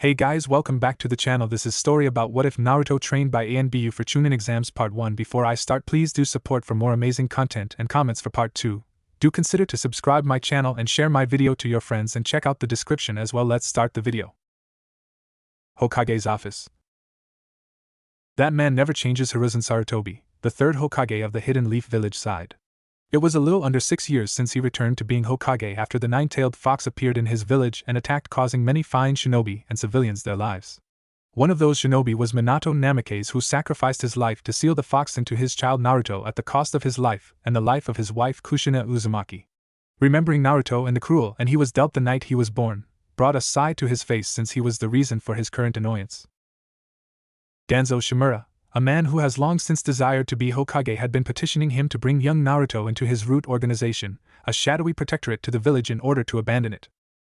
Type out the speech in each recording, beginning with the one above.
Hey guys, welcome back to the channel. This is story about what if Naruto trained by Anbu for Chunin exams part 1. Before I start, please do support for more amazing content and comments for part 2. Do consider to subscribe my channel and share my video to your friends and check out the description as well. Let's start the video. Hokage's office. That man never changes. Hiruzen Sarutobi, the third Hokage of the Hidden Leaf Village, sighed. It was a little under 6 years since he returned to being Hokage after the nine-tailed fox appeared in his village and attacked, causing many fine shinobi and civilians their lives. One of those shinobi was Minato Namikaze, who sacrificed his life to seal the fox into his child Naruto at the cost of his life and the life of his wife Kushina Uzumaki. Remembering Naruto and the cruel and he was dealt the night he was born, brought a sigh to his face since he was the reason for his current annoyance. Danzo Shimura, a man who has long since desired to be Hokage, had been petitioning him to bring young Naruto into his root organization, a shadowy protectorate to the village, in order to abandon it.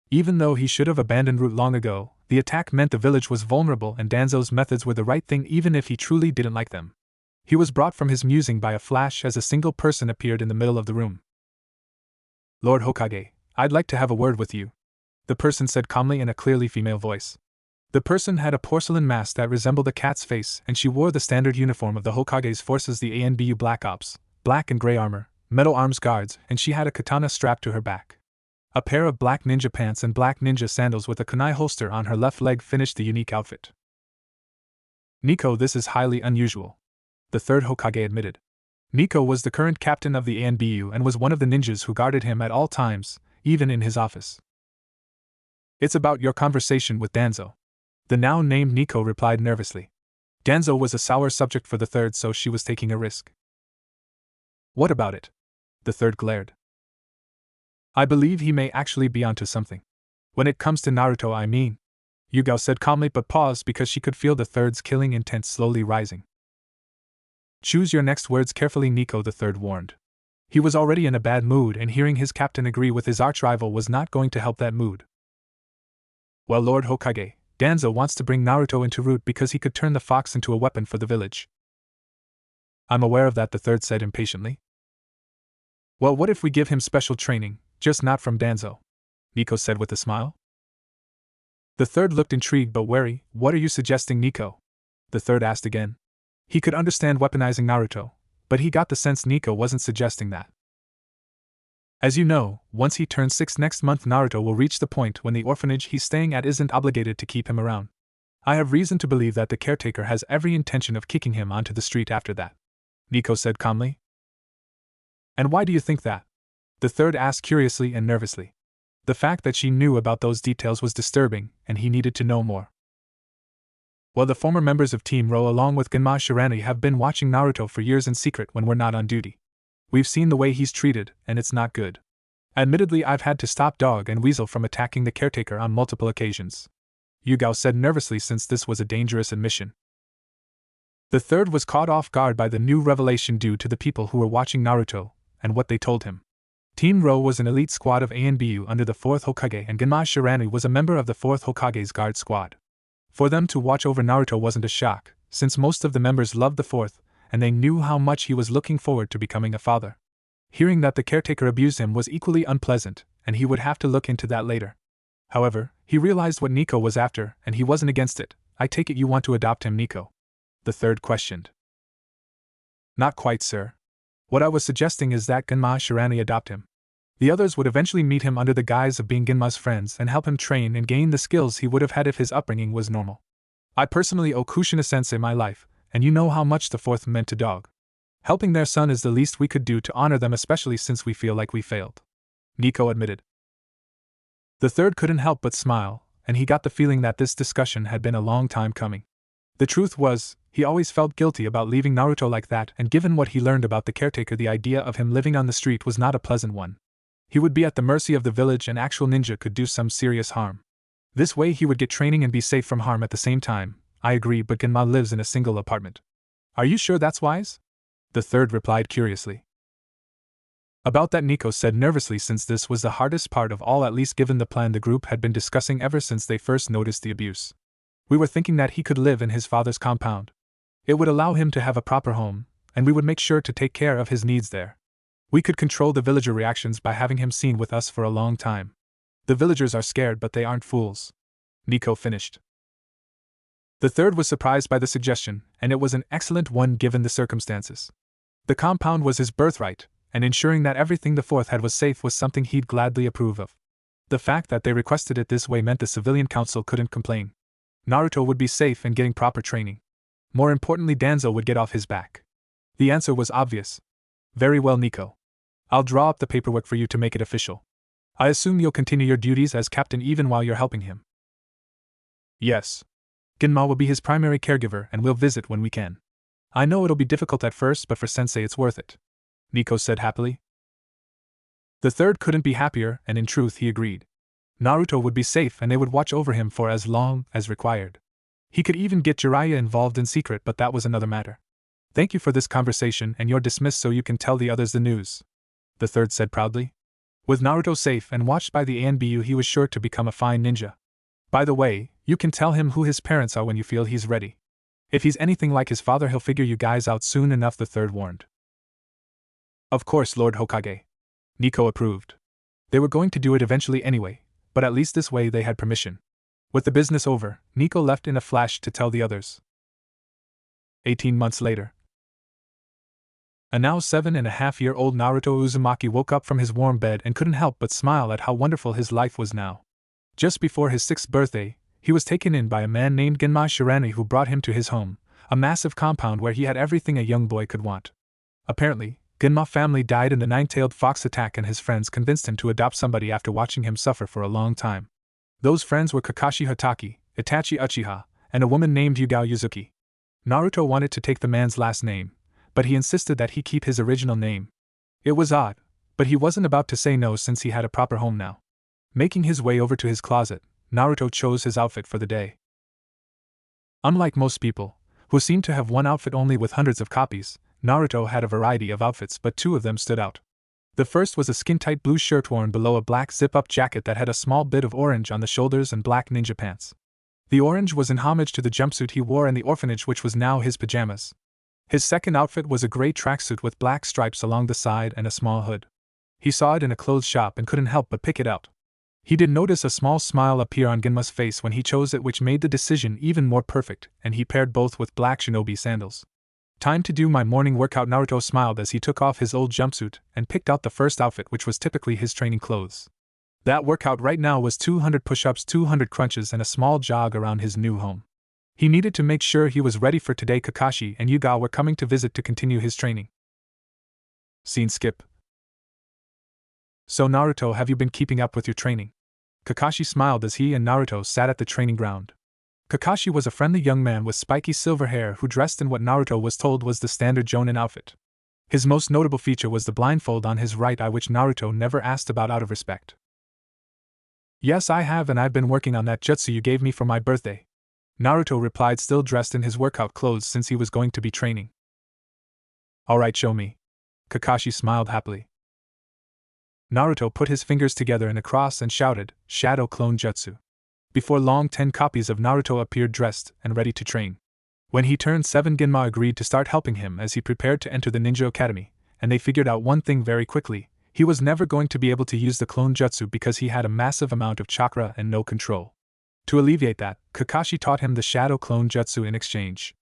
Even though he should have abandoned root long ago, the attack meant the village was vulnerable and Danzo's methods were the right thing even if he truly didn't like them. He was brought from his musing by a flash as a single person appeared in the middle of the room. "Lord Hokage, I'd like to have a word with you," the person said calmly in a clearly female voice. The person had a porcelain mask that resembled a cat's face, and she wore the standard uniform of the Hokage's forces, the Anbu Black Ops, black and gray armor, metal arms guards, and she had a katana strapped to her back. A pair of black ninja pants and black ninja sandals with a kunai holster on her left leg finished the unique outfit. "Nico, this is highly unusual," the third Hokage admitted. Nico was the current captain of the Anbu and was one of the ninjas who guarded him at all times, even in his office. "It's about your conversation with Danzo," the now named Nico replied nervously. Danzo was a sour subject for the third, so she was taking a risk. "What about it?" the third glared. "I believe he may actually be onto something. When it comes to Naruto, I mean," Yugao said calmly, but paused because she could feel the third's killing intent slowly rising. "Choose your next words carefully," Nico the third warned. He was already in a bad mood, and hearing his captain agree with his arch-rival was not going to help that mood. "Well, Lord Hokage, Danzo wants to bring Naruto into root because he could turn the fox into a weapon for the village." "I'm aware of that," the third said impatiently. "Well, what if we give him special training, just not from Danzo?" Nico said with a smile. The third looked intrigued but wary. "What are you suggesting, Nico?" the third asked again. He could understand weaponizing Naruto, but he got the sense Nico wasn't suggesting that. "As you know, once he turns 6 next month, Naruto will reach the point when the orphanage he's staying at isn't obligated to keep him around. I have reason to believe that the caretaker has every intention of kicking him onto the street after that," Nico said calmly. "And why do you think that?" the third asked curiously and nervously. The fact that she knew about those details was disturbing, and he needed to know more. "Well, the former members of Team Ro along with Genma Shirani have been watching Naruto for years in secret when we're not on duty. We've seen the way he's treated, and it's not good. Admittedly, I've had to stop Dog and Weasel from attacking the caretaker on multiple occasions," Yugao said nervously, since this was a dangerous admission. The third was caught off guard by the new revelation due to the people who were watching Naruto, and what they told him. Team Ro was an elite squad of Anbu under the 4th Hokage, and Genma Shirani was a member of the 4th Hokage's guard squad. For them to watch over Naruto wasn't a shock, since most of the members loved the 4th, and they knew how much he was looking forward to becoming a father. Hearing that the caretaker abused him was equally unpleasant, and he would have to look into that later. However, he realized what Nico was after, and he wasn't against it. "I take it you want to adopt him, Nico?" the third questioned. "Not quite, sir. What I was suggesting is that Genma Shirani adopt him. The others would eventually meet him under the guise of being Genma's friends and help him train and gain the skills he would have had if his upbringing was normal. I personally owe Kushina-sensei my life, and you know how much the 4th meant to Dog. Helping their son is the least we could do to honor them, especially since we feel like we failed," Nico admitted. The third couldn't help but smile, and he got the feeling that this discussion had been a long time coming. The truth was, he always felt guilty about leaving Naruto like that, and given what he learned about the caretaker, the idea of him living on the street was not a pleasant one. He would be at the mercy of the village, and actual ninja could do some serious harm. This way he would get training and be safe from harm at the same time. "I agree, but Genma lives in a single apartment." "Are you sure that's wise?" the third replied curiously. "About that," Nico said nervously, since this was the hardest part of all, at least given the plan the group had been discussing ever since they first noticed the abuse. "We were thinking that he could live in his father's compound. It would allow him to have a proper home, and we would make sure to take care of his needs there. We could control the villager reactions by having him seen with us for a long time. The villagers are scared, but they aren't fools," Nico finished. The third was surprised by the suggestion, and it was an excellent one given the circumstances. The compound was his birthright, and ensuring that everything the fourth had was safe was something he'd gladly approve of. The fact that they requested it this way meant the civilian council couldn't complain. Naruto would be safe and getting proper training. More importantly, Danzo would get off his back. The answer was obvious. Very well, Nico. I'll draw up the paperwork for you to make it official. I assume you'll continue your duties as captain even while you're helping him. Yes. Genma will be his primary caregiver and we'll visit when we can. I know it'll be difficult at first, but for Sensei it's worth it, Nico said happily. The third couldn't be happier, and in truth he agreed. Naruto would be safe and they would watch over him for as long as required. He could even get Jiraiya involved in secret, but that was another matter. Thank you for this conversation, and you're dismissed so you can tell the others the news, the third said proudly. With Naruto safe and watched by the Anbu, he was sure to become a fine ninja. By the way, you can tell him who his parents are when you feel he's ready. If he's anything like his father, he'll figure you guys out soon enough, the third warned. Of course, Lord Hokage. Nico approved. They were going to do it eventually anyway, but at least this way they had permission. With the business over, Nico left in a flash to tell the others. 18 months later. A now 7.5-year-old Naruto Uzumaki woke up from his warm bed and couldn't help but smile at how wonderful his life was now. Just before his 6th birthday, he was taken in by a man named Genma Shirane who brought him to his home, a massive compound where he had everything a young boy could want. Apparently, Genma family died in the nine-tailed fox attack and his friends convinced him to adopt somebody after watching him suffer for a long time. Those friends were Kakashi Hatake, Itachi Uchiha, and a woman named Yugao Yuzuki. Naruto wanted to take the man's last name, but he insisted that he keep his original name. It was odd, but he wasn't about to say no since he had a proper home now. Making his way over to his closet, Naruto chose his outfit for the day. Unlike most people, who seemed to have one outfit only with hundreds of copies, Naruto had a variety of outfits, but two of them stood out. The first was a skin-tight blue shirt worn below a black zip-up jacket that had a small bit of orange on the shoulders and black ninja pants. The orange was in homage to the jumpsuit he wore in the orphanage, which was now his pajamas. His second outfit was a gray tracksuit with black stripes along the side and a small hood. He saw it in a clothes shop and couldn't help but pick it out. He did notice a small smile appear on Genma's face when he chose it, which made the decision even more perfect, and he paired both with black shinobi sandals. Time to do my morning workout, Naruto smiled as he took off his old jumpsuit and picked out the first outfit, which was typically his training clothes. That workout right now was 200 push-ups, 200 crunches, and a small jog around his new home. He needed to make sure he was ready for today. Kakashi and Yugao were coming to visit to continue his training. Scene skip. So Naruto, have you been keeping up with your training? Kakashi smiled as he and Naruto sat at the training ground. Kakashi was a friendly young man with spiky silver hair who dressed in what Naruto was told was the standard Jonin outfit. His most notable feature was the blindfold on his right eye, which Naruto never asked about out of respect. Yes, I have, and I've been working on that jutsu you gave me for my birthday, Naruto replied, still dressed in his workout clothes since he was going to be training. Alright, show me. Kakashi smiled happily. Naruto put his fingers together in a cross and shouted, Shadow Clone Jutsu. Before long, 10 copies of Naruto appeared dressed and ready to train. When he turned 7, Genma agreed to start helping him as he prepared to enter the Ninja Academy, and they figured out one thing very quickly: he was never going to be able to use the clone jutsu because he had a massive amount of chakra and no control. To alleviate that, Kakashi taught him the Shadow Clone Jutsu in exchange.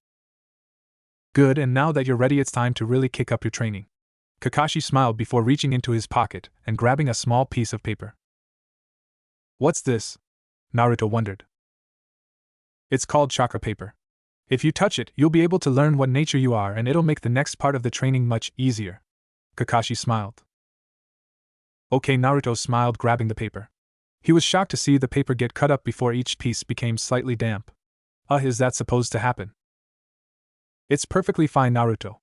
Good, and now that you're ready, it's time to really kick up your training. Kakashi smiled before reaching into his pocket and grabbing a small piece of paper. What's this? Naruto wondered. It's called chakra paper. If you touch it, you'll be able to learn what nature you are, and it'll make the next part of the training much easier. Kakashi smiled. Okay, Naruto smiled, grabbing the paper. He was shocked to see the paper get cut up before each piece became slightly damp. Is that supposed to happen? It's perfectly fine, Naruto.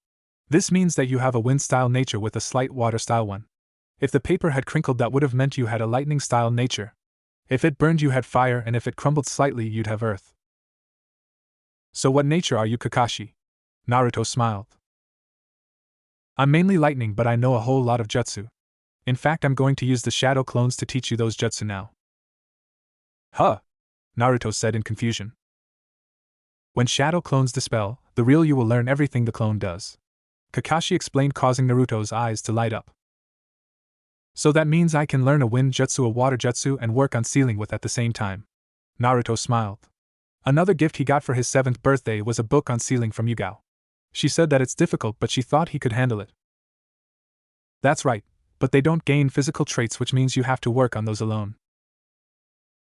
This means that you have a wind-style nature with a slight water-style one. If the paper had crinkled, that would have meant you had a lightning-style nature. If it burned, you had fire, and if it crumbled slightly, you'd have earth. So what nature are you, Kakashi? Naruto smiled. I'm mainly lightning, but I know a whole lot of jutsu. In fact, I'm going to use the shadow clones to teach you those jutsu now. Huh? Naruto said in confusion. When shadow clones dispel, the real you will learn everything the clone does. Kakashi explained, causing Naruto's eyes to light up. So that means I can learn a wind jutsu, a water jutsu, and work on sealing with at the same time. Naruto smiled. Another gift he got for his 7th birthday was a book on sealing from Yugao. She said that it's difficult, but she thought he could handle it. That's right, but they don't gain physical traits, which means you have to work on those alone.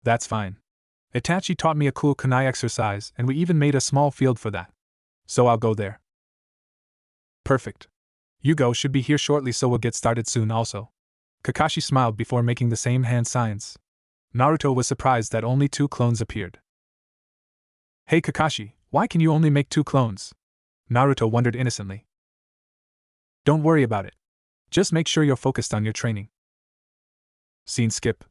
That's fine. Itachi taught me a cool kunai exercise, and we even made a small field for that. So I'll go there. Perfect. Yugao should be here shortly, so we'll get started soon also. Kakashi smiled before making the same hand signs. Naruto was surprised that only 2 clones appeared. Hey Kakashi, why can you only make 2 clones? Naruto wondered innocently. Don't worry about it. Just make sure you're focused on your training. Scene skip.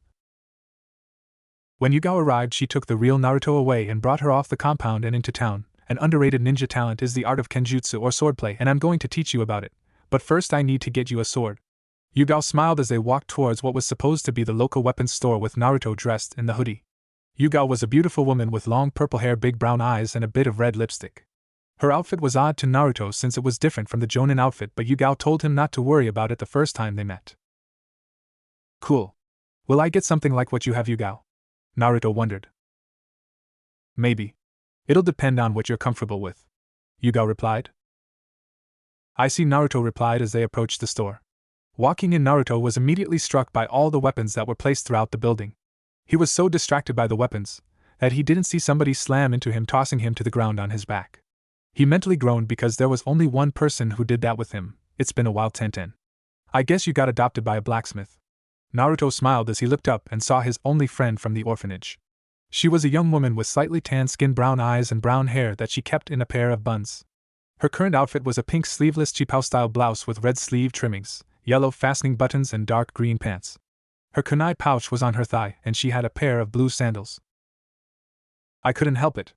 When Yugao arrived, she took the real Naruto away and brought her off the compound and into town. An underrated ninja talent is the art of kenjutsu or swordplay, and I'm going to teach you about it. But first I need to get you a sword. Yugao smiled as they walked towards what was supposed to be the local weapons store with Naruto dressed in the hoodie. Yugao was a beautiful woman with long purple hair, big brown eyes, and a bit of red lipstick. Her outfit was odd to Naruto since it was different from the Jonin outfit, but Yugao told him not to worry about it the first time they met. Cool. Will I get something like what you have, Yugao? Naruto wondered. Maybe. It'll depend on what you're comfortable with, Yugao replied. I see, Naruto replied as they approached the store. Walking in, Naruto was immediately struck by all the weapons that were placed throughout the building. He was so distracted by the weapons that he didn't see somebody slam into him, tossing him to the ground on his back. He mentally groaned because there was only one person who did that with him. It's been a while, Tenten. I guess you got adopted by a blacksmith. Naruto smiled as he looked up and saw his only friend from the orphanage. She was a young woman with slightly tan skin, brown eyes, and brown hair that she kept in a pair of buns. Her current outfit was a pink sleeveless chipao-style blouse with red sleeve trimmings, yellow fastening buttons, and dark green pants. Her kunai pouch was on her thigh, and she had a pair of blue sandals. I couldn't help it.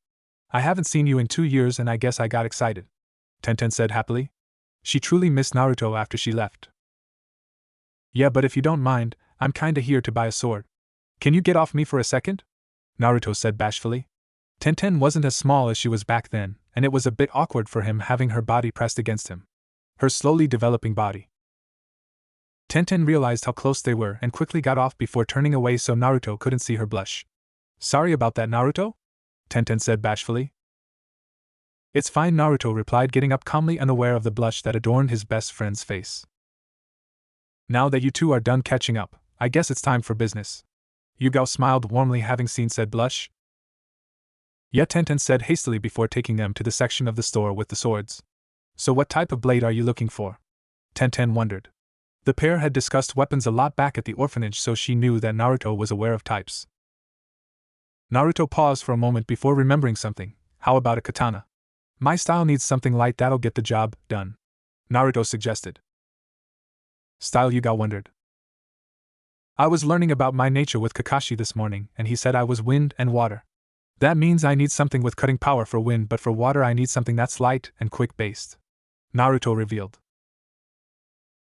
I haven't seen you in 2 years and I guess I got excited, Tenten said happily. She truly missed Naruto after she left. Yeah, but if you don't mind, I'm kinda here to buy a sword. Can you get off me for a second? Naruto said bashfully. Tenten wasn't as small as she was back then, and it was a bit awkward for him having her body pressed against him. Her slowly developing body. Tenten realized how close they were and quickly got off before turning away so Naruto couldn't see her blush. Sorry about that, Naruto? Tenten said bashfully. It's fine, Naruto replied, getting up calmly, unaware of the blush that adorned his best friend's face. Now that you two are done catching up, I guess it's time for business. Yugao smiled warmly, having seen said blush. Yeah, Tenten said hastily before taking them to the section of the store with the swords. So what type of blade are you looking for? Tenten wondered. The pair had discussed weapons a lot back at the orphanage, so she knew that Naruto was aware of types. Naruto paused for a moment before remembering something. How about a katana? My style needs something light that'll get the job done, Naruto suggested. Style, Yugao wondered. I was learning about my nature with Kakashi this morning, and he said I was wind and water. That means I need something with cutting power for wind, but for water I need something that's light and quick-based, Naruto revealed.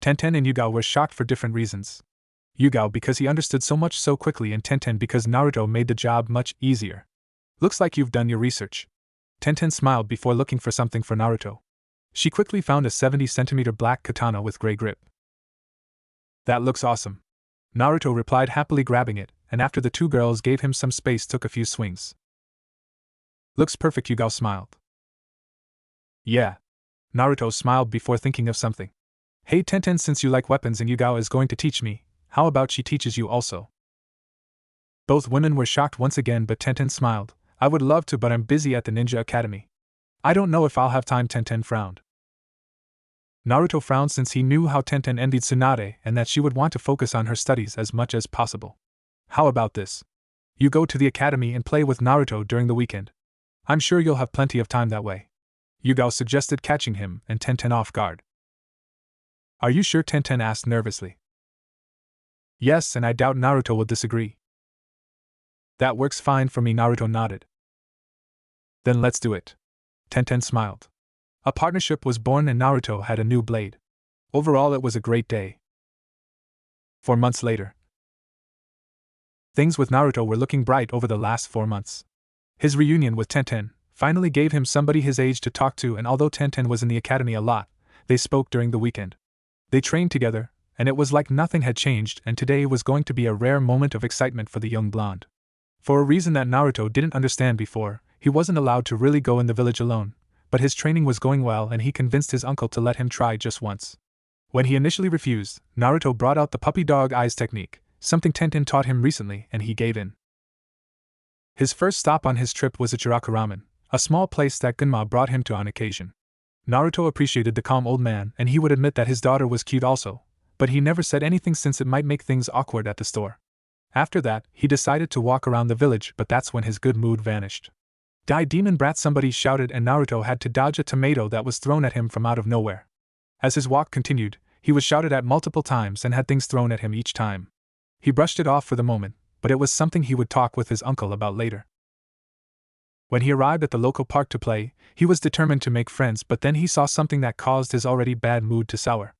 Tenten and Yugao were shocked for different reasons. Yugao because he understood so much so quickly, and Tenten because Naruto made the job much easier. Looks like you've done your research. Tenten smiled before looking for something for Naruto. She quickly found a 70cm black katana with gray grip. That looks awesome, Naruto replied, happily grabbing it, and after the two girls gave him some space, took a few swings. Looks perfect, Yugao smiled. Yeah. Naruto smiled before thinking of something. Hey Tenten, since you like weapons and Yugao is going to teach me, how about she teaches you also? Both women were shocked once again, but Tenten smiled. I would love to, but I'm busy at the Ninja Academy. I don't know if I'll have time, Tenten frowned. Naruto frowned since he knew how Tenten envied Tsunade and that she would want to focus on her studies as much as possible. How about this? You go to the academy and play with Naruto during the weekend. I'm sure you'll have plenty of time that way, Yugao suggested, catching him and Tenten off guard. Are you sure? Tenten asked nervously. Yes, and I doubt Naruto will disagree. That works fine for me, Naruto nodded. Then let's do it. Tenten smiled. A partnership was born and Naruto had a new blade. Overall, it was a great day. 4 months later. Things with Naruto were looking bright over the last 4 months. His reunion with Tenten finally gave him somebody his age to talk to, and although Tenten was in the academy a lot, they spoke during the weekend. They trained together, and it was like nothing had changed, and today was going to be a rare moment of excitement for the young blonde. For a reason that Naruto didn't understand before, He wasn't allowed to really go in the village alone, but his training was going well and he convinced his uncle to let him try just once. When he initially refused, Naruto brought out the puppy dog eyes technique, something Tenten taught him recently, and he gave in. His first stop on his trip was Ichiraku Ramen, a small place that Gunma brought him to on occasion. Naruto appreciated the calm old man and he would admit that his daughter was cute also, but he never said anything since it might make things awkward at the store. After that, he decided to walk around the village, but that's when his good mood vanished. "Die demon brat!" somebody shouted, and Naruto had to dodge a tomato that was thrown at him from out of nowhere. As his walk continued, he was shouted at multiple times and had things thrown at him each time. He brushed it off for the moment, but it was something he would talk with his uncle about later. When he arrived at the local park to play, he was determined to make friends, but then he saw something that caused his already bad mood to sour.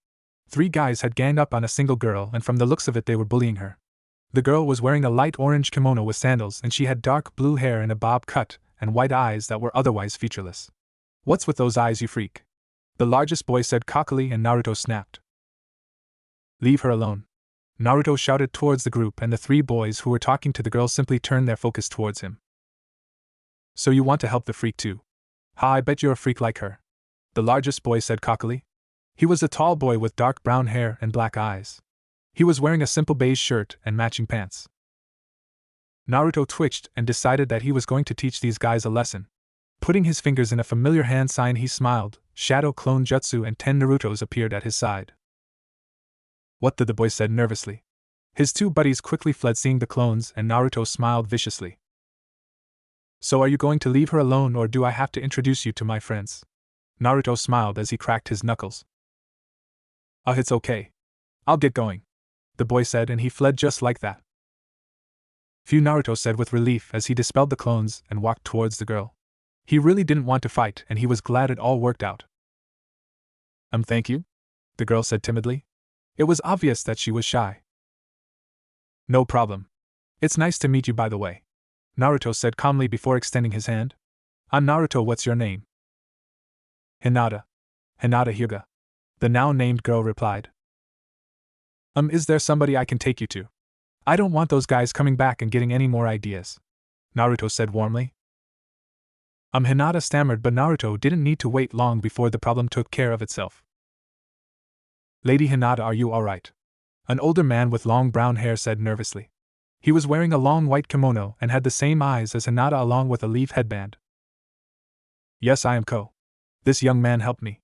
3 guys had ganged up on a single girl, and from the looks of it they were bullying her. The girl was wearing a light orange kimono with sandals, and she had dark blue hair in a bob cut, and white eyes that were otherwise featureless. "What's with those eyes, you freak?" the largest boy said cockily, and Naruto snapped. "Leave her alone." Naruto shouted towards the group, and the 3 boys who were talking to the girl simply turned their focus towards him. "So you want to help the freak too? Ha, I bet you're a freak like her," the largest boy said cockily. He was a tall boy with dark brown hair and black eyes. He was wearing a simple beige shirt and matching pants. Naruto twitched and decided that he was going to teach these guys a lesson. Putting his fingers in a familiar hand sign, he smiled, shadow clone jutsu, and 10 Narutos appeared at his side. "What?" the boy said nervously. His 2 buddies quickly fled seeing the clones, and Naruto smiled viciously. "So are you going to leave her alone, or do I have to introduce you to my friends?" Naruto smiled as he cracked his knuckles. It's okay. I'll get going," the boy said, and he fled just like that. "Phew," Naruto said with relief as he dispelled the clones and walked towards the girl. He really didn't want to fight, and he was glad it all worked out. Thank you," the girl said timidly. It was obvious that she was shy. "No problem. It's nice to meet you, by the way," Naruto said calmly before extending his hand. "I'm Naruto. What's your name?" "Hinata. Hinata Hyuga," the now named girl replied. Is there somebody I can take you to? I don't want those guys coming back and getting any more ideas," Naruto said warmly. Hinata stammered, but Naruto didn't need to wait long before the problem took care of itself. "Lady Hinata, are you alright?" an older man with long brown hair said nervously. He was wearing a long white kimono and had the same eyes as Hinata along with a leaf headband. "Yes, I am Ko. This young man helped me,"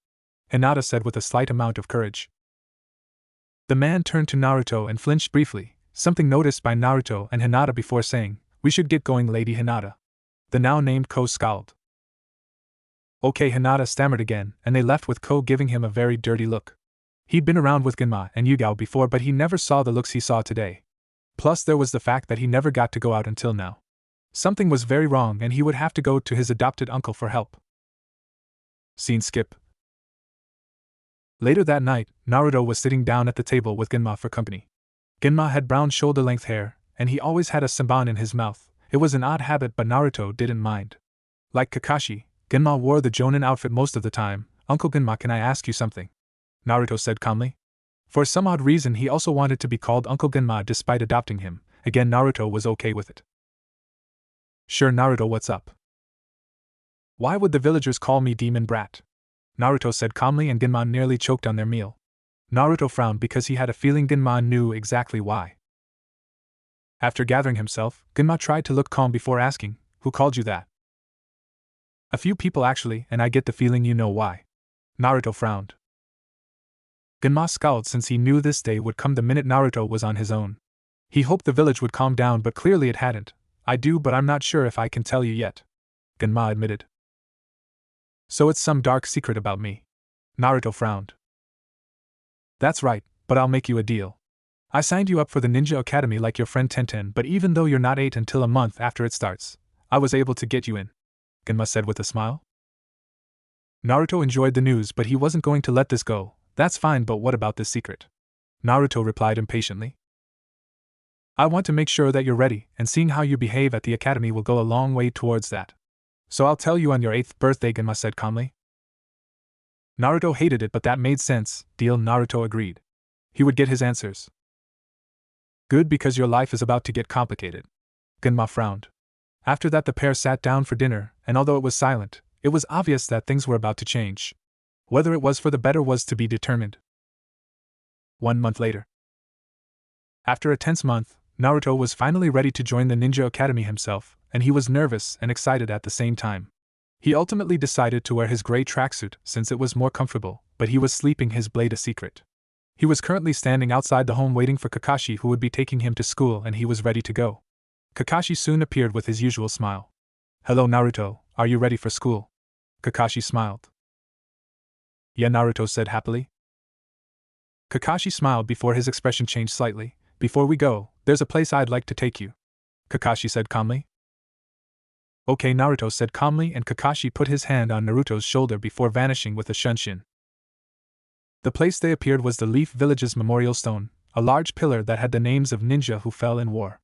Hinata said with a slight amount of courage. The man turned to Naruto and flinched briefly, something noticed by Naruto and Hinata before saying, "We should get going, Lady Hinata." The now named Ko scowled. "Okay," Hinata stammered again, and they left with Ko giving him a very dirty look. He'd been around with Gunma and Yugao before, but he never saw the looks he saw today. Plus there was the fact that he never got to go out until now. Something was very wrong, and he would have to go to his adopted uncle for help. Scene skip. Later that night, Naruto was sitting down at the table with Gunma for company. Gunma had brown shoulder-length hair, and he always had a senbon in his mouth. It was an odd habit, but Naruto didn't mind. Like Kakashi, Gunma wore the Jonin outfit most of the time. "Uncle Gunma, can I ask you something?" Naruto said calmly. For some odd reason, he also wanted to be called Uncle Gunma despite adopting him. Again, Naruto was okay with it. "Sure, Naruto, what's up?" "Why would the villagers call me demon brat?" Naruto said calmly, and Gunma nearly choked on their meal. Naruto frowned because he had a feeling Gunma knew exactly why. After gathering himself, Gunma tried to look calm before asking, "Who called you that?" "A few people actually, and I get the feeling you know why." Naruto frowned. Gunma scowled since he knew this day would come the minute Naruto was on his own. He hoped the village would calm down, but clearly it hadn't. "I do, but I'm not sure if I can tell you yet," Gunma admitted. "So it's some dark secret about me?" Naruto frowned. "That's right, but I'll make you a deal. I signed you up for the Ninja Academy like your friend Tenten, but even though you're not 8 until a month after it starts, I was able to get you in," Gunma said with a smile. Naruto enjoyed the news, but he wasn't going to let this go. "That's fine, but what about this secret?" Naruto replied impatiently. "I want to make sure that you're ready, and seeing how you behave at the academy will go a long way towards that. So I'll tell you on your 8th birthday," Gunma said calmly. Naruto hated it, but that made sense. Deal, Naruto agreed. He would get his answers. "Good, because your life is about to get complicated." Gunma frowned. After that, the pair sat down for dinner, and although it was silent, it was obvious that things were about to change. Whether it was for the better was to be determined. 1 month later. After a tense month, Naruto was finally ready to join the Ninja Academy himself, and he was nervous and excited at the same time. He ultimately decided to wear his gray tracksuit since it was more comfortable, but he was sleeping his blade a secret. He was currently standing outside the home waiting for Kakashi, who would be taking him to school, and he was ready to go. Kakashi soon appeared with his usual smile. "Hello Naruto, are you ready for school?" Kakashi smiled. "Yeah," Naruto said happily. Kakashi smiled before his expression changed slightly. "Before we go, there's a place I'd like to take you," Kakashi said calmly. "Okay," Naruto said calmly, and Kakashi put his hand on Naruto's shoulder before vanishing with a shunshin. The place they appeared was the Leaf Village's memorial stone, a large pillar that had the names of ninja who fell in war.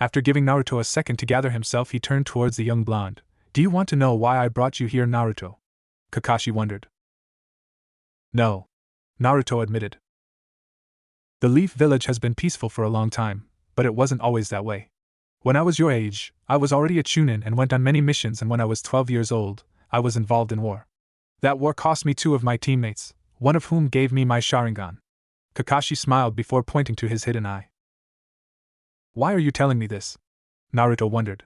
After giving Naruto a second to gather himself, he turned towards the young blonde. "Do you want to know why I brought you here, Naruto?" Kakashi wondered. "No," Naruto admitted. "The Leaf Village has been peaceful for a long time, but it wasn't always that way. When I was your age, I was already a chunin and went on many missions, and when I was 12 years old, I was involved in war. That war cost me 2 of my teammates, one of whom gave me my Sharingan." Kakashi smiled before pointing to his hidden eye. "Why are you telling me this?" Naruto wondered.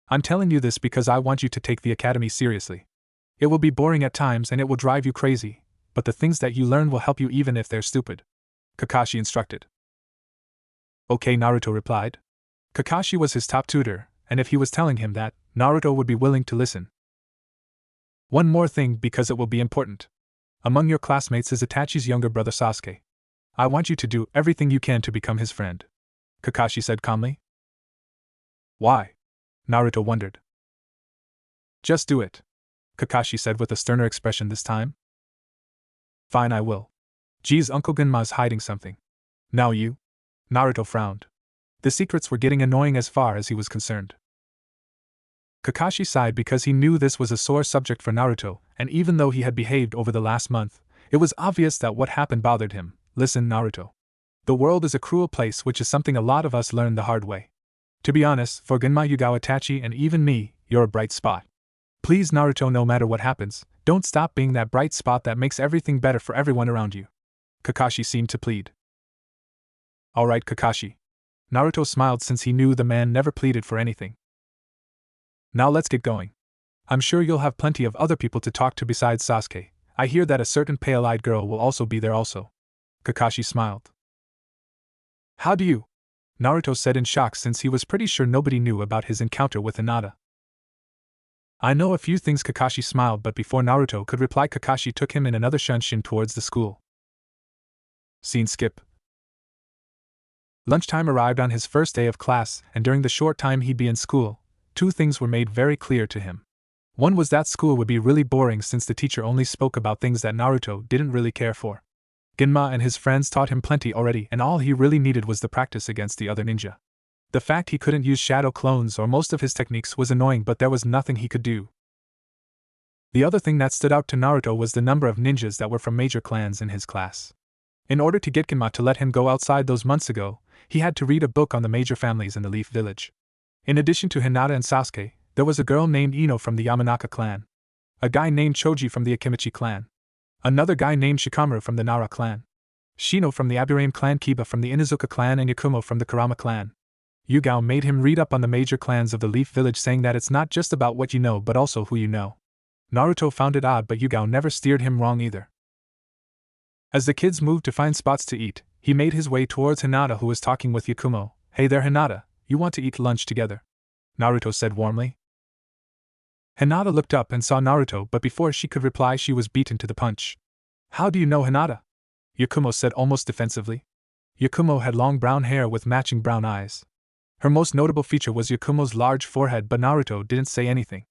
"I'm telling you this because I want you to take the academy seriously. It will be boring at times and it will drive you crazy, but the things that you learn will help you even if they're stupid," Kakashi instructed. "Okay," Naruto replied. Kakashi was his top tutor, and if he was telling him that, Naruto would be willing to listen. "One more thing, because it will be important. Among your classmates is Itachi's younger brother Sasuke. I want you to do everything you can to become his friend," Kakashi said calmly. "Why?" Naruto wondered. "Just do it," Kakashi said with a sterner expression this time. "Fine, I will. Geez, Uncle Genma's hiding something. Now you?" Naruto frowned. The secrets were getting annoying as far as he was concerned. Kakashi sighed because he knew this was a sore subject for Naruto, and even though he had behaved over the last month, it was obvious that what happened bothered him. "Listen, Naruto. The world is a cruel place, which is something a lot of us learned the hard way. To be honest, for Genma, Yugao, Itachi, and even me, you're a bright spot. Please, Naruto, no matter what happens, don't stop being that bright spot that makes everything better for everyone around you," Kakashi seemed to plead. "All right, Kakashi." Naruto smiled since he knew the man never pleaded for anything. "Now let's get going. I'm sure you'll have plenty of other people to talk to besides Sasuke. I hear that a certain pale-eyed girl will also be there also." Kakashi smiled. "How do you?" Naruto said in shock since he was pretty sure nobody knew about his encounter with Hinata. "I know a few things," Kakashi smiled, but before Naruto could reply, Kakashi took him in another shunshin towards the school. Scene skip. Lunchtime arrived on his first day of class, and during the short time he'd be in school, 2 things were made very clear to him. One was that school would be really boring since the teacher only spoke about things that Naruto didn't really care for. Genma and his friends taught him plenty already, and all he really needed was the practice against the other ninja. The fact he couldn't use shadow clones or most of his techniques was annoying, but there was nothing he could do. The other thing that stood out to Naruto was the number of ninjas that were from major clans in his class. In order to get Genma to let him go outside those months ago, he had to read a book on the major families in the Leaf Village. In addition to Hinata and Sasuke, there was a girl named Ino from the Yamanaka clan, a guy named Choji from the Akimichi clan, another guy named Shikamaru from the Nara clan, Shino from the Aburame clan, Kiba from the Inuzuka clan, and Yakumo from the Kurama clan. Yugao made him read up on the major clans of the Leaf Village, saying that it's not just about what you know but also who you know. Naruto found it odd, but Yugao never steered him wrong either. As the kids moved to find spots to eat, he made his way towards Hinata, who was talking with Yakumo. "Hey there, Hinata, you want to eat lunch together?" Naruto said warmly. Hinata looked up and saw Naruto, but before she could reply she was beaten to the punch. "How do you know Hinata?" Yakumo said almost defensively. Yakumo had long brown hair with matching brown eyes. Her most notable feature was Yakumo's large forehead, but Naruto didn't say anything.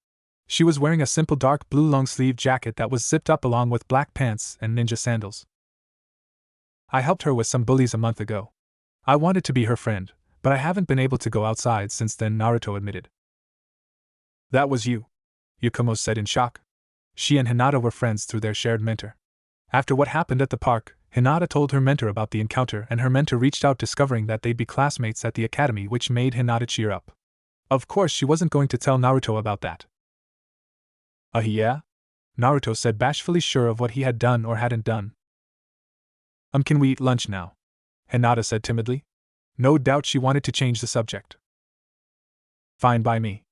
She was wearing a simple dark blue long-sleeved jacket that was zipped up along with black pants and ninja sandals. "I helped her with some bullies a month ago. I wanted to be her friend, but I haven't been able to go outside since then," Naruto admitted. "That was you," Yakumo said in shock. She and Hinata were friends through their shared mentor. After what happened at the park, Hinata told her mentor about the encounter, and her mentor reached out discovering that they'd be classmates at the academy, which made Hinata cheer up. Of course she wasn't going to tell Naruto about that. Yeah? Naruto said, bashfully sure of what he had done or hadn't done. Can we eat lunch now? Hinata said timidly. No doubt she wanted to change the subject. Fine by me.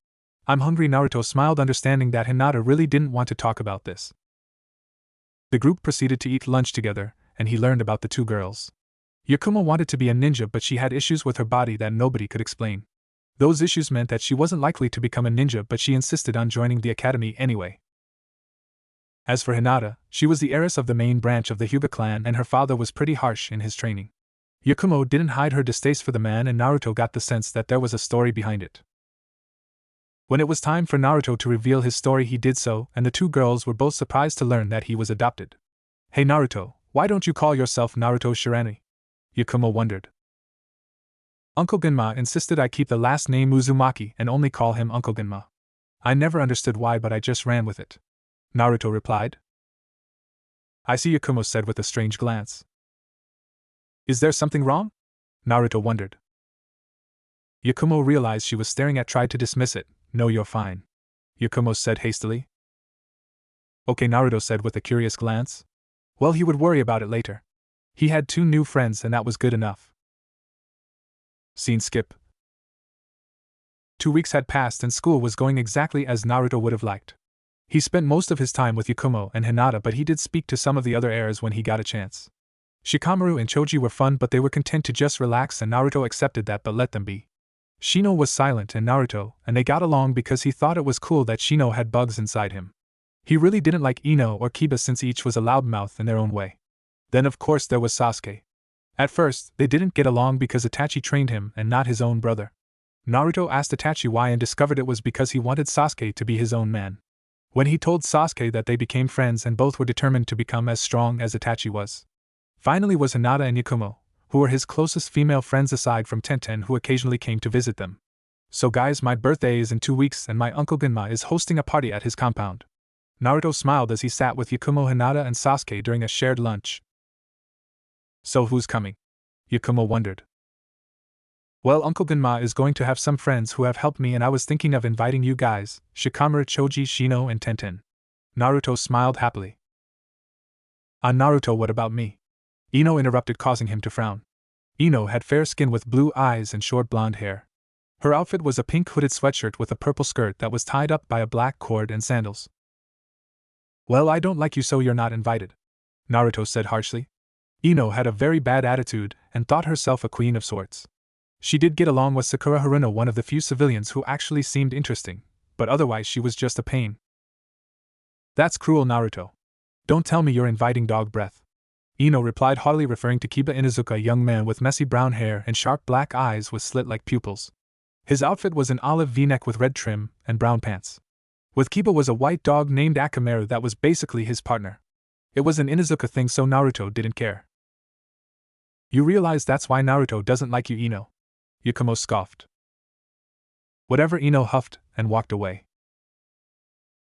I'm hungry. Naruto smiled, understanding that Hinata really didn't want to talk about this. The group proceeded to eat lunch together, and he learned about the two girls. Yakumo wanted to be a ninja, but she had issues with her body that nobody could explain. Those issues meant that she wasn't likely to become a ninja, but she insisted on joining the academy anyway. As for Hinata, she was the heiress of the main branch of the Hyuga clan, and her father was pretty harsh in his training. Yakumo didn't hide her distaste for the man, and Naruto got the sense that there was a story behind it. When it was time for Naruto to reveal his story, he did so, and the two girls were both surprised to learn that he was adopted. Hey Naruto, why don't you call yourself Naruto Shirani? Yakumo wondered. Uncle Genma insisted I keep the last name Uzumaki and only call him Uncle Genma. I never understood why, but I just ran with it. Naruto replied. I see, Yakumo said with a strange glance. Is there something wrong? Naruto wondered. Yakumo realized she was staring at, tried to dismiss it. No, you're fine. Yakumo said hastily. Okay, Naruto said with a curious glance. Well, he would worry about it later. He had 2 new friends, and that was good enough. Scene skip. 2 weeks had passed and school was going exactly as Naruto would have liked. He spent most of his time with Yakumo and Hinata, but he did speak to some of the other heirs when he got a chance. Shikamaru and Choji were fun, but they were content to just relax, and Naruto accepted that but let them be. Shino was silent and Naruto, and they got along because he thought it was cool that Shino had bugs inside him. He really didn't like Ino or Kiba since each was a loudmouth in their own way. Then of course there was Sasuke. At first, they didn't get along because Itachi trained him and not his own brother. Naruto asked Itachi why and discovered it was because he wanted Sasuke to be his own man. When he told Sasuke that, they became friends and both were determined to become as strong as Itachi was. Finally was Hinata and Yakumo, who were his closest female friends aside from Tenten, who occasionally came to visit them. So guys, my birthday is in 2 weeks and my uncle Genma is hosting a party at his compound. Naruto smiled as he sat with Yakumo, Hinata and Sasuke during a shared lunch. So who's coming? Yakumo wondered. Well, Uncle Genma is going to have some friends who have helped me, and I was thinking of inviting you guys, Shikamaru, Choji, Shino and Tenten. Naruto smiled happily. Naruto, what about me? Ino interrupted, causing him to frown. Ino had fair skin with blue eyes and short blonde hair. Her outfit was a pink hooded sweatshirt with a purple skirt that was tied up by a black cord and sandals. Well, I don't like you, so you're not invited, Naruto said harshly. Ino had a very bad attitude and thought herself a queen of sorts. She did get along with Sakura Haruno, one of the few civilians who actually seemed interesting, but otherwise she was just a pain. That's cruel, Naruto. Don't tell me you're inviting Dog Breath. Ino replied haughtily, referring to Kiba Inuzuka, a young man with messy brown hair and sharp black eyes with slit-like pupils. His outfit was an olive V-neck with red trim and brown pants. With Kiba was a white dog named Akamaru that was basically his partner. It was an Inuzuka thing, so Naruto didn't care. You realize that's why Naruto doesn't like you, Ino? Yakumo scoffed. Whatever, Ino huffed and walked away.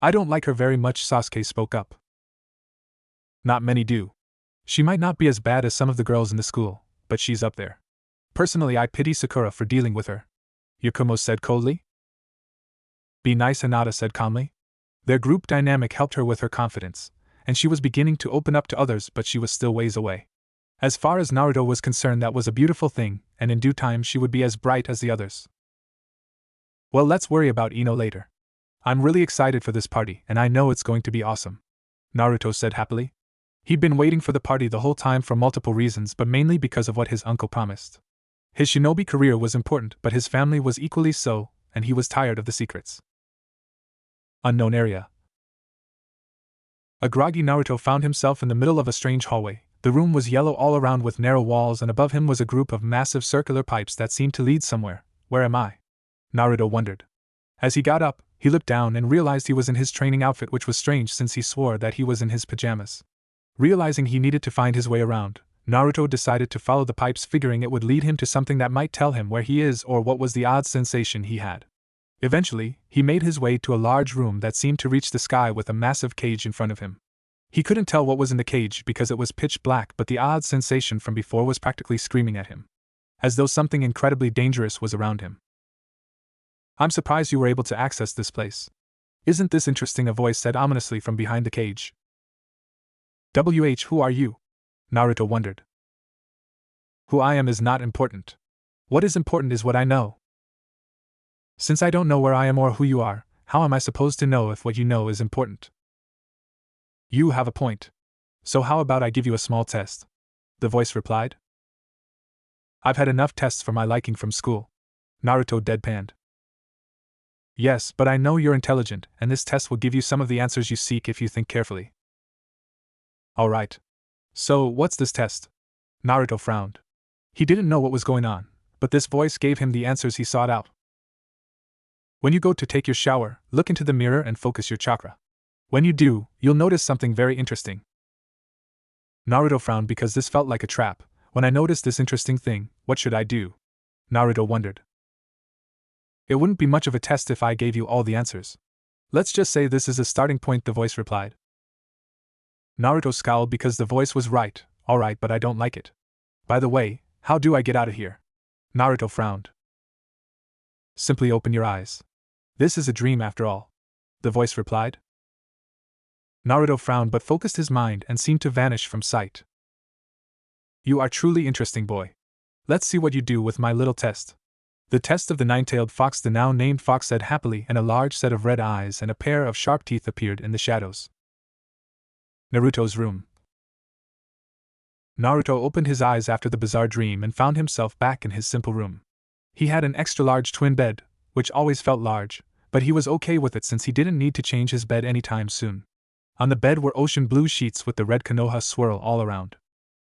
I don't like her very much, Sasuke spoke up. Not many do. She might not be as bad as some of the girls in the school, but she's up there. Personally, I pity Sakura for dealing with her, Yakumo said coldly. Be nice, Hinata said calmly. Their group dynamic helped her with her confidence, and she was beginning to open up to others, but she was still ways away. As far as Naruto was concerned, that was a beautiful thing, and in due time she would be as bright as the others. Well, let's worry about Ino later. I'm really excited for this party, and I know it's going to be awesome, Naruto said happily. He'd been waiting for the party the whole time for multiple reasons, but mainly because of what his uncle promised. His shinobi career was important, but his family was equally so, and he was tired of the secrets. Unknown area. A groggy Naruto found himself in the middle of a strange hallway. The room was yellow all around with narrow walls, and above him was a group of massive circular pipes that seemed to lead somewhere. Where am I? Naruto wondered. As he got up, he looked down and realized he was in his training outfit, which was strange since he swore that he was in his pajamas. Realizing he needed to find his way around, Naruto decided to follow the pipes, figuring it would lead him to something that might tell him where he is or what was the odd sensation he had. Eventually, he made his way to a large room that seemed to reach the sky with a massive cage in front of him. He couldn't tell what was in the cage because it was pitch black, but the odd sensation from before was practically screaming at him, as though something incredibly dangerous was around him. I'm surprised you were able to access this place. Isn't this interesting? A voice said ominously from behind the cage. Who are you? Naruto wondered. Who I am is not important. What is important is what I know. Since I don't know where I am or who you are, how am I supposed to know if what you know is important? You have a point. So how about I give you a small test? The voice replied. I've had enough tests for my liking from school. Naruto deadpanned. Yes, but I know you're intelligent, and this test will give you some of the answers you seek if you think carefully. Alright. So, what's this test? Naruto frowned. He didn't know what was going on, but this voice gave him the answers he sought out. When you go to take your shower, look into the mirror and focus your chakra. When you do, you'll notice something very interesting. Naruto frowned because this felt like a trap. When I noticed this interesting thing, what should I do? Naruto wondered. It wouldn't be much of a test if I gave you all the answers. Let's just say this is a starting point, the voice replied. Naruto scowled because the voice was right. Alright, but I don't like it. By the way, how do I get out of here? Naruto frowned. Simply open your eyes. This is a dream after all. The voice replied. Naruto frowned but focused his mind and seemed to vanish from sight. You are truly interesting, boy. Let's see what you do with my little test. The test of the nine-tailed fox, the now named fox said happily, and a large set of red eyes and a pair of sharp teeth appeared in the shadows. Naruto's room. Naruto opened his eyes after the bizarre dream and found himself back in his simple room. He had an extra-large twin bed, which always felt large, but he was okay with it since he didn't need to change his bed anytime soon. On the bed were ocean blue sheets with the red Konoha swirl all around.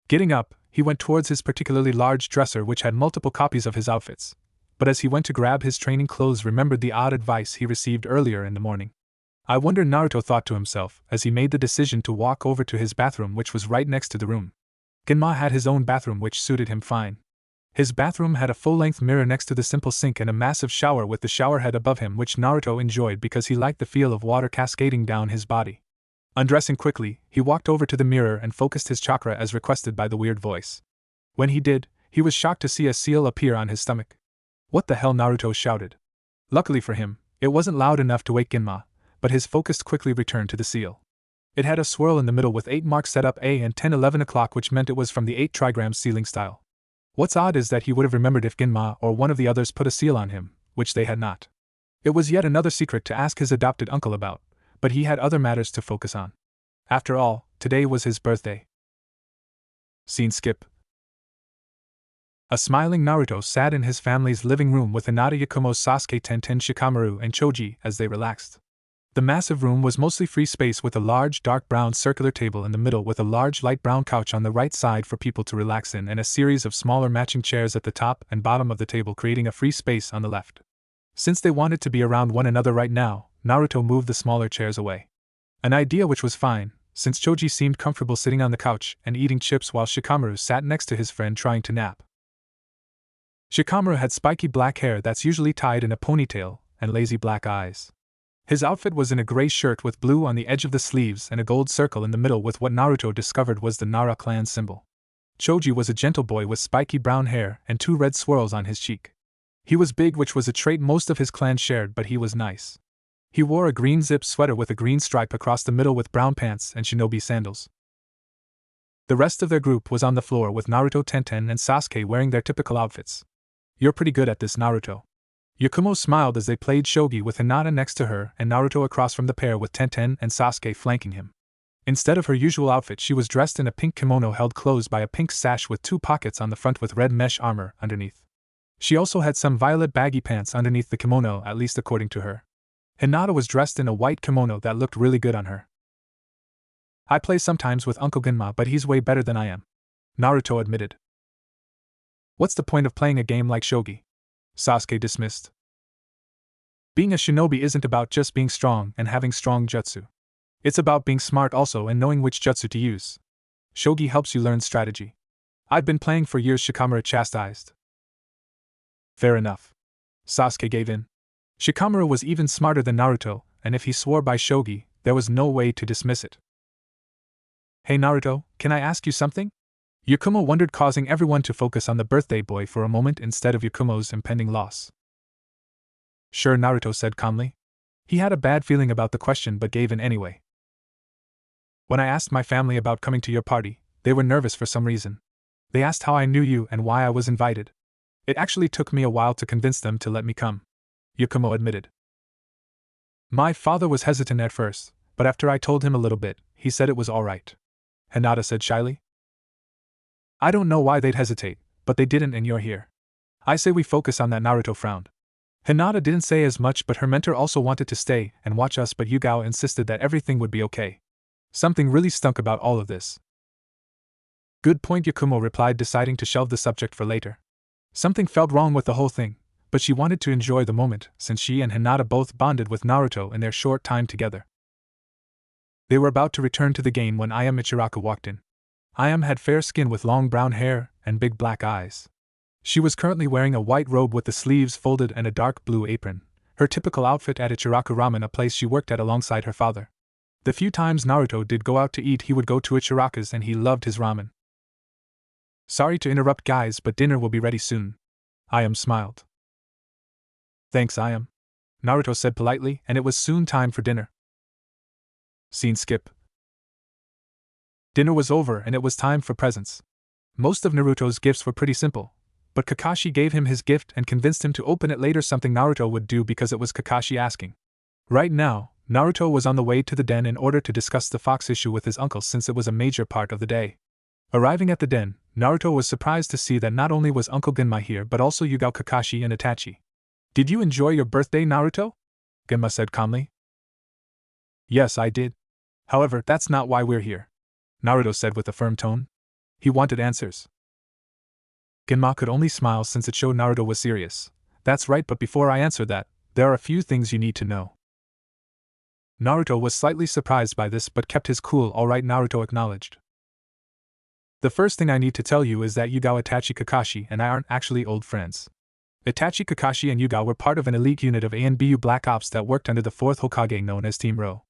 Getting up, he went towards his particularly large dresser which had multiple copies of his outfits. But as he went to grab his training clothes, remembered the odd advice he received earlier in the morning. I wonder, Naruto thought to himself, as he made the decision to walk over to his bathroom which was right next to the room. Genma had his own bathroom which suited him fine. His bathroom had a full-length mirror next to the simple sink and a massive shower with the shower head above him, which Naruto enjoyed because he liked the feel of water cascading down his body. Undressing quickly, he walked over to the mirror and focused his chakra as requested by the weird voice. When he did, he was shocked to see a seal appear on his stomach. What the hell? Naruto shouted. Luckily for him, it wasn't loud enough to wake Genma, but his focus quickly returned to the seal. It had a swirl in the middle with 8 marks set up A and 10-11 o'clock, which meant it was from the 8 trigram sealing style. What's odd is that he would have remembered if Genma or one of the others put a seal on him, which they had not. It was yet another secret to ask his adopted uncle about, but he had other matters to focus on. After all, today was his birthday. Scene skip. A smiling Naruto sat in his family's living room with Hinata, Yakumo, Sasuke, Tenten, Shikamaru, and Choji as they relaxed. The massive room was mostly free space with a large dark brown circular table in the middle with a large light brown couch on the right side for people to relax in and a series of smaller matching chairs at the top and bottom of the table, creating a free space on the left. Since they wanted to be around one another right now, Naruto moved the smaller chairs away. An idea which was fine, since Choji seemed comfortable sitting on the couch and eating chips while Shikamaru sat next to his friend trying to nap. Shikamaru had spiky black hair that's usually tied in a ponytail, and lazy black eyes. His outfit was in a gray shirt with blue on the edge of the sleeves and a gold circle in the middle with what Naruto discovered was the Nara clan symbol. Choji was a gentle boy with spiky brown hair and 2 red swirls on his cheek. He was big, which was a trait most of his clan shared, but he was nice. He wore a green zip sweater with a green stripe across the middle with brown pants and shinobi sandals. The rest of their group was on the floor with Naruto, Tenten, and Sasuke wearing their typical outfits. You're pretty good at this, Naruto. Yakumo smiled as they played shogi with Hinata next to her and Naruto across from the pair with Tenten and Sasuke flanking him. Instead of her usual outfit, she was dressed in a pink kimono held closed by a pink sash with 2 pockets on the front with red mesh armor underneath. She also had some violet baggy pants underneath the kimono, at least according to her. Hinata was dressed in a white kimono that looked really good on her. I play sometimes with Uncle Genma, but he's way better than I am, Naruto admitted. What's the point of playing a game like shogi? Sasuke dismissed. Being a shinobi isn't about just being strong and having strong jutsu. It's about being smart also and knowing which jutsu to use. Shogi helps you learn strategy. I've been playing for years, Shikamaru chastised. Fair enough. Sasuke gave in. Shikamaru was even smarter than Naruto, and if he swore by shogi, there was no way to dismiss it. Hey Naruto, can I ask you something? Yakumo wondered, causing everyone to focus on the birthday boy for a moment instead of Yakumo's impending loss. Sure, Naruto said calmly. He had a bad feeling about the question but gave in anyway. When I asked my family about coming to your party, they were nervous for some reason. They asked how I knew you and why I was invited. It actually took me a while to convince them to let me come, Yakumo admitted. My father was hesitant at first, but after I told him a little bit, he said it was all right. Hinata said shyly. I don't know why they'd hesitate, but they didn't and you're here. I say we focus on that. Naruto frowned. Hinata didn't say as much, but her mentor also wanted to stay and watch us, but Yugao insisted that everything would be okay. Something really stunk about all of this. Good point, Yakumo replied, deciding to shelve the subject for later. Something felt wrong with the whole thing, but she wanted to enjoy the moment since she and Hinata both bonded with Naruto in their short time together. They were about to return to the game when Ayam Ichiraku walked in. Ayam had fair skin with long brown hair and big black eyes. She was currently wearing a white robe with the sleeves folded and a dark blue apron, her typical outfit at Ichiraku Ramen, a place she worked at alongside her father. The few times Naruto did go out to eat, he would go to Ichiraku's and he loved his ramen. Sorry to interrupt guys, but dinner will be ready soon. Ayam smiled. Thanks, Ayam, Naruto said politely, and it was soon time for dinner. Scene skip. Dinner was over and it was time for presents. Most of Naruto's gifts were pretty simple, but Kakashi gave him his gift and convinced him to open it later, something Naruto would do because it was Kakashi asking. Right now, Naruto was on the way to the den in order to discuss the fox issue with his uncle since it was a major part of the day. Arriving at the den, Naruto was surprised to see that not only was Uncle Genma here but also Yugao, Kakashi, and Itachi. Did you enjoy your birthday, Naruto? Genma said calmly. Yes, I did. However, that's not why we're here, Naruto said with a firm tone. He wanted answers. Genma could only smile since it showed Naruto was serious. That's right, but before I answer that, there are a few things you need to know. Naruto was slightly surprised by this but kept his cool. All right, Naruto acknowledged. The first thing I need to tell you is that Yugao, Itachi, Kakashi, and I aren't actually old friends. Itachi, Kakashi, and Yugao were part of an elite unit of Anbu Black Ops that worked under the 4th Hokage known as Team Ro.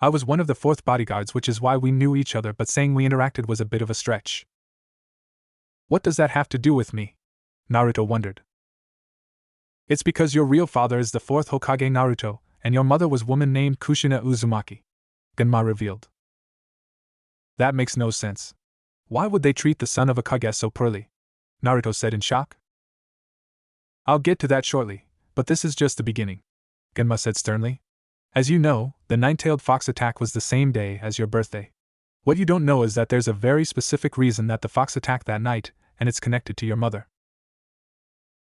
I was one of the 4th bodyguards, which is why we knew each other, but saying we interacted was a bit of a stretch. What does that have to do with me? Naruto wondered. It's because your real father is the 4th Hokage, Naruto, and your mother was a woman named Kushina Uzumaki, Genma revealed. That makes no sense. Why would they treat the son of a Kage so poorly? Naruto said in shock. I'll get to that shortly, but this is just the beginning, Genma said sternly. As you know, the nine-tailed fox attack was the same day as your birthday. What you don't know is that there's a very specific reason that the fox attacked that night, and it's connected to your mother.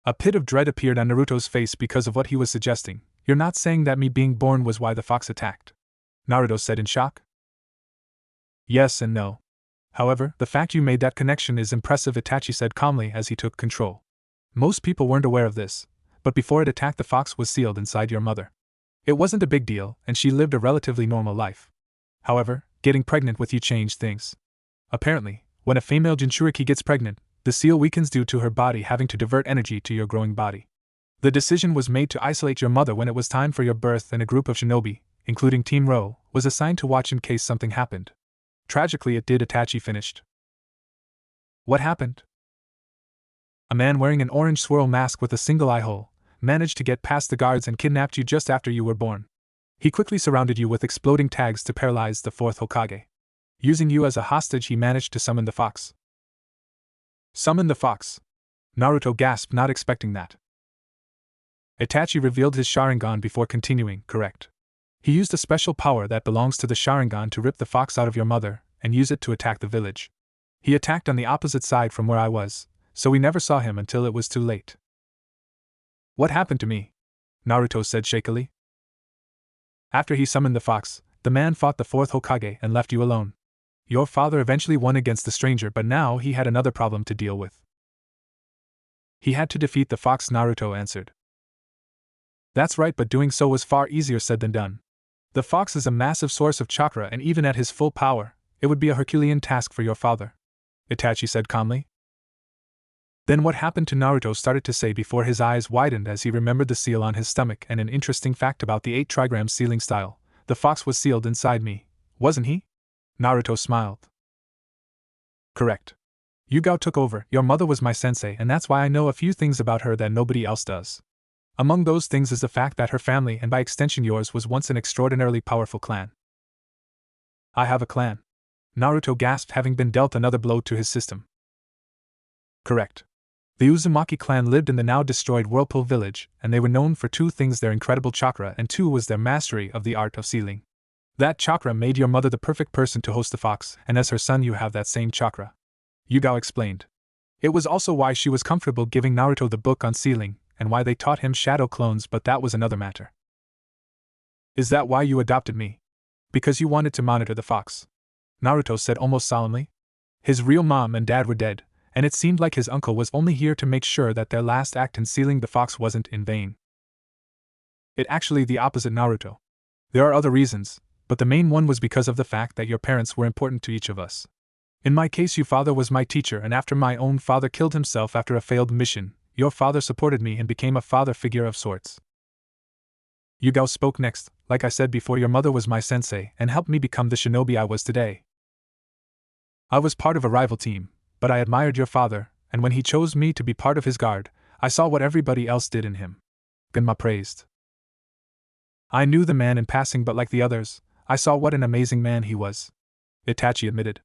A pit of dread appeared on Naruto's face because of what he was suggesting. You're not saying that me being born was why the fox attacked? Naruto said in shock. Yes and no. However, the fact you made that connection is impressive, Itachi said calmly as he took control. Most people weren't aware of this, but before it attacked, the fox was sealed inside your mother. It wasn't a big deal, and she lived a relatively normal life. However, getting pregnant with you changed things. Apparently, when a female Jinchuriki gets pregnant, the seal weakens due to her body having to divert energy to your growing body. The decision was made to isolate your mother when it was time for your birth, and a group of shinobi, including Team Ro, was assigned to watch in case something happened. Tragically, it did, Itachi finished. What happened? A man wearing an orange swirl mask with a single eye hole managed to get past the guards and kidnapped you just after you were born. He quickly surrounded you with exploding tags to paralyze the 4th Hokage. Using you as a hostage, he managed to summon the fox. Summon the fox? Naruto gasped, not expecting that. Itachi revealed his Sharingan before continuing, correct. He used a special power that belongs to the Sharingan to rip the fox out of your mother and use it to attack the village. He attacked on the opposite side from where I was, so we never saw him until it was too late. What happened to me? Naruto said shakily. After he summoned the fox, the man fought the 4th Hokage and left you alone. Your father eventually won against the stranger, but now he had another problem to deal with. He had to defeat the fox, Naruto answered. That's right, but doing so was far easier said than done. The fox is a massive source of chakra, and even at his full power, it would be a Herculean task for your father, Itachi said calmly. Then what happened to Naruto started to say before his eyes widened as he remembered the seal on his stomach and an interesting fact about the 8 trigram sealing style. The fox was sealed inside me, wasn't he? Naruto smiled. Correct. Yugao took over. Your mother was my sensei, and that's why I know a few things about her that nobody else does. Among those things is the fact that her family, and by extension yours, was once an extraordinarily powerful clan. I have a clan. Naruto gasped, having been dealt another blow to his system. Correct. The Uzumaki clan lived in the now destroyed Whirlpool village, and they were known for two things: their incredible chakra, and two was their mastery of the art of sealing. That chakra made your mother the perfect person to host the fox, and as her son you have that same chakra. Yugao explained. It was also why she was comfortable giving Naruto the book on sealing, and why they taught him shadow clones, but that was another matter. Is that why you adopted me? Because you wanted to monitor the fox? Naruto said almost solemnly. His real mom and dad were dead, and it seemed like his uncle was only here to make sure that their last act in sealing the fox wasn't in vain. It actually the opposite, Naruto. There are other reasons, but the main one was because of the fact that your parents were important to each of us. In my case, your father was my teacher, and after my own father killed himself after a failed mission, your father supported me and became a father figure of sorts. Yugao spoke next. Like I said before, your mother was my sensei and helped me become the shinobi I was today. I was part of a rival team, but I admired your father, and when he chose me to be part of his guard, I saw what everybody else did in him. Genma praised. I knew the man in passing, but like the others, I saw what an amazing man he was, Itachi admitted.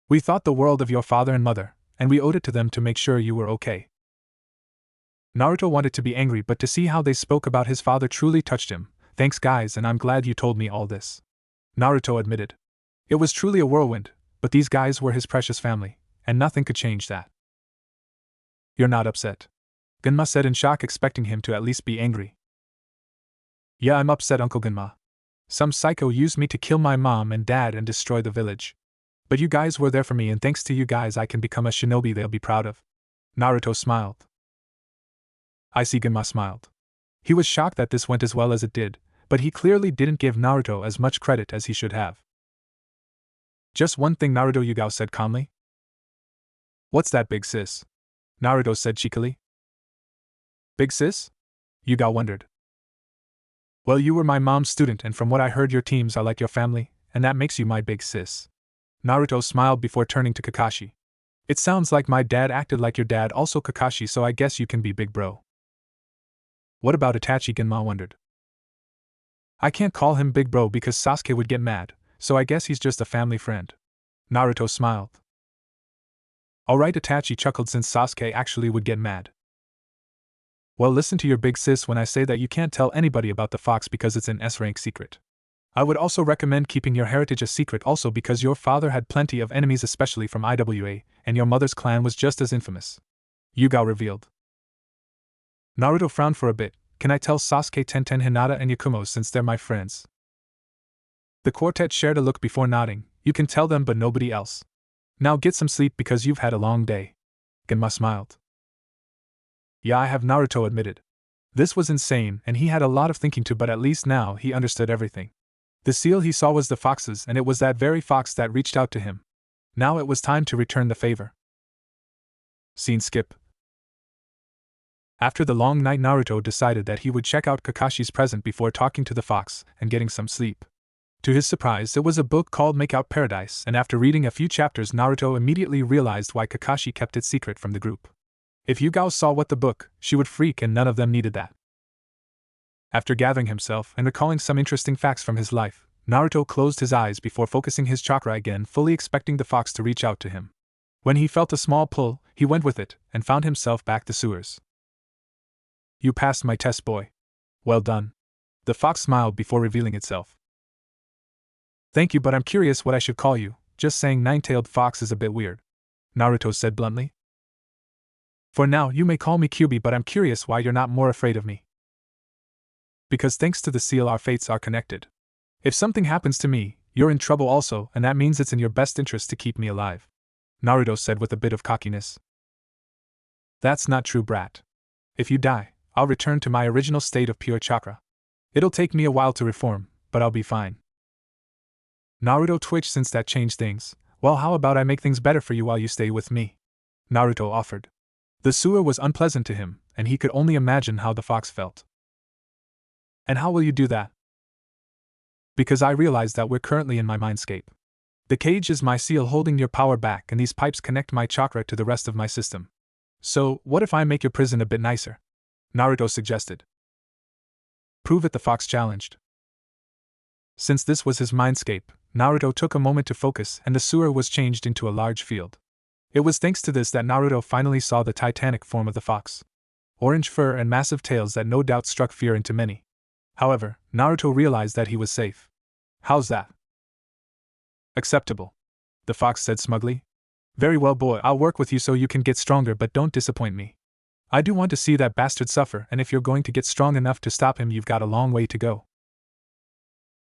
We thought the world of your father and mother, and we owed it to them to make sure you were okay. Naruto wanted to be angry, but to see how they spoke about his father truly touched him. Thanks guys, and I'm glad you told me all this, Naruto admitted. It was truly a whirlwind, but these guys were his precious family, and nothing could change that. You're not upset? Genma said in shock, expecting him to at least be angry. Yeah, I'm upset, Uncle Genma. Some psycho used me to kill my mom and dad and destroy the village. But you guys were there for me, and thanks to you guys I can become a shinobi they'll be proud of. Naruto smiled. I see. Genma smiled. He was shocked that this went as well as it did, but he clearly didn't give Naruto as much credit as he should have. Just one thing, Naruto, Yugao said calmly. What's that, big sis? Naruto said cheekily. Big sis? Yugao wondered. Well, you were my mom's student, and from what I heard your teams are like your family, and that makes you my big sis. Naruto smiled before turning to Kakashi. It sounds like my dad acted like your dad also, Kakashi, so I guess you can be big bro. What about Itachi? Genma wondered. I can't call him big bro because Sasuke would get mad, so I guess he's just a family friend. Naruto smiled. Alright, Itachi chuckled, since Sasuke actually would get mad. Well, listen to your big sis when I say that you can't tell anybody about the fox because it's an S-rank secret. I would also recommend keeping your heritage a secret also because your father had plenty of enemies, especially from IWA, and your mother's clan was just as infamous. Yugao revealed. Naruto frowned for a bit. Can I tell Sasuke, Tenten, Hinata, and Yakumo since they're my friends? The quartet shared a look before nodding. You can tell them, but nobody else. Now get some sleep because you've had a long day. Genma smiled. Yeah, I have, Naruto admitted. This was insane, and he had a lot of thinking to, but at least now he understood everything. The seal he saw was the fox's, and it was that very fox that reached out to him. Now it was time to return the favor. Scene skip. After the long night, Naruto decided that he would check out Kakashi's present before talking to the fox and getting some sleep. To his surprise, it was a book called Make Out Paradise, and after reading a few chapters, Naruto immediately realized why Kakashi kept it secret from the group. If Yugao saw what the book, she would freak, and none of them needed that. After gathering himself and recalling some interesting facts from his life, Naruto closed his eyes before focusing his chakra again, fully expecting the fox to reach out to him. When he felt a small pull, he went with it, and found himself back the sewers. You passed my test, boy. Well done. The fox smiled before revealing itself. Thank you, but I'm curious what I should call you. Just saying nine-tailed fox is a bit weird, Naruto said bluntly. For now, you may call me Kyubi, but I'm curious why you're not more afraid of me. Because thanks to the seal, our fates are connected. If something happens to me, you're in trouble also, and that means it's in your best interest to keep me alive, Naruto said with a bit of cockiness. That's not true, brat. If you die, I'll return to my original state of pure chakra. It'll take me a while to reform, but I'll be fine. Naruto twitched, since that changed things. Well, how about I make things better for you while you stay with me? Naruto offered. The sewer was unpleasant to him, and he could only imagine how the fox felt. And how will you do that? Because I realize that we're currently in my mindscape. The cage is my seal holding your power back, and these pipes connect my chakra to the rest of my system. So, what if I make your prison a bit nicer? Naruto suggested. Prove it, the fox challenged. Since this was his mindscape, Naruto took a moment to focus and the sewer was changed into a large field. It was thanks to this that Naruto finally saw the titanic form of the fox. Orange fur and massive tails that no doubt struck fear into many. However, Naruto realized that he was safe. How's that? Acceptable, the fox said smugly. Very well, boy, I'll work with you so you can get stronger, but don't disappoint me. I do want to see that bastard suffer, and if you're going to get strong enough to stop him, you've got a long way to go.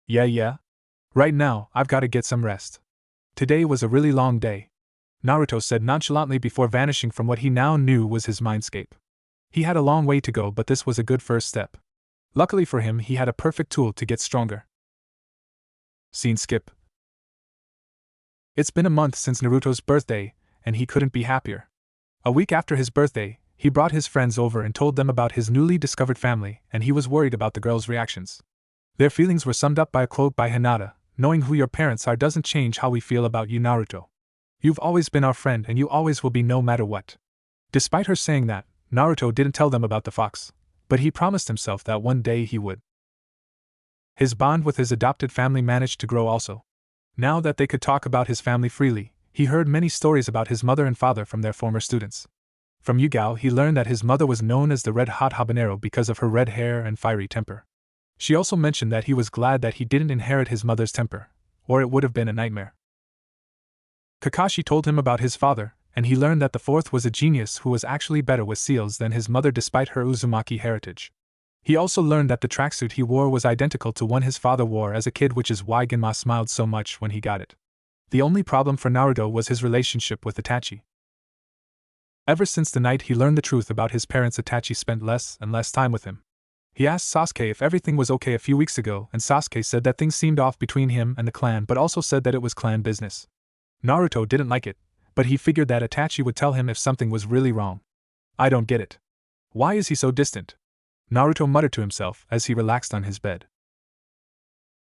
Yeah. Right now, I've got to get some rest. Today was a really long day, Naruto said nonchalantly before vanishing from what he now knew was his mindscape. He had a long way to go, but this was a good first step. Luckily for him, he had a perfect tool to get stronger. Scene skip. It's been a month since Naruto's birthday, and he couldn't be happier. A week after his birthday, he brought his friends over and told them about his newly discovered family, and he was worried about the girls' reactions. Their feelings were summed up by a quote by Hinata: "Knowing who your parents are doesn't change how we feel about you, Naruto. You've always been our friend and you always will be no matter what." Despite her saying that, Naruto didn't tell them about the fox, but he promised himself that one day he would. His bond with his adopted family managed to grow also. Now that they could talk about his family freely, he heard many stories about his mother and father from their former students. From Yugao, he learned that his mother was known as the Red Hot Habanero because of her red hair and fiery temper. She also mentioned that he was glad that he didn't inherit his mother's temper, or it would have been a nightmare. Kakashi told him about his father, and he learned that the fourth was a genius who was actually better with seals than his mother despite her Uzumaki heritage. He also learned that the tracksuit he wore was identical to one his father wore as a kid, which is why Genma smiled so much when he got it. The only problem for Naruto was his relationship with Itachi. Ever since the night he learned the truth about his parents, Itachi spent less and less time with him. He asked Sasuke if everything was okay a few weeks ago, and Sasuke said that things seemed off between him and the clan, but also said that it was clan business. Naruto didn't like it, but he figured that Itachi would tell him if something was really wrong. I don't get it. Why is he so distant? Naruto muttered to himself as he relaxed on his bed.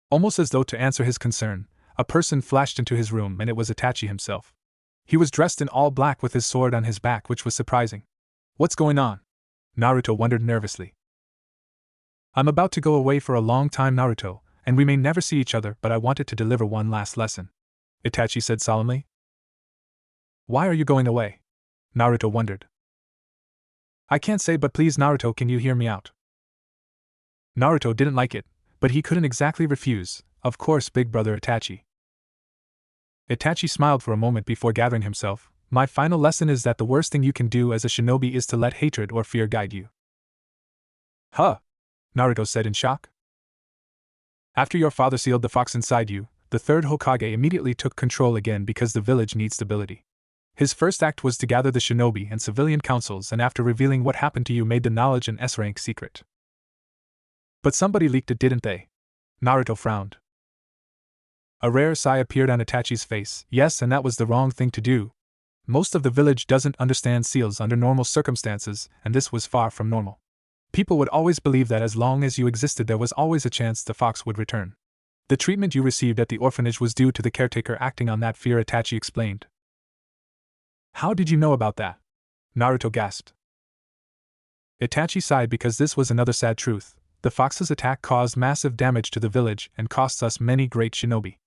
Almost as though to answer his concern, a person flashed into his room, and it was Itachi himself. He was dressed in all black with his sword on his back, which was surprising. What's going on? Naruto wondered nervously. I'm about to go away for a long time, Naruto, and we may never see each other, but I wanted to deliver one last lesson, Itachi said solemnly. Why are you going away? Naruto wondered. I can't say, but please, Naruto, can you hear me out? Naruto didn't like it, but he couldn't exactly refuse. Of course, big brother Itachi. Itachi smiled for a moment before gathering himself. My final lesson is that the worst thing you can do as a shinobi is to let hatred or fear guide you. Huh? Naruto said in shock. After your father sealed the fox inside you, the third Hokage immediately took control again because the village needs stability. His first act was to gather the shinobi and civilian councils, and after revealing what happened to you, made the knowledge an S-rank secret. But somebody leaked it, didn't they? Naruto frowned. A rare sigh appeared on Itachi's face. Yes, and that was the wrong thing to do. Most of the village doesn't understand seals under normal circumstances, and this was far from normal. People would always believe that as long as you existed there was always a chance the fox would return. The treatment you received at the orphanage was due to the caretaker acting on that fear, Itachi explained. How did you know about that? Naruto gasped. Itachi sighed because this was another sad truth. The fox's attack caused massive damage to the village and cost us many great shinobi.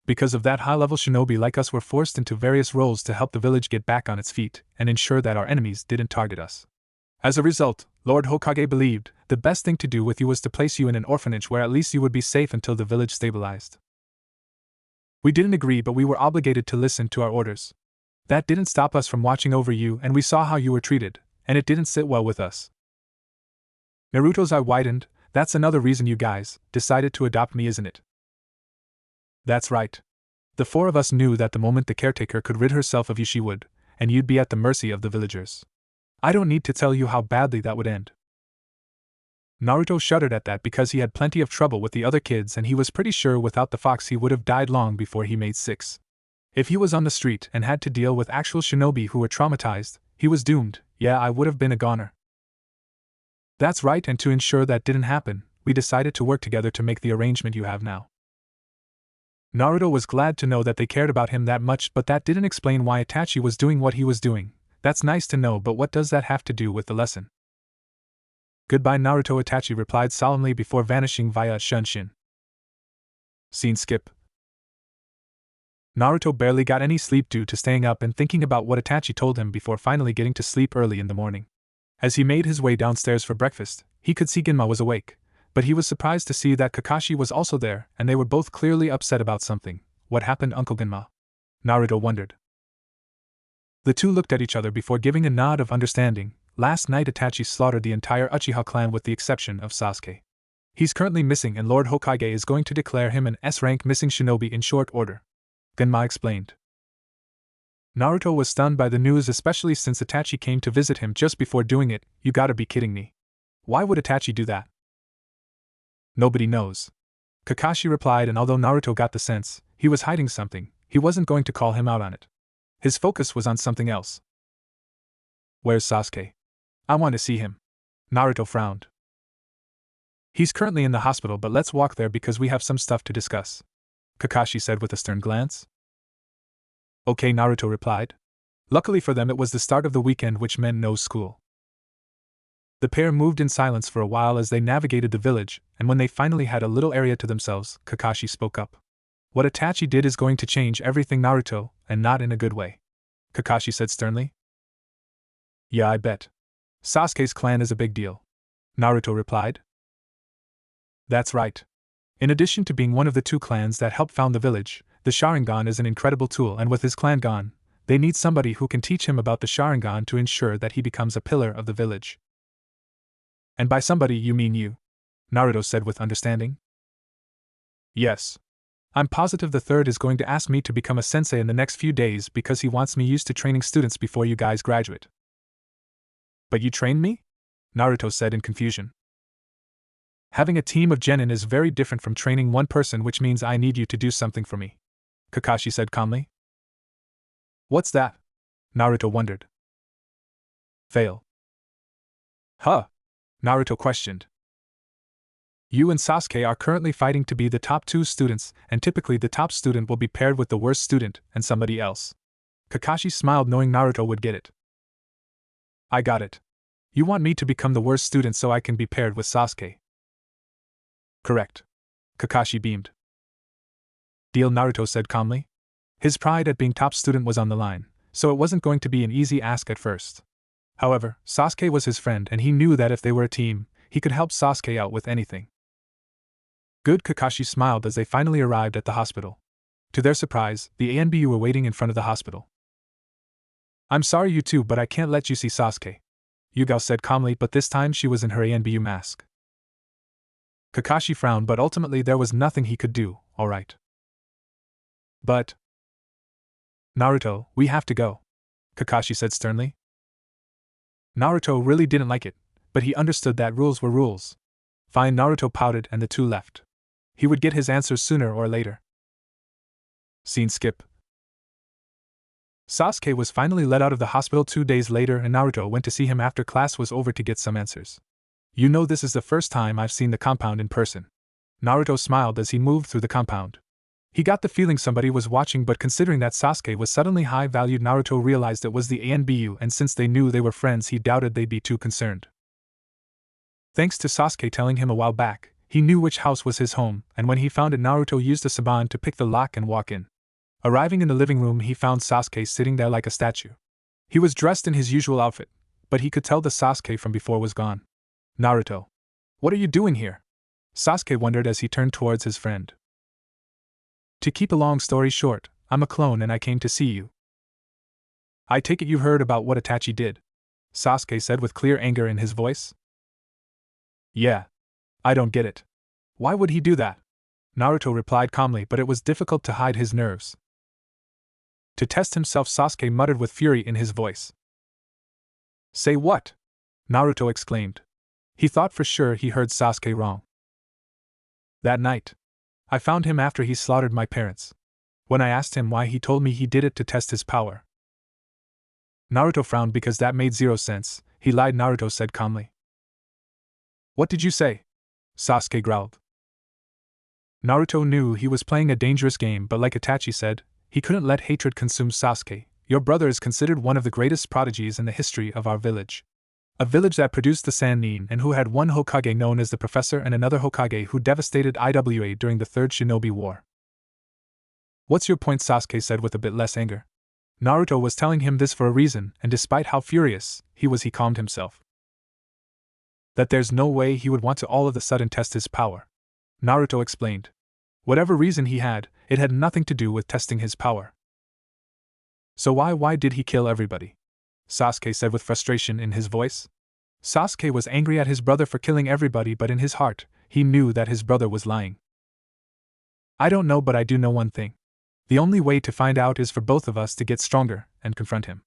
Because of that, high-level shinobi like us were forced into various roles to help the village get back on its feet and ensure that our enemies didn't target us. As a result, Lord Hokage believed the best thing to do with you was to place you in an orphanage where at least you would be safe until the village stabilized. We didn't agree, but we were obligated to listen to our orders. That didn't stop us from watching over you, and we saw how you were treated, and it didn't sit well with us. Naruto's eye widened. That's another reason you guys decided to adopt me, isn't it? That's right. The four of us knew that the moment the caretaker could rid herself of you, she would, and you'd be at the mercy of the villagers. I don't need to tell you how badly that would end. Naruto shuddered at that because he had plenty of trouble with the other kids, and he was pretty sure without the fox he would have died long before he made 6. If he was on the street and had to deal with actual shinobi who were traumatized, he was doomed. Yeah, I would have been a goner. That's right, and to ensure that didn't happen, we decided to work together to make the arrangement you have now. Naruto was glad to know that they cared about him that much, but that didn't explain why Itachi was doing what he was doing. That's nice to know, but what does that have to do with the lesson? Goodbye Naruto, Itachi replied solemnly before vanishing via a shunshin. Scene skip. Naruto barely got any sleep due to staying up and thinking about what Itachi told him before finally getting to sleep early in the morning. As he made his way downstairs for breakfast, he could see Ginma was awake, but he was surprised to see that Kakashi was also there, and they were both clearly upset about something. What happened, Uncle Ginma? Naruto wondered. The two looked at each other before giving a nod of understanding. Last night Itachi slaughtered the entire Uchiha clan with the exception of Sasuke. He's currently missing and Lord Hokage is going to declare him an S-rank missing shinobi in short order, Ginma explained. Naruto was stunned by the news, especially since Itachi came to visit him just before doing it. You gotta be kidding me. Why would Itachi do that? Nobody knows, Kakashi replied, and although Naruto got the sense he was hiding something, he wasn't going to call him out on it. His focus was on something else. Where's Sasuke? I want to see him. Naruto frowned. He's currently in the hospital, but let's walk there because we have some stuff to discuss, Kakashi said with a stern glance. Okay, Naruto replied. Luckily for them, it was the start of the weekend, which meant no school. The pair moved in silence for a while as they navigated the village, and when they finally had a little area to themselves, Kakashi spoke up. What Itachi did is going to change everything, Naruto, and not in a good way, Kakashi said sternly. Yeah, I bet. Sasuke's clan is a big deal, Naruto replied. That's right. In addition to being one of the two clans that helped found the village, the Sharingan is an incredible tool, and with his clan gone, they need somebody who can teach him about the Sharingan to ensure that he becomes a pillar of the village. And by somebody you mean you, Naruto said with understanding. Yes. I'm positive the third is going to ask me to become a sensei in the next few days because he wants me used to training students before you guys graduate. But you trained me? Naruto said in confusion. Having a team of genin is very different from training one person, which means I need you to do something for me, Kakashi said calmly. What's that? Naruto wondered. Fail. Huh? Naruto questioned. You and Sasuke are currently fighting to be the top two students, and typically the top student will be paired with the worst student and somebody else. Kakashi smiled, knowing Naruto would get it. I got it. You want me to become the worst student so I can be paired with Sasuke? Correct. Kakashi beamed. Deal, Naruto said calmly. His pride at being top student was on the line, so it wasn't going to be an easy ask at first. However, Sasuke was his friend and he knew that if they were a team, he could help Sasuke out with anything. Good, Kakashi smiled as they finally arrived at the hospital. To their surprise, the Anbu were waiting in front of the hospital. I'm sorry you two, but I can't let you see Sasuke, Yugao said calmly, but this time she was in her Anbu mask. Kakashi frowned, but ultimately there was nothing he could do. Alright. But Naruto, we have to go, Kakashi said sternly. Naruto really didn't like it, but he understood that rules were rules. Fine, Naruto pouted and the two left. He would get his answers sooner or later. Scene skip. Sasuke was finally let out of the hospital 2 days later, and Naruto went to see him after class was over to get some answers. You know, this is the first time I've seen the compound in person. Naruto smiled as he moved through the compound. He got the feeling somebody was watching, but considering that Sasuke was suddenly high-valued, Naruto realized it was the Anbu, and since they knew they were friends, he doubted they'd be too concerned. Thanks to Sasuke telling him a while back, he knew which house was his home, and when he found it, Naruto used a saban to pick the lock and walk in. Arriving in the living room, he found Sasuke sitting there like a statue. He was dressed in his usual outfit, but he could tell the Sasuke from before was gone. Naruto. What are you doing here? Sasuke wondered as he turned towards his friend. To keep a long story short, I'm a clone and I came to see you. I take it you heard about what Itachi did, Sasuke said with clear anger in his voice. Yeah. I don't get it. Why would he do that? Naruto replied calmly, but it was difficult to hide his nerves. To test himself, Sasuke muttered with fury in his voice. Say what? Naruto exclaimed. He thought for sure he heard Sasuke wrong. That night, I found him after he slaughtered my parents. When I asked him why, he told me he did it to test his power. Naruto frowned because that made zero sense. He lied, Naruto said calmly. What did you say? Sasuke growled. Naruto knew he was playing a dangerous game, but like Itachi said, he couldn't let hatred consume Sasuke. Your brother is considered one of the greatest prodigies in the history of our village. A village that produced the Sannin and who had one Hokage known as the Professor and another Hokage who devastated Iwa during the Third Shinobi War. What's your point? Sasuke said with a bit less anger. Naruto was telling him this for a reason, and despite how furious he was, he calmed himself. That there's no way he would want to all of a sudden test his power. Naruto explained. Whatever reason he had, it had nothing to do with testing his power. So why did he kill everybody? Sasuke said with frustration in his voice. Sasuke was angry at his brother for killing everybody, but in his heart, he knew that his brother was lying. I don't know, but I do know one thing. The only way to find out is for both of us to get stronger and confront him.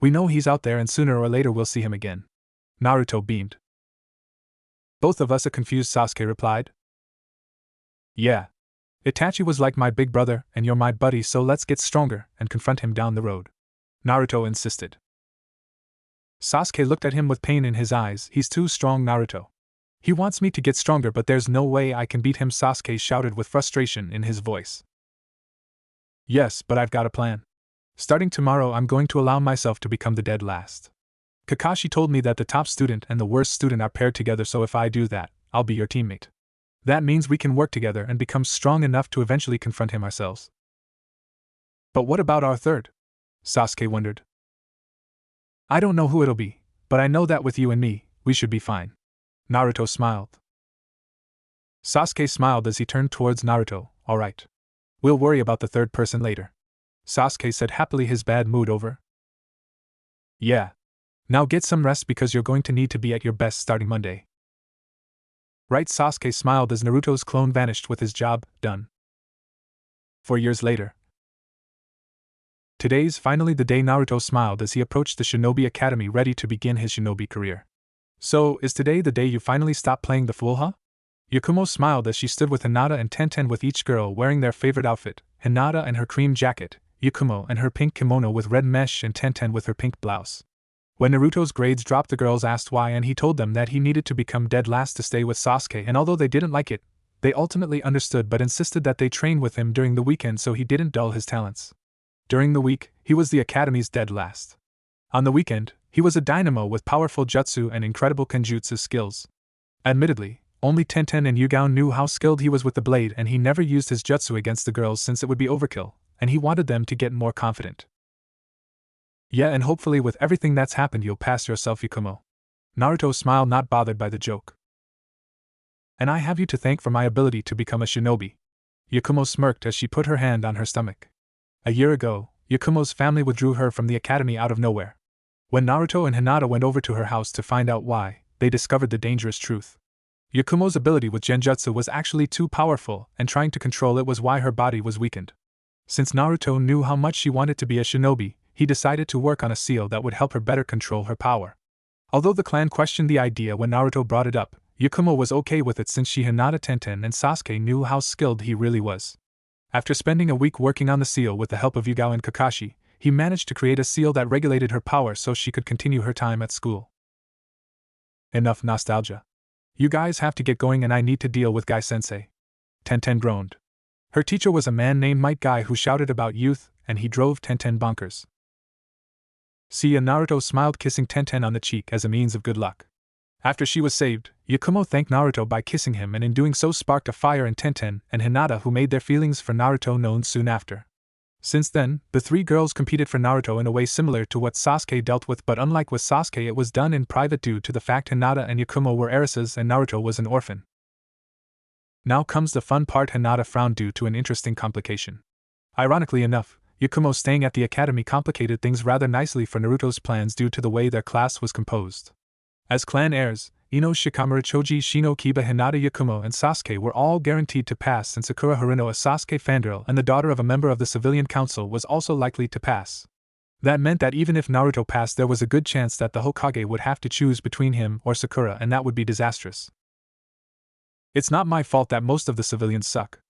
We know he's out there and sooner or later we'll see him again. Naruto beamed. Both of us? A confused Sasuke replied. Yeah. Itachi was like my big brother and you're my buddy, so let's get stronger and confront him down the road. Naruto insisted. Sasuke looked at him with pain in his eyes. He's too strong, Naruto. He wants me to get stronger, but there's no way I can beat him, Sasuke shouted with frustration in his voice. Yes, but I've got a plan. Starting tomorrow, I'm going to allow myself to become the dead last. Kakashi told me that the top student and the worst student are paired together, so if I do that, I'll be your teammate. That means we can work together and become strong enough to eventually confront him ourselves. But what about our third? Sasuke wondered. I don't know who it'll be, but I know that with you and me, we should be fine. Naruto smiled. Sasuke smiled as he turned towards Naruto. Alright. We'll worry about the third person later. Sasuke said happily, his bad mood over. Yeah. Now get some rest because you're going to need to be at your best starting Monday. Right, Sasuke smiled as Naruto's clone vanished with his job done. 4 years later. Today's finally the day. Naruto smiled as he approached the Shinobi Academy ready to begin his shinobi career. So, is today the day you finally stop playing the fool, huh? Yakumo smiled as she stood with Hinata and Tenten, with each girl wearing their favorite outfit, Hinata and her cream jacket, Yakumo and her pink kimono with red mesh, and Tenten with her pink blouse. When Naruto's grades dropped, the girls asked why, and he told them that he needed to become dead last to stay with Sasuke, and although they didn't like it, they ultimately understood but insisted that they train with him during the weekend so he didn't dull his talents. During the week, he was the academy's dead last. On the weekend, he was a dynamo with powerful jutsu and incredible kenjutsu skills. Admittedly, only Tenten and Yugao knew how skilled he was with the blade, and he never used his jutsu against the girls since it would be overkill, and he wanted them to get more confident. Yeah, and hopefully with everything that's happened you'll pass yourself, Yakumo. Naruto smiled, not bothered by the joke. And I have you to thank for my ability to become a shinobi. Yakumo smirked as she put her hand on her stomach. A year ago, Yakumo's family withdrew her from the academy out of nowhere. When Naruto and Hinata went over to her house to find out why, they discovered the dangerous truth. Yakumo's ability with genjutsu was actually too powerful, and trying to control it was why her body was weakened. Since Naruto knew how much she wanted to be a shinobi, he decided to work on a seal that would help her better control her power. Although the clan questioned the idea when Naruto brought it up, Yakumo was okay with it since she, Hinata, Tenten, and Sasuke knew how skilled he really was. After spending a week working on the seal with the help of Yugao and Kakashi, he managed to create a seal that regulated her power so she could continue her time at school. Enough nostalgia. You guys have to get going and I need to deal with Guy-sensei. Tenten groaned. Her teacher was a man named Might Guy who shouted about youth, and he drove Tenten bonkers. See ya. Naruto smiled, kissing Tenten on the cheek as a means of good luck. After she was saved, Yakumo thanked Naruto by kissing him, and in doing so sparked a fire in Tenten and Hinata, who made their feelings for Naruto known soon after. Since then, the three girls competed for Naruto in a way similar to what Sasuke dealt with, but unlike with Sasuke, it was done in private due to the fact Hinata and Yakumo were heiresses and Naruto was an orphan. Now comes the fun part. Hinata frowned due to an interesting complication. Ironically enough, Yakumo staying at the academy complicated things rather nicely for Naruto's plans due to the way their class was composed. As clan heirs, Ino, Shikamaru, Choji, Shino, Kiba, Hinata, Yakumo, and Sasuke were all guaranteed to pass, and Sakura Harino, a Sasuke fangirl and the daughter of a member of the civilian council, was also likely to pass. That meant that even if Naruto passed, there was a good chance that the Hokage would have to choose between him or Sakura, and that would be disastrous. It's not my fault that most of the civilians suck.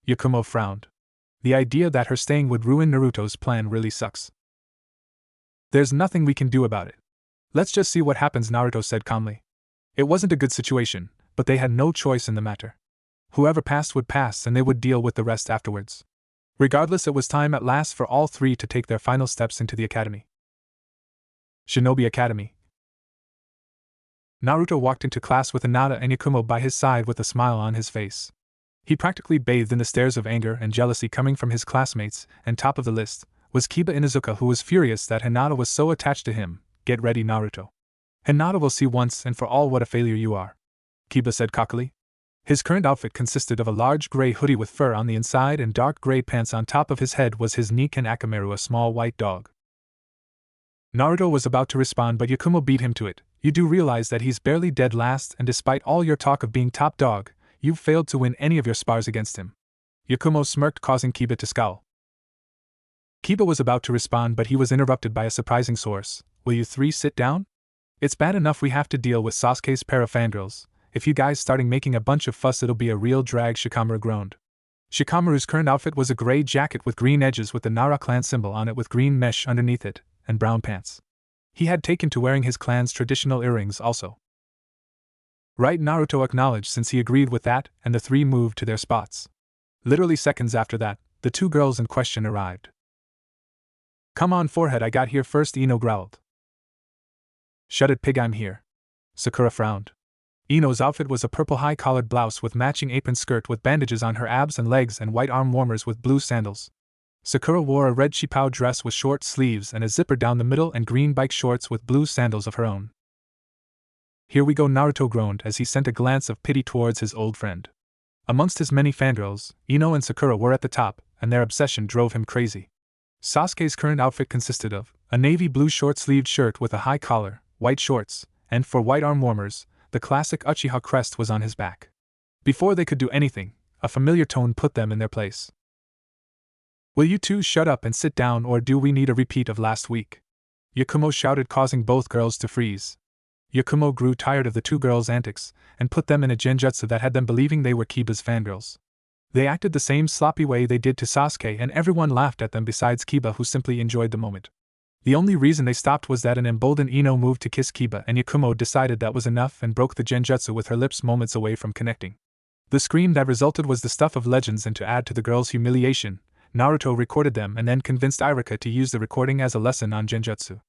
Yakumo frowned. The idea that her staying would ruin Naruto's plan really sucks. There's nothing we can do about it. Let's just see what happens, Naruto said calmly. It wasn't a good situation, but they had no choice in the matter. Whoever passed would pass, and they would deal with the rest afterwards. Regardless, it was time at last for all three to take their final steps into the academy. Shinobi Academy. Naruto walked into class with Hinata and Yakumo by his side with a smile on his face. He practically bathed in the stares of anger and jealousy coming from his classmates, and top of the list was Kiba Inuzuka, who was furious that Hinata was so attached to him. Get ready, Naruto. Hinata will see once and for all what a failure you are, Kiba said cockily. His current outfit consisted of a large gray hoodie with fur on the inside and dark gray pants. On top of his head was his Nikan Akamaru, a small white dog. Naruto was about to respond, but Yakumo beat him to it. You do realize that he's barely dead last, and despite all your talk of being top dog, you've failed to win any of your spars against him. Yakumo smirked, causing Kiba to scowl. Kiba was about to respond, but he was interrupted by a surprising source. Will you three sit down? It's bad enough we have to deal with Sasuke's pair of fangirls. If you guys starting making a bunch of fuss, it'll be a real drag, Shikamaru groaned. Shikamaru's current outfit was a gray jacket with green edges with the Nara clan symbol on it with green mesh underneath it, and brown pants. He had taken to wearing his clan's traditional earrings also. Right, Naruto acknowledged since he agreed with that, and the three moved to their spots. Literally seconds after that, the two girls in question arrived. Come on, forehead, I got here first, Ino growled. Shut it, pig, I'm here. Sakura frowned. Ino's outfit was a purple high-collared blouse with matching apron skirt with bandages on her abs and legs and white arm warmers with blue sandals. Sakura wore a red chipao dress with short sleeves and a zipper down the middle and green bike shorts with blue sandals of her own. Here we go, Naruto groaned as he sent a glance of pity towards his old friend. Amongst his many fangirls, Ino and Sakura were at the top, and their obsession drove him crazy. Sasuke's current outfit consisted of a navy blue short-sleeved shirt with a high collar, white shorts, and for white arm warmers, the classic Uchiha crest was on his back. Before they could do anything, a familiar tone put them in their place. Will you two shut up and sit down, or do we need a repeat of last week? Yakumo shouted, causing both girls to freeze. Yakumo grew tired of the two girls' antics, and put them in a genjutsu that had them believing they were Kiba's fangirls. They acted the same sloppy way they did to Sasuke, and everyone laughed at them besides Kiba, who simply enjoyed the moment. The only reason they stopped was that an emboldened Ino moved to kiss Kiba, and Yakumo decided that was enough and broke the genjutsu with her lips moments away from connecting. The scream that resulted was the stuff of legends, and to add to the girls' humiliation, Naruto recorded them and then convinced Iruka to use the recording as a lesson on genjutsu.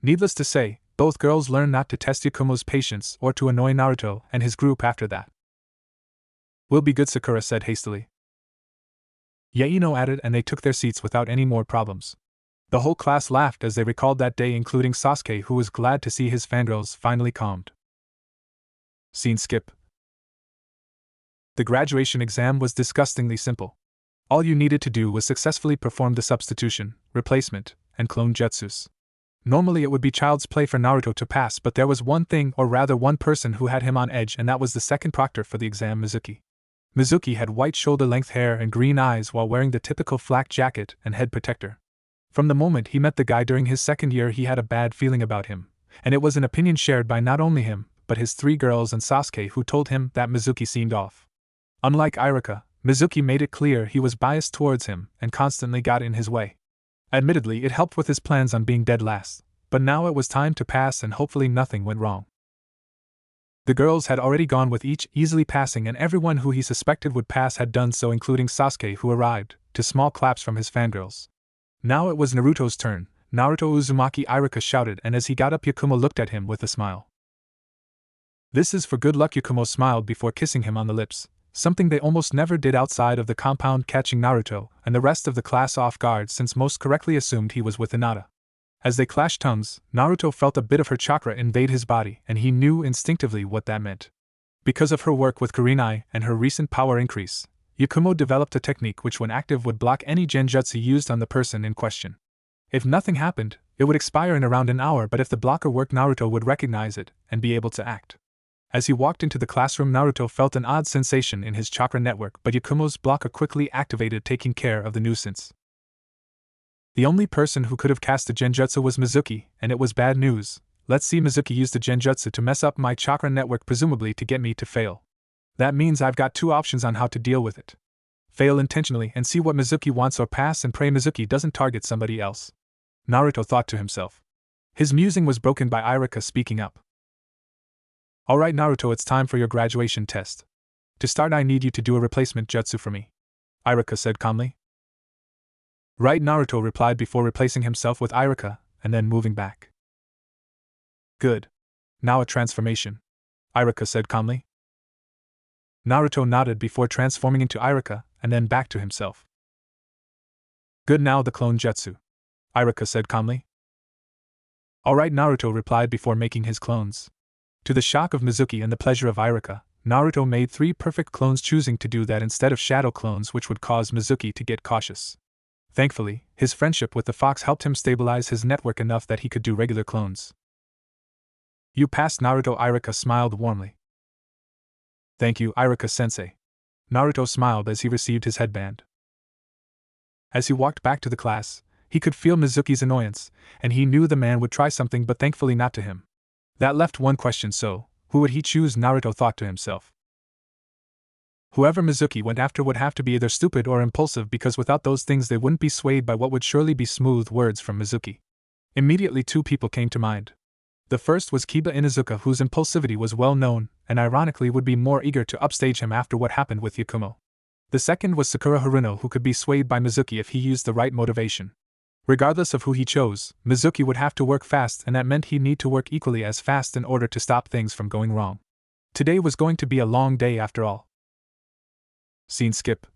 Needless to say, both girls learned not to test Yakumo's patience or to annoy Naruto and his group after that. We'll be good, Sakura said hastily. Yeah, Ino added, and they took their seats without any more problems. The whole class laughed as they recalled that day, including Sasuke, who was glad to see his fangirls finally calmed. Scene skip. The graduation exam was disgustingly simple. All you needed to do was successfully perform the substitution, replacement, and clone jutsus. Normally it would be child's play for Naruto to pass, but there was one thing, or rather one person, who had him on edge, and that was the second proctor for the exam, Mizuki. Mizuki had white shoulder-length hair and green eyes while wearing the typical flak jacket and head protector. From the moment he met the guy during his second year, he had a bad feeling about him, and it was an opinion shared by not only him, but his three girls and Sasuke, who told him that Mizuki seemed off. Unlike Iruka, Mizuki made it clear he was biased towards him and constantly got in his way. Admittedly, it helped with his plans on being dead last, but now it was time to pass and hopefully nothing went wrong. The girls had already gone with each easily passing, and everyone who he suspected would pass had done so, including Sasuke, who arrived, to small claps from his fangirls. Now it was Naruto's turn. Naruto Uzumaki, Iruka shouted, and as he got up, Yakumo looked at him with a smile. This is for good luck, Yakumo smiled before kissing him on the lips, something they almost never did outside of the compound, catching Naruto and the rest of the class off guard since most correctly assumed he was with Hinata. As they clashed tongues, Naruto felt a bit of her chakra invade his body, and he knew instinctively what that meant. Because of her work with Kurenai and her recent power increase, Yakumo developed a technique which, when active, would block any genjutsu used on the person in question. If nothing happened, it would expire in around an hour, but if the blocker worked, Naruto would recognize it and be able to act. As he walked into the classroom, Naruto felt an odd sensation in his chakra network, but Yakumo's blocker quickly activated, taking care of the nuisance. The only person who could have cast the genjutsu was Mizuki, and it was bad news. Let's see Mizuki use the genjutsu to mess up my chakra network, presumably to get me to fail. That means I've got two options on how to deal with it. Fail intentionally and see what Mizuki wants, or pass and pray Mizuki doesn't target somebody else. Naruto thought to himself. His musing was broken by Iruka speaking up. Alright Naruto, it's time for your graduation test. To start, I need you to do a replacement jutsu for me, Iruka said calmly. Right, Naruto replied before replacing himself with Iruka, and then moving back. Good. Now a transformation. Iruka said calmly. Naruto nodded before transforming into Iruka, and then back to himself. Good, now the clone jutsu, Iruka said calmly. Alright, Naruto replied before making his clones. To the shock of Mizuki and the pleasure of Iruka, Naruto made 3 perfect clones, choosing to do that instead of shadow clones, which would cause Mizuki to get cautious. Thankfully, his friendship with the fox helped him stabilize his network enough that he could do regular clones. You passed, Naruto. Iruka smiled warmly. Thank you, Iruka-sensei. Naruto smiled as he received his headband. As he walked back to the class, he could feel Mizuki's annoyance, and he knew the man would try something, but thankfully not to him. That left one question, so, who would he choose? Naruto thought to himself. Whoever Mizuki went after would have to be either stupid or impulsive, because without those things they wouldn't be swayed by what would surely be smooth words from Mizuki. Immediately 2 people came to mind. The first was Kiba Inuzuka, whose impulsivity was well known, and ironically would be more eager to upstage him after what happened with Yakumo. The second was Sakura Haruno, who could be swayed by Mizuki if he used the right motivation. Regardless of who he chose, Mizuki would have to work fast, and that meant he'd need to work equally as fast in order to stop things from going wrong. Today was going to be a long day after all. Scene skip.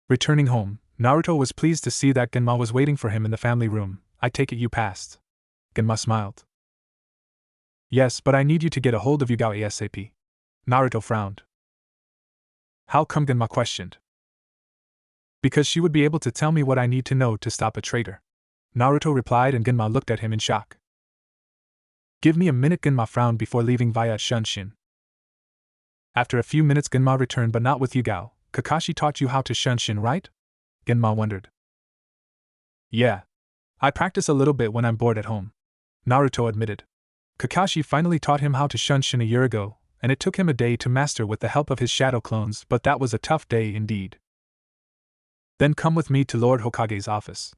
Returning home, Naruto was pleased to see that Genma was waiting for him in the family room. I take it you passed. Genma smiled. Yes, but I need you to get a hold of Yugao ASAP. Naruto frowned. How come? Genma questioned. Because she would be able to tell me what I need to know to stop a traitor. Naruto replied, and Genma looked at him in shock. Give me a minute. Genma frowned before leaving via Shunshin. After a few minutes, Genma returned, but not with Yugao. Kakashi taught you how to Shunshin, right? Genma wondered. Yeah. I practice a little bit when I'm bored at home, Naruto admitted. Kakashi finally taught him how to Shunshin a year ago, and it took him a day to master with the help of his shadow clones, but that was a tough day indeed. Then come with me to Lord Hokage's office.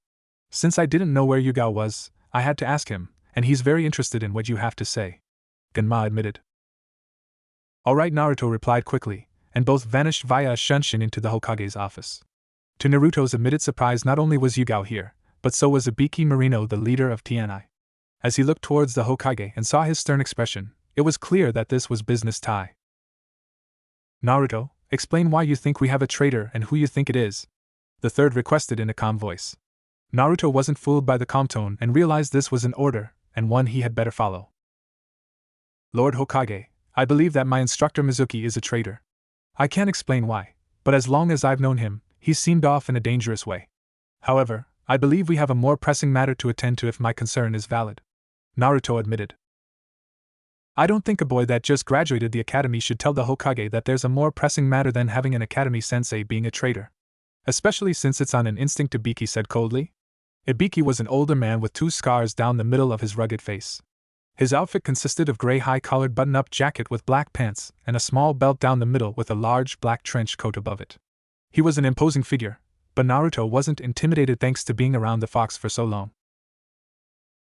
Since I didn't know where Yugao was, I had to ask him, and he's very interested in what you have to say, Genma admitted. Alright, Naruto replied quickly, and both vanished via a Shunshin into the Hokage's office. To Naruto's admitted surprise, not only was Yugao here, but so was Ibiki Marino, the leader of TNI. As he looked towards the Hokage and saw his stern expression, it was clear that this was business tie. Naruto, explain why you think we have a traitor and who you think it is, the third requested in a calm voice. Naruto wasn't fooled by the calm tone and realized this was an order, and one he had better follow. Lord Hokage, I believe that my instructor Mizuki is a traitor. I can't explain why, but as long as I've known him, he's seemed off in a dangerous way. However, I believe we have a more pressing matter to attend to if my concern is valid, Naruto admitted. I don't think a boy that just graduated the academy should tell the Hokage that there's a more pressing matter than having an academy sensei being a traitor. Especially since it's on an instinct, Ibiki said coldly. Ibiki was an older man with 2 scars down the middle of his rugged face. His outfit consisted of gray high-collared button-up jacket with black pants and a small belt down the middle with a large black trench coat above it. He was an imposing figure, but Naruto wasn't intimidated thanks to being around the fox for so long.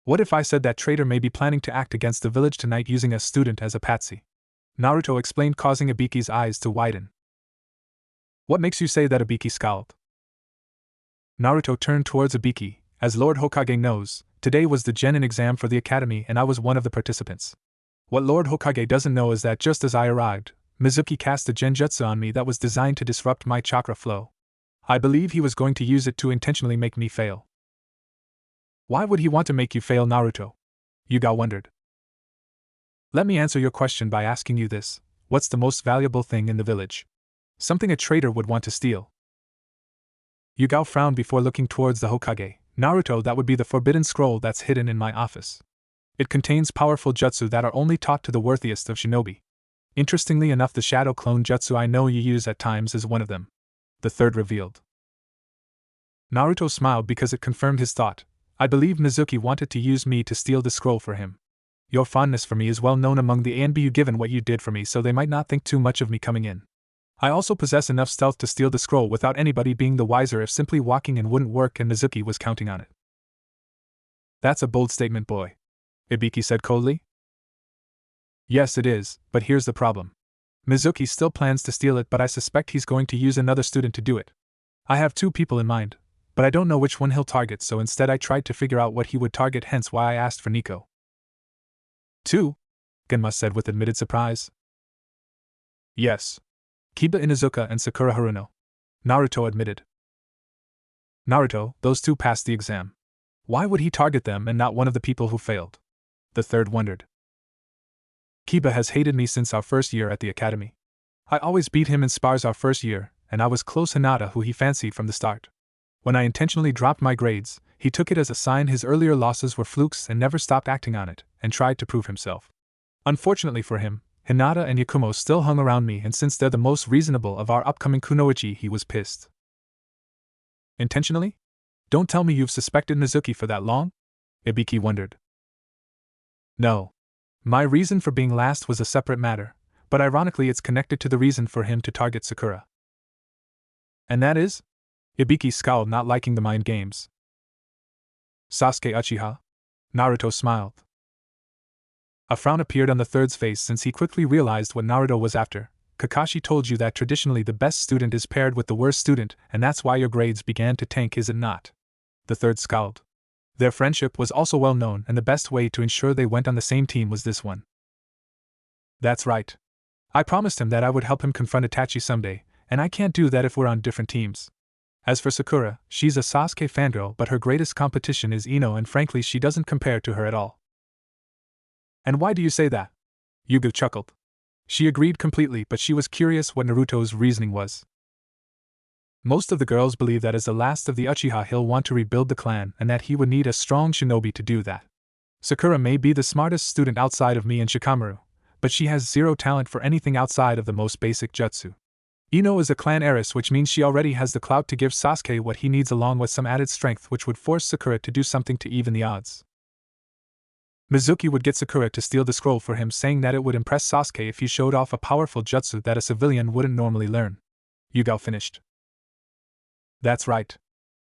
What if I said that traitor may be planning to act against the village tonight using a student as a patsy? Naruto explained, causing Ibiki's eyes to widen. What makes you say that? Ibiki scowled. Naruto turned towards Ibiki. As Lord Hokage knows, today was the Genin exam for the academy and I was one of the participants. What Lord Hokage doesn't know is that just as I arrived, Mizuki cast a genjutsu on me that was designed to disrupt my chakra flow. I believe he was going to use it to intentionally make me fail. Why would he want to make you fail, Naruto? Yugao wondered. Let me answer your question by asking you this. What's the most valuable thing in the village? Something a traitor would want to steal. Yugao frowned before looking towards the Hokage. Naruto, that would be the forbidden scroll that's hidden in my office. It contains powerful jutsu that are only taught to the worthiest of shinobi. Interestingly enough, the shadow clone jutsu I know you use at times is one of them, the third revealed. Naruto smiled because it confirmed his thought. I believe Mizuki wanted to use me to steal the scroll for him. Your fondness for me is well known among the Anbu given what you did for me, so they might not think too much of me coming in. I also possess enough stealth to steal the scroll without anybody being the wiser if simply walking in wouldn't work, and Mizuki was counting on it. That's a bold statement, boy, Ibiki said coldly. Yes, it is, but here's the problem. Mizuki still plans to steal it, but I suspect he's going to use another student to do it. I have 2 people in mind, but I don't know which one he'll target, so instead I tried to figure out what he would target, hence why I asked for Nico. 2? Genma said with admitted surprise. Yes. Kiba Inuzuka and Sakura Haruno, Naruto admitted. Naruto, those two passed the exam. Why would he target them and not one of the people who failed? The third wondered. Kiba has hated me since our first year at the academy. I always beat him in spars our first year, and I was close Hinata who he fancied from the start. When I intentionally dropped my grades, he took it as a sign his earlier losses were flukes and never stopped acting on it, and tried to prove himself. Unfortunately for him, Hinata and Yakumo still hung around me, and since they're the most reasonable of our upcoming kunoichi, he was pissed. Intentionally? Don't tell me you've suspected Mizuki for that long? Ibiki wondered. No. My reason for being last was a separate matter, but ironically it's connected to the reason for him to target Sakura. And that is? Ibiki scowled, not liking the mind games. Sasuke Uchiha? Naruto smiled. A frown appeared on the third's face since he quickly realized what Naruto was after. Kakashi told you that traditionally the best student is paired with the worst student, and that's why your grades began to tank, is it not? The third scowled. Their friendship was also well known, and the best way to ensure they went on the same team was this one. That's right. I promised him that I would help him confront Itachi someday, and I can't do that if we're on different teams. As for Sakura, she's a Sasuke fangirl, but her greatest competition is Ino, and frankly she doesn't compare to her at all. And why do you say that? Yuga chuckled. She agreed completely, but she was curious what Naruto's reasoning was. Most of the girls believe that as the last of the Uchiha he'll want to rebuild the clan and that he would need a strong shinobi to do that. Sakura may be the smartest student outside of me and Shikamaru, but she has zero talent for anything outside of the most basic jutsu. Ino is a clan heiress, which means she already has the clout to give Sasuke what he needs, along with some added strength which would force Sakura to do something to even the odds. Mizuki would get Sakura to steal the scroll for him, saying that it would impress Sasuke if he showed off a powerful jutsu that a civilian wouldn't normally learn. Yugao finished. That's right.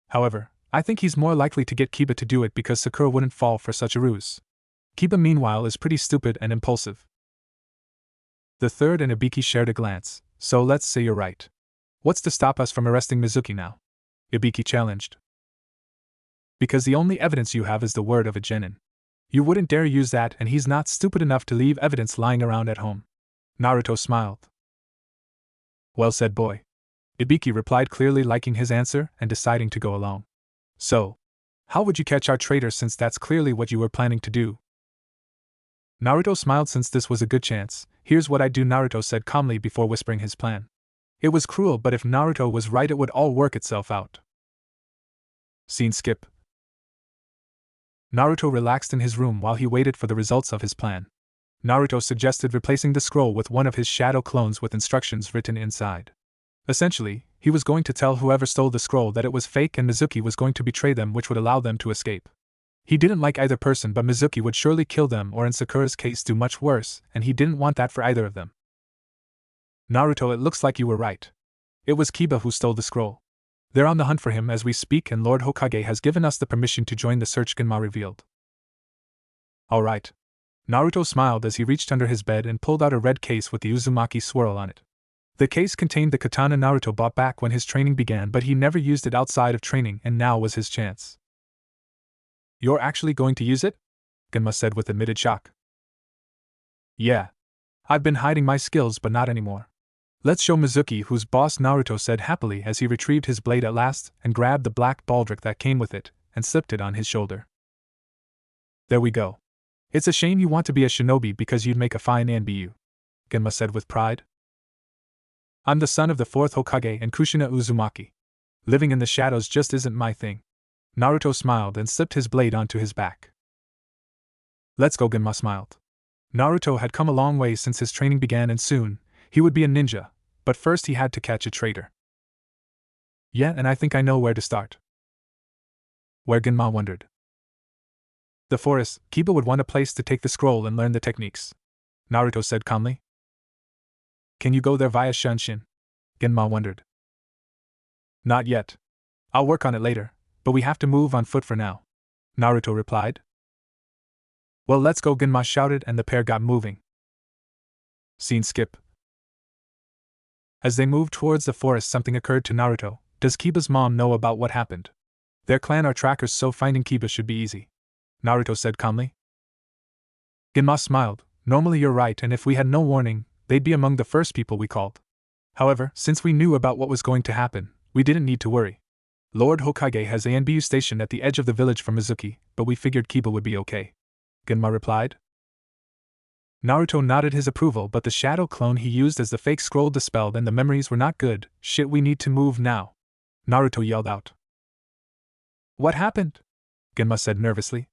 However, I think he's more likely to get Kiba to do it because Sakura wouldn't fall for such a ruse. Kiba meanwhile is pretty stupid and impulsive. The third and Ibiki shared a glance. So let's say you're right. What's to stop us from arresting Mizuki now? Ibiki challenged. Because the only evidence you have is the word of a genin. You wouldn't dare use that, and he's not stupid enough to leave evidence lying around at home. Naruto smiled. Well said, boy. Ibiki replied, clearly liking his answer and deciding to go along. So, how would you catch our traitor, since that's clearly what you were planning to do? Naruto smiled. Since this was a good chance, here's what I'd do, Naruto said calmly before whispering his plan. It was cruel, but if Naruto was right, it would all work itself out. Scene skip. Naruto relaxed in his room while he waited for the results of his plan. Naruto suggested replacing the scroll with one of his shadow clones with instructions written inside. Essentially, he was going to tell whoever stole the scroll that it was fake, and Mizuki was going to betray them, which would allow them to escape. He didn't like either person, but Mizuki would surely kill them, or in Sakura's case do much worse, and he didn't want that for either of them. Naruto, it looks like you were right. It was Kiba who stole the scroll. They're on the hunt for him as we speak, and Lord Hokage has given us the permission to join the search, Genma revealed. Alright. Naruto smiled as he reached under his bed and pulled out a red case with the Uzumaki swirl on it. The case contained the katana Naruto bought back when his training began, but he never used it outside of training, and now was his chance. You're actually going to use it? Genma said with admitted shock. Yeah. I've been hiding my skills, but not anymore. Let's show Mizuki who's boss, Naruto said happily as he retrieved his blade at last and grabbed the black baldric that came with it and slipped it on his shoulder. There we go. It's a shame you want to be a shinobi because you'd make a fine Anbu, Genma said with pride. I'm the son of the fourth Hokage and Kushina Uzumaki. Living in the shadows just isn't my thing. Naruto smiled and slipped his blade onto his back. Let's go, Genma smiled. Naruto had come a long way since his training began, and soon he would be a ninja, but first he had to catch a traitor. Yeah, and I think I know where to start. Where? Genma wondered. The forest. Kiba would want a place to take the scroll and learn the techniques, Naruto said calmly. Can you go there via Shunshin? Genma wondered. Not yet. I'll work on it later, but we have to move on foot for now, Naruto replied. Well, let's go, Genma shouted, and the pair got moving. Scene skip. As they moved towards the forest, something occurred to Naruto. Does Kiba's mom know about what happened? Their clan are trackers, so finding Kiba should be easy, Naruto said calmly. Genma smiled. Normally you're right, and if we had no warning, they'd be among the first people we called. However, since we knew about what was going to happen, we didn't need to worry. Lord Hokage has Anbu stationed at the edge of the village from Mizuki, but we figured Kiba would be okay. Genma replied. Naruto nodded his approval, but the shadow clone he used as the fake scroll dispelled and the memories were not good. Shit, we need to move now. Naruto yelled out. What happened? Genma said nervously.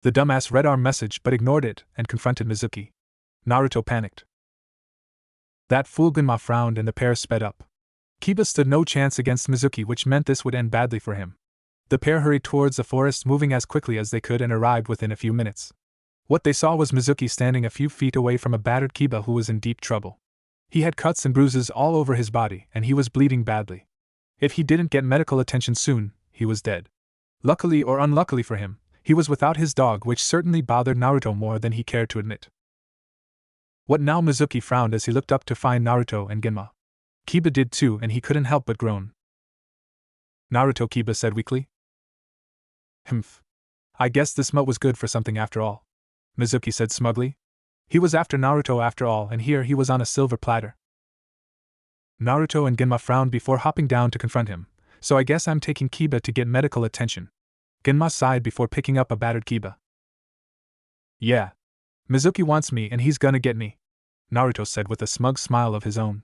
The dumbass read our message but ignored it and confronted Mizuki. Naruto panicked. That fool. Genma frowned and the pair sped up. Kiba stood no chance against Mizuki, which meant this would end badly for him. The pair hurried towards the forest, moving as quickly as they could, and arrived within a few minutes. What they saw was Mizuki standing a few feet away from a battered Kiba who was in deep trouble. He had cuts and bruises all over his body, and he was bleeding badly. If he didn't get medical attention soon, he was dead. Luckily or unluckily for him, he was without his dog, which certainly bothered Naruto more than he cared to admit. What now? Mizuki frowned as he looked up to find Naruto and Genma. Kiba did too, and he couldn't help but groan. Naruto, Kiba said weakly. Humph. I guess this mutt was good for something after all, Mizuki said smugly. He was after Naruto after all, and here he was on a silver platter. Naruto and Genma frowned before hopping down to confront him. So I guess I'm taking Kiba to get medical attention. Genma sighed before picking up a battered Kiba. Yeah. Mizuki wants me and he's gonna get me, Naruto said with a smug smile of his own.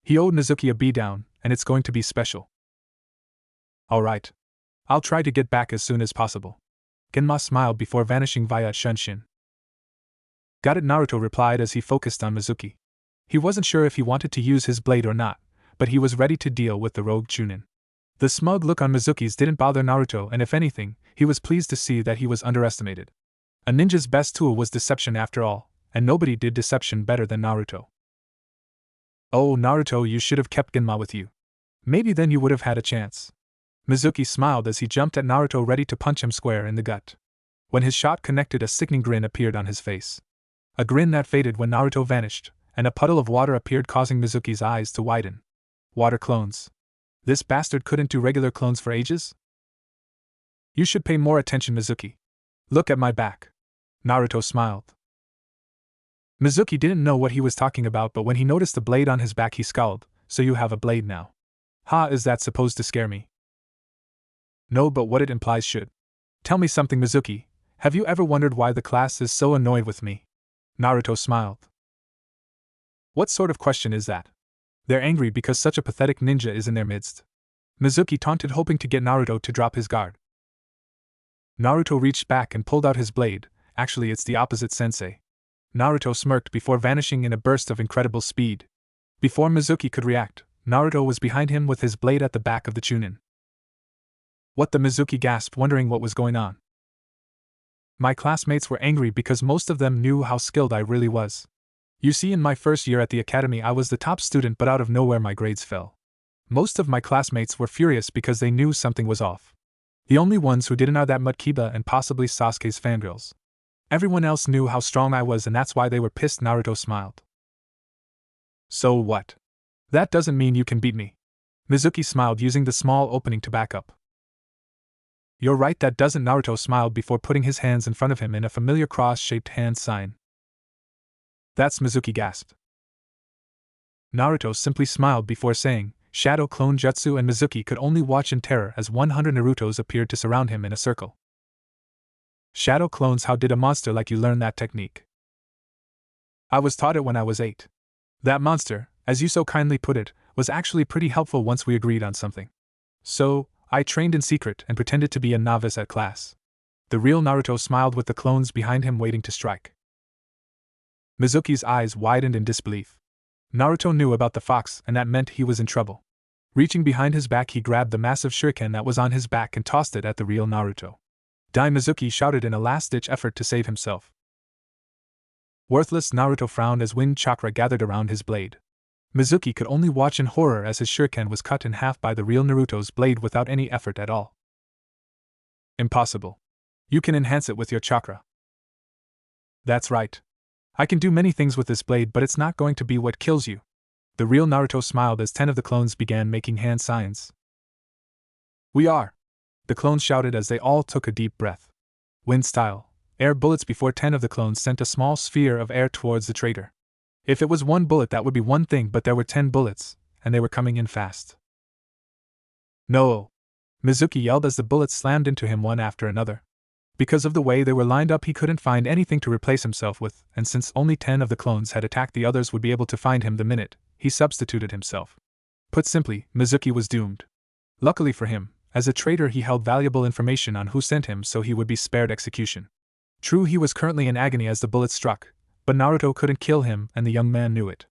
He owed Mizuki a beatdown, and it's going to be special. Alright. I'll try to get back as soon as possible. Genma smiled before vanishing via Shunshin. Got it, Naruto replied as he focused on Mizuki. He wasn't sure if he wanted to use his blade or not, but he was ready to deal with the rogue Chunin. The smug look on Mizuki's didn't bother Naruto, and if anything, he was pleased to see that he was underestimated. A ninja's best tool was deception after all, and nobody did deception better than Naruto. Oh, Naruto, you should have kept Genma with you. Maybe then you would have had a chance. Mizuki smiled as he jumped at Naruto, ready to punch him square in the gut. When his shot connected, a sickening grin appeared on his face. A grin that faded when Naruto vanished, and a puddle of water appeared, causing Mizuki's eyes to widen. Water clones. This bastard couldn't do regular clones for ages? You should pay more attention, Mizuki. Look at my back. Naruto smiled. Mizuki didn't know what he was talking about, but when he noticed the blade on his back he scowled. So you have a blade now. Ha, is that supposed to scare me? No, but what it implies should. Tell me something, Mizuki. Have you ever wondered why the class is so annoyed with me? Naruto smiled. What sort of question is that? They're angry because such a pathetic ninja is in their midst. Mizuki taunted, hoping to get Naruto to drop his guard. Naruto reached back and pulled out his blade. Actually, it's the opposite, sensei. Naruto smirked before vanishing in a burst of incredible speed. Before Mizuki could react, Naruto was behind him with his blade at the back of the Chunin. What the? Mizuki gasped, wondering what was going on. My classmates were angry because most of them knew how skilled I really was. You see, in my first year at the academy I was the top student, but out of nowhere my grades fell. Most of my classmates were furious because they knew something was off. The only ones who didn't are that mutt Kiba and possibly Sasuke's fangirls. Everyone else knew how strong I was, and that's why they were pissed. Naruto smiled. So what? That doesn't mean you can beat me. Mizuki smiled, using the small opening to back up. You're right, that doesn't. Naruto smiled before putting his hands in front of him in a familiar cross-shaped hand sign. That's, Mizuki gasped. Naruto simply smiled before saying, Shadow Clone Jutsu, and Mizuki could only watch in terror as 100 Narutos appeared to surround him in a circle. Shadow clones? How did a monster like you learn that technique? I was taught it when I was 8. That monster, as you so kindly put it, was actually pretty helpful once we agreed on something. So, I trained in secret and pretended to be a novice at class. The real Naruto smiled with the clones behind him waiting to strike. Mizuki's eyes widened in disbelief. Naruto knew about the fox, and that meant he was in trouble. Reaching behind his back, he grabbed the massive shuriken that was on his back and tossed it at the real Naruto. Die! Mizuki shouted in a last-ditch effort to save himself. Worthless! Naruto frowned as wind chakra gathered around his blade. Mizuki could only watch in horror as his shuriken was cut in half by the real Naruto's blade without any effort at all. Impossible. You can enhance it with your chakra. That's right. I can do many things with this blade, but it's not going to be what kills you. The real Naruto smiled as 10 of the clones began making hand signs. We are! The clones shouted as they all took a deep breath. Wind style. air bullets before 10 of the clones sent a small sphere of air towards the traitor. If it was one bullet, that would be one thing, but there were 10 bullets, and they were coming in fast. No! Mizuki yelled as the bullets slammed into him one after another. Because of the way they were lined up, he couldn't find anything to replace himself with, and since only 10 of the clones had attacked, the others would be able to find him the minute he substituted himself. Put simply, Mizuki was doomed. Luckily for him, as a traitor he held valuable information on who sent him, so he would be spared execution. True, he was currently in agony as the bullets struck, but Naruto couldn't kill him, and the young man knew it.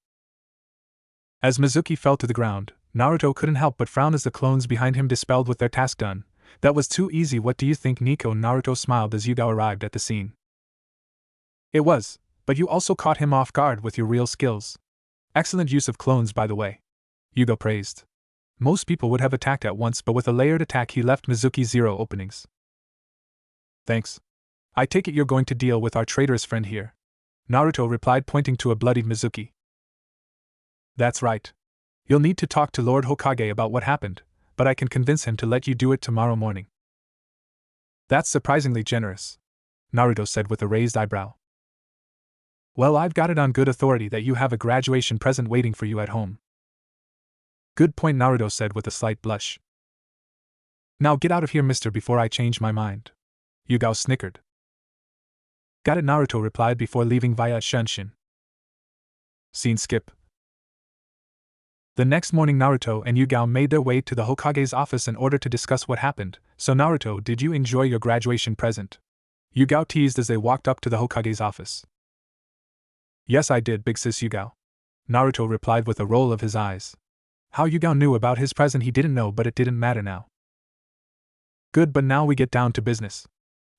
As Mizuki fell to the ground, Naruto couldn't help but frown as the clones behind him dispelled with their task done. That was too easy. What do you think, Nico? Naruto smiled as Yugao arrived at the scene. It was, but you also caught him off guard with your real skills. Excellent use of clones, by the way. Yugao praised. Most people would have attacked at once, but with a layered attack he left Mizuki 0 openings. Thanks. I take it you're going to deal with our traitorous friend here. Naruto replied, pointing to a bloodied Mizuki. That's right. You'll need to talk to Lord Hokage about what happened, but I can convince him to let you do it tomorrow morning. That's surprisingly generous, Naruto said with a raised eyebrow. Well, I've got it on good authority that you have a graduation present waiting for you at home. Good point, Naruto said with a slight blush. Now get out of here, mister, before I change my mind. Yugao snickered. Got it, Naruto replied before leaving via Shunshin. Scene skip. The next morning, Naruto and Yugao made their way to the Hokage's office in order to discuss what happened. So Naruto, did you enjoy your graduation present? Yugao teased as they walked up to the Hokage's office. Yes, I did, big sis Yugao. Naruto replied with a roll of his eyes. How Yugao knew about his present he didn't know, but it didn't matter now. Good, but now we get down to business.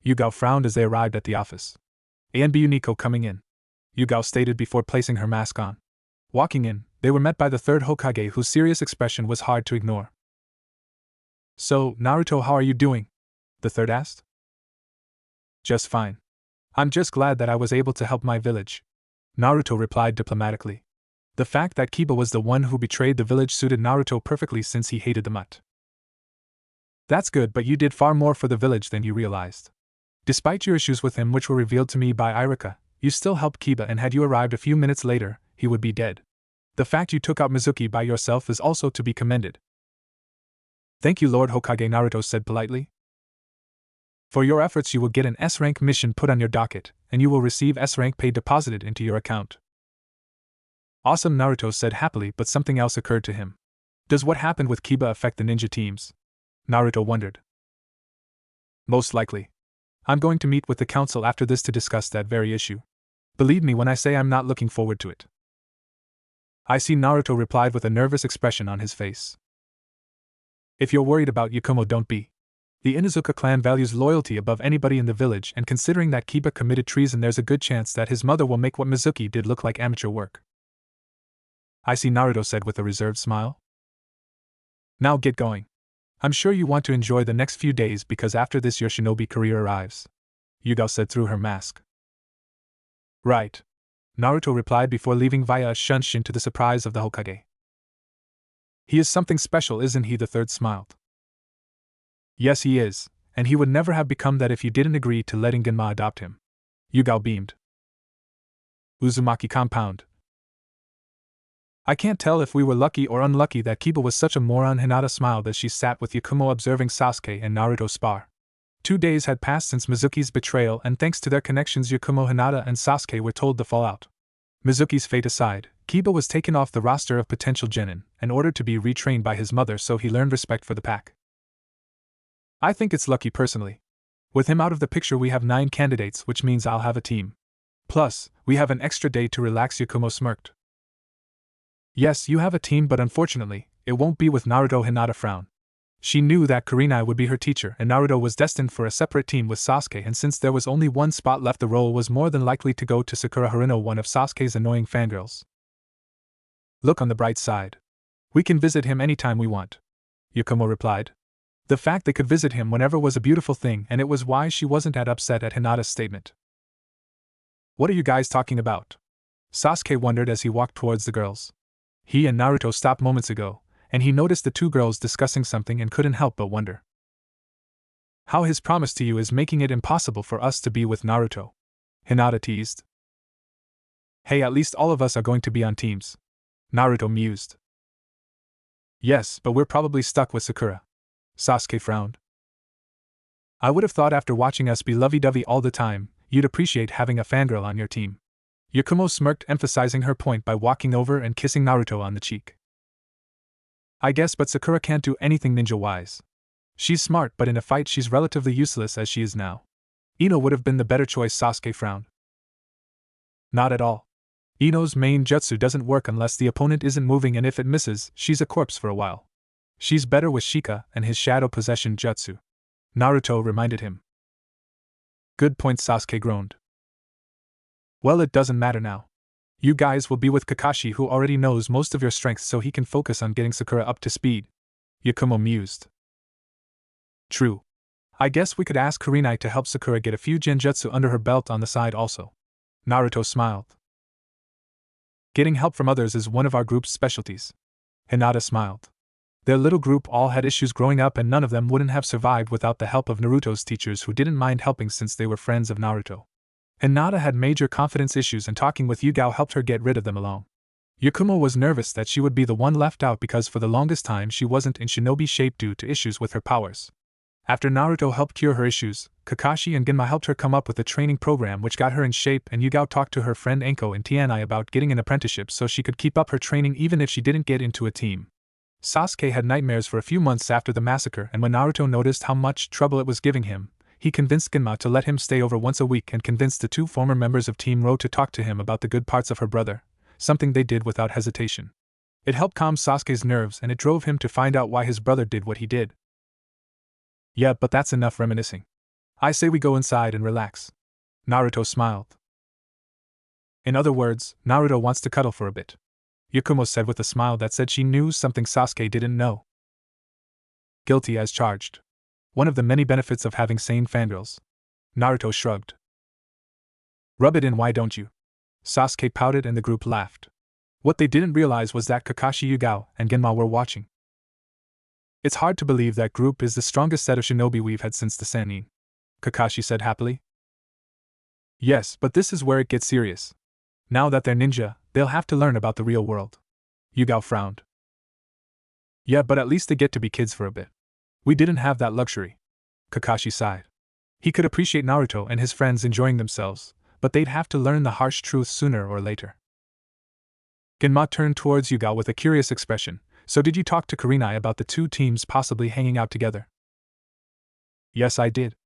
Yugao frowned as they arrived at the office. Anbu Nico coming in, Yugao stated before placing her mask on. Walking in, they were met by the third Hokage, whose serious expression was hard to ignore. So, Naruto, how are you doing? The third asked. Just fine. I'm just glad that I was able to help my village, Naruto replied diplomatically. The fact that Kiba was the one who betrayed the village suited Naruto perfectly since he hated the mutt. That's good, but you did far more for the village than you realized. Despite your issues with him, which were revealed to me by Irika, you still helped Kiba, and had you arrived a few minutes later, he would be dead. The fact you took out Mizuki by yourself is also to be commended. Thank you, Lord Hokage, Naruto said politely. For your efforts you will get an S-rank mission put on your docket, and you will receive S-rank pay deposited into your account. Awesome, Naruto said happily, but something else occurred to him. Does what happened with Kiba affect the ninja teams? Naruto wondered. Most likely. I'm going to meet with the council after this to discuss that very issue. Believe me when I say I'm not looking forward to it. I see, Naruto replied with a nervous expression on his face. If you're worried about Yakumo, don't be. The Inuzuka clan values loyalty above anybody in the village, and considering that Kiba committed treason, there's a good chance that his mother will make what Mizuki did look like amateur work. I see, Naruto said with a reserved smile. Now get going. I'm sure you want to enjoy the next few days because after this your shinobi career arrives, Yugao said through her mask. Right. Naruto replied before leaving via a Shunshin to the surprise of the Hokage. He is something special, isn't he? The third smiled. Yes, he is, and he would never have become that if you didn't agree to letting Genma adopt him. Yugao beamed. Uzumaki compound. I can't tell if we were lucky or unlucky that Kiba was such a moron. Hinata smiled as she sat with Yakumo observing Sasuke and Naruto spar. 2 days had passed since Mizuki's betrayal, and thanks to their connections Yakumo, Hinata, and Sasuke were told the fallout. Mizuki's fate aside, Kiba was taken off the roster of potential genin and ordered to be retrained by his mother, so he learned respect for the pack. I think it's lucky personally. With him out of the picture we have 9 candidates, which means I'll have a team. Plus, we have an extra day to relax. Yakumo smirked. Yes, you have a team, but unfortunately, it won't be with Naruto. Hinata frowned. She knew that Kurenai would be her teacher, and Naruto was destined for a separate team with Sasuke, and since there was only one spot left, the role was more than likely to go to Sakura Harino, one of Sasuke's annoying fangirls. Look on the bright side. We can visit him anytime we want, Yakumo replied. The fact they could visit him whenever was a beautiful thing, and it was why she wasn't that upset at Hinata's statement. What are you guys talking about? Sasuke wondered as he walked towards the girls. He and Naruto stopped moments ago, and he noticed the 2 girls discussing something and couldn't help but wonder. How his promise to you is making it impossible for us to be with Naruto. Hinata teased. Hey, at least all of us are going to be on teams. Naruto mused. Yes, but we're probably stuck with Sakura. Sasuke frowned. I would have thought after watching us be lovey-dovey all the time, you'd appreciate having a fangirl on your team. Yakumo smirked, emphasizing her point by walking over and kissing Naruto on the cheek. I guess, but Sakura can't do anything ninja-wise. She's smart, but in a fight she's relatively useless as she is now. Ino would have been the better choice. Sasuke frowned. Not at all. Ino's main jutsu doesn't work unless the opponent isn't moving, and if it misses, she's a corpse for a while. She's better with Shika and his shadow possession jutsu. Naruto reminded him. Good point, Sasuke groaned. Well, it doesn't matter now. You guys will be with Kakashi, who already knows most of your strengths, so he can focus on getting Sakura up to speed. Yakumo mused. True. I guess we could ask Kurenai to help Sakura get a few genjutsu under her belt on the side also. Naruto smiled. Getting help from others is one of our group's specialties. Hinata smiled. Their little group all had issues growing up, and none of them wouldn't have survived without the help of Naruto's teachers, who didn't mind helping since they were friends of Naruto. Hinata had major confidence issues, and talking with Yugao helped her get rid of them alone. Yakumo was nervous that she would be the one left out because for the longest time she wasn't in shinobi shape due to issues with her powers. After Naruto helped cure her issues, Kakashi and Genma helped her come up with a training program which got her in shape, and Yugao talked to her friend Enko in Tianai about getting an apprenticeship so she could keep up her training even if she didn't get into a team. Sasuke had nightmares for a few months after the massacre, and when Naruto noticed how much trouble it was giving him, he convinced Genma to let him stay over once a week and convinced the two former members of Team Ro to talk to him about the good parts of her brother, something they did without hesitation. It helped calm Sasuke's nerves, and it drove him to find out why his brother did what he did. Yeah, but that's enough reminiscing. I say we go inside and relax. Naruto smiled. In other words, Naruto wants to cuddle for a bit. Yakumo said with a smile that said she knew something Sasuke didn't know. Guilty as charged. One of the many benefits of having sane fangirls. Naruto shrugged. Rub it in, why don't you? Sasuke pouted and the group laughed. What they didn't realize was that Kakashi, Yugao, and Genma were watching. It's hard to believe that group is the strongest set of shinobi we've had since the Sannin, Kakashi said happily. Yes, but this is where it gets serious. Now that they're ninja, they'll have to learn about the real world. Yugao frowned. Yeah, but at least they get to be kids for a bit. We didn't have that luxury. Kakashi sighed. He could appreciate Naruto and his friends enjoying themselves, but they'd have to learn the harsh truth sooner or later. Genma turned towards Yugao with a curious expression. So did you talk to Kurenai about the two teams possibly hanging out together? Yes, I did.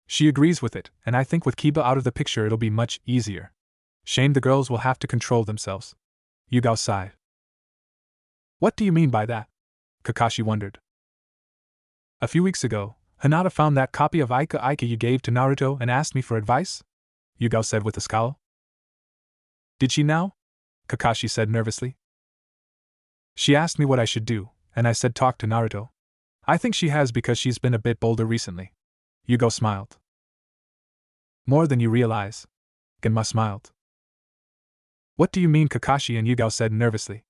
She agrees with it, and I think with Kiba out of the picture it'll be much easier. Shame the girls will have to control themselves. Yugao sighed. What do you mean by that? Kakashi wondered. A few weeks ago, Hinata found that copy of Aika Aika you gave to Naruto and asked me for advice? Yugao said with a scowl. Did she now? Kakashi said nervously. She asked me what I should do, and I said talk to Naruto. I think she has because she's been a bit bolder recently. Yugao smiled. More than you realize. Genma smiled. What do you mean? Kakashi and Yugao said nervously.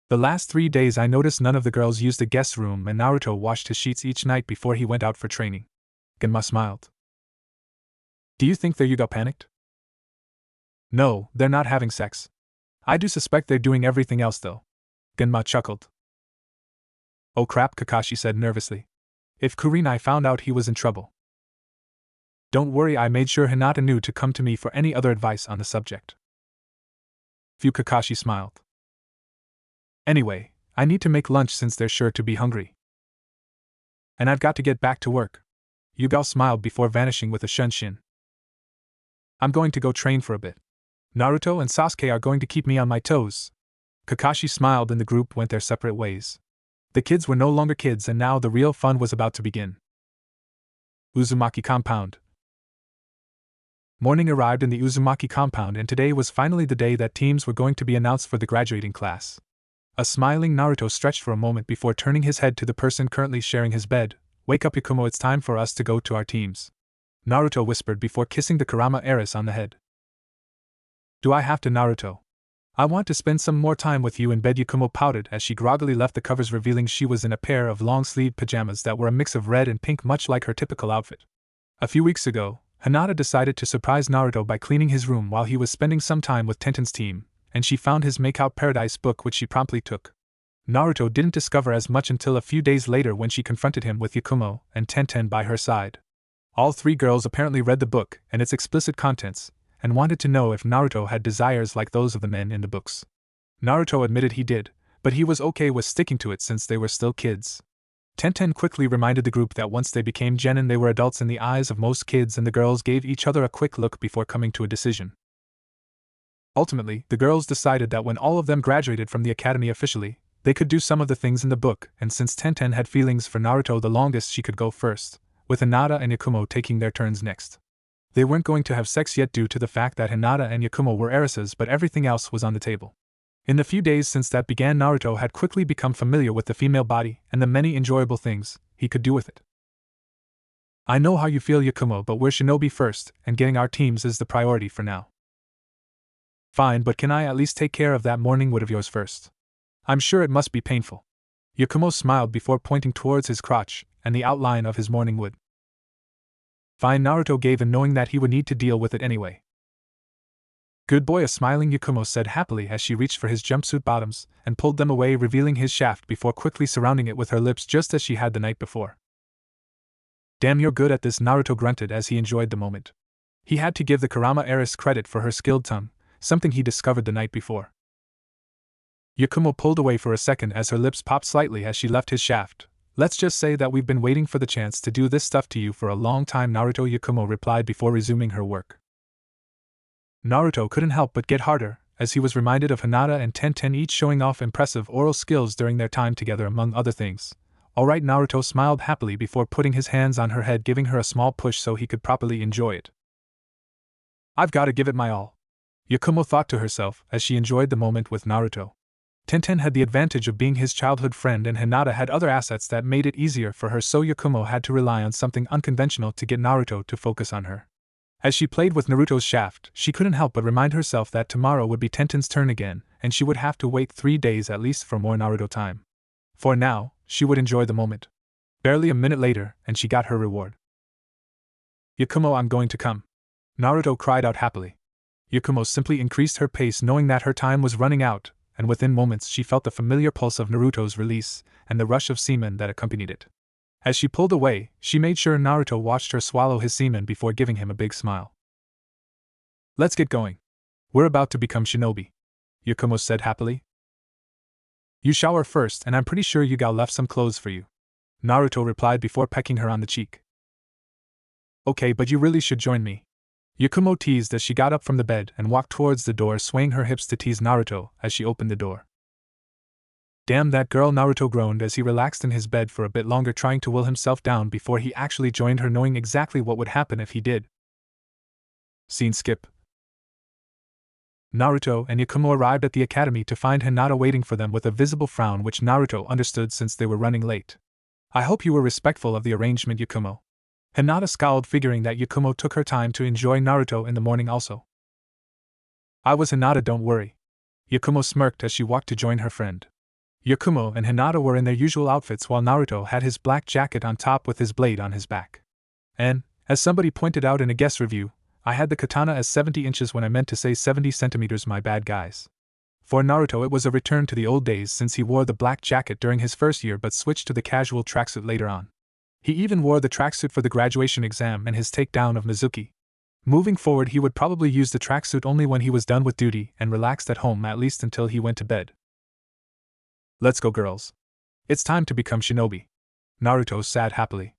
The last 3 days I noticed none of the girls used the guest room, and Naruto washed his sheets each night before he went out for training. Genma smiled. Do you think Yugao panicked? No, they're not having sex. I do suspect they're doing everything else though. Genma chuckled. Oh crap, Kakashi said nervously. If Kurenai found out he was in trouble. Don't worry, I made sure Hinata knew to come to me for any other advice on the subject. Phew, Kakashi smiled. Anyway, I need to make lunch since they're sure to be hungry. And I've got to get back to work. Yugao smiled before vanishing with a shunshin. I'm going to go train for a bit. Naruto and Sasuke are going to keep me on my toes. Kakashi smiled and the group went their separate ways. The kids were no longer kids, and now the real fun was about to begin. Uzumaki Compound. Morning arrived in the Uzumaki compound, and today was finally the day that teams were going to be announced for the graduating class. A smiling Naruto stretched for a moment before turning his head to the person currently sharing his bed. Wake up, Yakumo, it's time for us to go to our teams. Naruto whispered before kissing the Kurama heiress on the head. Do I have to, Naruto? I want to spend some more time with you in bed, Yakumo pouted as she groggily left the covers, revealing she was in a pair of long-sleeved pajamas that were a mix of red and pink, much like her typical outfit. A few weeks ago, Hinata decided to surprise Naruto by cleaning his room while he was spending some time with Tenten's team, and she found his Makeout Paradise book, which she promptly took. Naruto didn't discover as much until a few days later when she confronted him with Yakumo and Tenten by her side. All three girls apparently read the book and its explicit contents, and wanted to know if Naruto had desires like those of the men in the books. Naruto admitted he did, but he was okay with sticking to it since they were still kids. Tenten quickly reminded the group that once they became genin they were adults in the eyes of most kids, and the girls gave each other a quick look before coming to a decision. Ultimately, the girls decided that when all of them graduated from the academy officially, they could do some of the things in the book, and since Tenten had feelings for Naruto the longest, she could go first, with Hinata and Yakumo taking their turns next. They weren't going to have sex yet due to the fact that Hinata and Yakumo were heiresses, but everything else was on the table. In the few days since that began, Naruto had quickly become familiar with the female body and the many enjoyable things he could do with it. I know how you feel, Yakumo, but we're shinobi first, and getting our teams is the priority for now. Fine, but can I at least take care of that morning wood of yours first? I'm sure it must be painful. Yakumo smiled before pointing towards his crotch and the outline of his morning wood. Fine, Naruto gave in, knowing that he would need to deal with it anyway. Good boy, a smiling Yakumo said happily as she reached for his jumpsuit bottoms and pulled them away, revealing his shaft before quickly surrounding it with her lips just as she had the night before. Damn, you're good at this, Naruto grunted as he enjoyed the moment. He had to give the Kurama heiress credit for her skilled tongue, something he discovered the night before. Yakumo pulled away for a second as her lips popped slightly as she left his shaft. Let's just say that we've been waiting for the chance to do this stuff to you for a long time, Naruto, Yakumo replied before resuming her work. Naruto couldn't help but get harder, as he was reminded of Hinata and Tenten each showing off impressive oral skills during their time together, among other things. Alright, Naruto smiled happily before putting his hands on her head, giving her a small push so he could properly enjoy it. I've got to give it my all, Yakumo thought to herself as she enjoyed the moment with Naruto. Tenten had the advantage of being his childhood friend, and Hinata had other assets that made it easier for her, so Yakumo had to rely on something unconventional to get Naruto to focus on her. As she played with Naruto's shaft, she couldn't help but remind herself that tomorrow would be Tenten's turn again, and she would have to wait 3 days at least for more Naruto time. For now, she would enjoy the moment. Barely a minute later, and she got her reward. Yakumo, I'm going to come, Naruto cried out happily. Yakumo simply increased her pace, knowing that her time was running out, and within moments she felt the familiar pulse of Naruto's release and the rush of semen that accompanied it. As she pulled away, she made sure Naruto watched her swallow his semen before giving him a big smile. Let's get going. We're about to become shinobi, Yakumo said happily. You shower first, and I'm pretty sure Yugao left some clothes for you, Naruto replied before pecking her on the cheek. Okay, but you really should join me, Yakumo teased as she got up from the bed and walked towards the door, swaying her hips to tease Naruto as she opened the door. Damn that girl, Naruto groaned as he relaxed in his bed for a bit longer, trying to will himself down before he actually joined her, knowing exactly what would happen if he did. Scene skip. Naruto and Yakumo arrived at the academy to find Hinata waiting for them with a visible frown, which Naruto understood since they were running late. I hope you were respectful of the arrangement, Yakumo. Hinata scowled, figuring that Yakumo took her time to enjoy Naruto in the morning also. I was, Hinata, don't worry. Yakumo smirked as she walked to join her friend. Yakumo and Hinata were in their usual outfits, while Naruto had his black jacket on top with his blade on his back. And, as somebody pointed out in a guest review, I had the katana as 70 inches when I meant to say 70 centimeters, my bad guys. For Naruto, it was a return to the old days since he wore the black jacket during his first year but switched to the casual tracksuit later on. He even wore the tracksuit for the graduation exam and his takedown of Mizuki. Moving forward, he would probably use the tracksuit only when he was done with duty and relaxed at home, at least until he went to bed. Let's go, girls. It's time to become shinobi, Naruto said happily.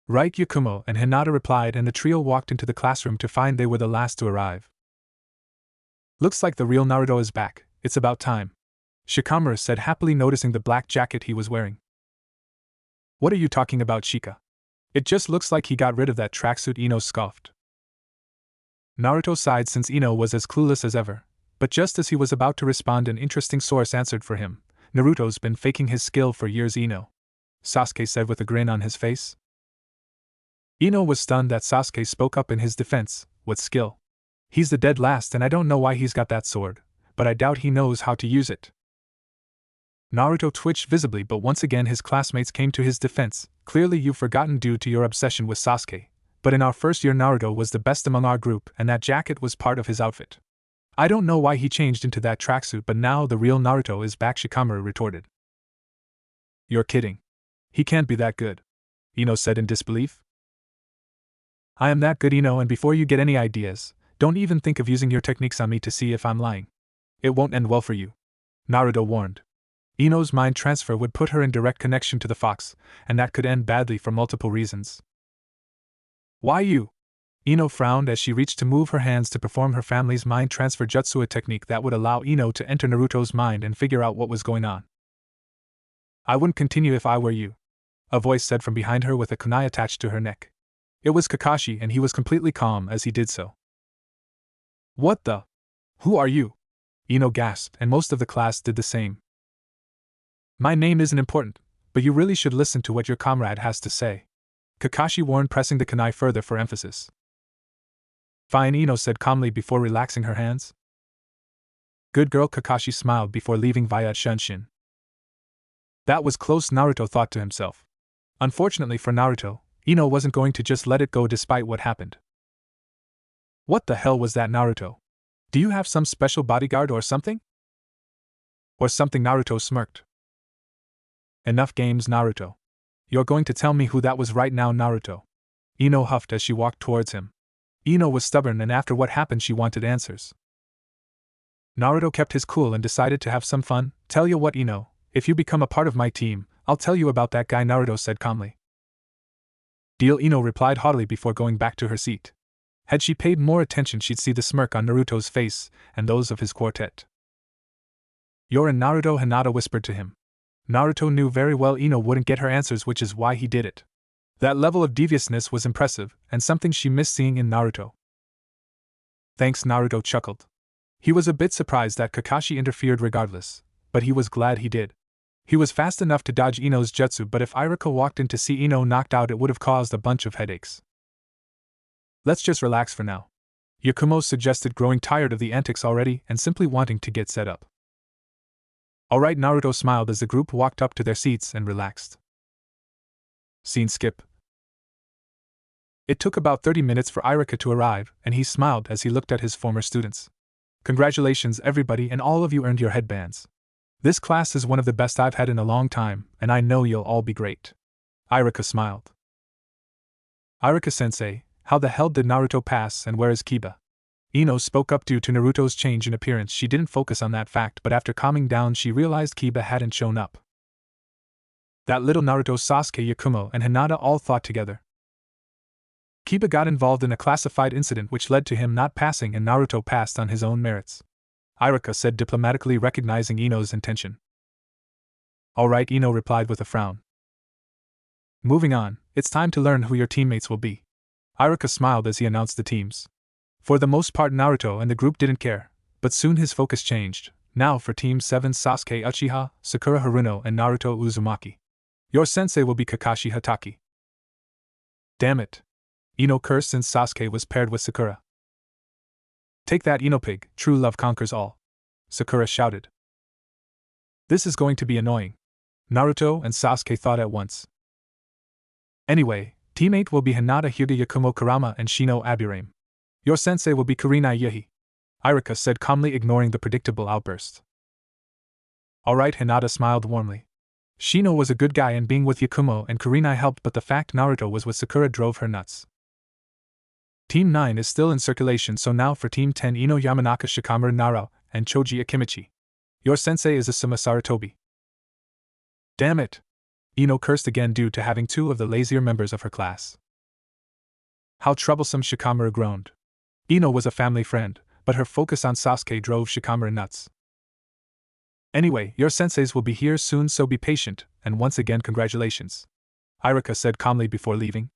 Right, Yakumo and Hinata replied, and the trio walked into the classroom to find they were the last to arrive. Looks like the real Naruto is back, it's about time, Shikamaru said happily, noticing the black jacket he was wearing. What are you talking about, Shika? It just looks like he got rid of that tracksuit, Ino scoffed. Naruto sighed since Ino was as clueless as ever, but just as he was about to respond, an interesting source answered for him. Naruto's been faking his skill for years, Ino, Sasuke said with a grin on his face. Ino was stunned that Sasuke spoke up in his defense. What skill? He's the dead last, and I don't know why he's got that sword, but I doubt he knows how to use it. Naruto twitched visibly, but once again his classmates came to his defense. Clearly you've forgotten due to your obsession with Sasuke. But in our first year Naruto was the best among our group, and that jacket was part of his outfit. I don't know why he changed into that tracksuit, but now the real Naruto is back, Shikamaru retorted. You're kidding. He can't be that good, Ino said in disbelief. I am that good, Ino, and before you get any ideas, don't even think of using your techniques on me to see if I'm lying. It won't end well for you, Naruto warned. Ino's mind transfer would put her in direct connection to the fox, and that could end badly for multiple reasons. Why you? Ino frowned as she reached to move her hands to perform her family's mind transfer jutsu, a technique that would allow Ino to enter Naruto's mind and figure out what was going on. I wouldn't continue if I were you, a voice said from behind her with a kunai attached to her neck. It was Kakashi, and he was completely calm as he did so. What the? Who are you? Ino gasped, and most of the class did the same. My name isn't important, but you really should listen to what your comrade has to say, Kakashi warned, pressing the kunai further for emphasis. Fine, Ino said calmly before relaxing her hands. Good girl, Kakashi smiled before leaving via Shunshin. That was close, Naruto thought to himself. Unfortunately for Naruto, Ino wasn't going to just let it go despite what happened. What the hell was that, Naruto? Do you have some special bodyguard or something? Or something, Naruto smirked. Enough games, Naruto. You're going to tell me who that was right now, Naruto. Ino huffed as she walked towards him. Ino was stubborn, and after what happened she wanted answers. Naruto kept his cool and decided to have some fun. Tell you what, Ino, if you become a part of my team, I'll tell you about that guy, Naruto said calmly. Deal, Ino replied haughtily before going back to her seat. Had she paid more attention she'd see the smirk on Naruto's face and those of his quartet. You're in, Naruto, Hinata whispered to him. Naruto knew very well Ino wouldn't get her answers, which is why he did it. That level of deviousness was impressive, and something she missed seeing in Naruto. Thanks, Naruto chuckled. He was a bit surprised that Kakashi interfered regardless, but he was glad he did. He was fast enough to dodge Ino's jutsu, but if Iruka walked in to see Ino knocked out, it would have caused a bunch of headaches. Let's just relax for now, Yakumo suggested, growing tired of the antics already and simply wanting to get set up. Alright, Naruto smiled as the group walked up to their seats and relaxed. Scene skip. It took about 30 minutes for Iruka to arrive, and he smiled as he looked at his former students. Congratulations, everybody, and all of you earned your headbands. This class is one of the best I've had in a long time, and I know you'll all be great. Iruka smiled. Iruka-sensei, how the hell did Naruto pass, and where is Kiba? Ino spoke up. Due to Naruto's change in appearance, she didn't focus on that fact, but after calming down she realized Kiba hadn't shown up. That little Naruto, Sasuke, Yakumo, and Hinata all thought together. Kiba got involved in a classified incident which led to him not passing, and Naruto passed on his own merits, Iruka said diplomatically, recognizing Ino's intention. Alright, Ino replied with a frown. Moving on, it's time to learn who your teammates will be. Iruka smiled as he announced the teams. For the most part Naruto and the group didn't care, but soon his focus changed. Now for Team 7, Sasuke Uchiha, Sakura Haruno, and Naruto Uzumaki. Your sensei will be Kakashi Hatake. Damn it. Ino cursed since Sasuke was paired with Sakura. Take that, Ino pig, true love conquers all, Sakura shouted. This is going to be annoying, Naruto and Sasuke thought at once. Anyway, Team 8 will be Hinata Hyuga Yakumo Kurama and Shino Aburame. Your sensei will be Kurenai Yahi, Iruka said calmly, ignoring the predictable outburst. Alright, Hinata smiled warmly. Shino was a good guy and being with Yakumo and Kurenai helped, but the fact Naruto was with Sakura drove her nuts. Team 9 is still in circulation, so now for Team 10, Ino Yamanaka, Shikamaru Naro, and Choji Akimichi. Your sensei is Asuma Sarutobi. Damn it! Ino cursed again due to having two of the lazier members of her class. How troublesome, Shikamaru groaned. Ino was a family friend, but her focus on Sasuke drove Shikamaru nuts. Anyway, your senseis will be here soon, so be patient, and once again congratulations, Iruka said calmly before leaving.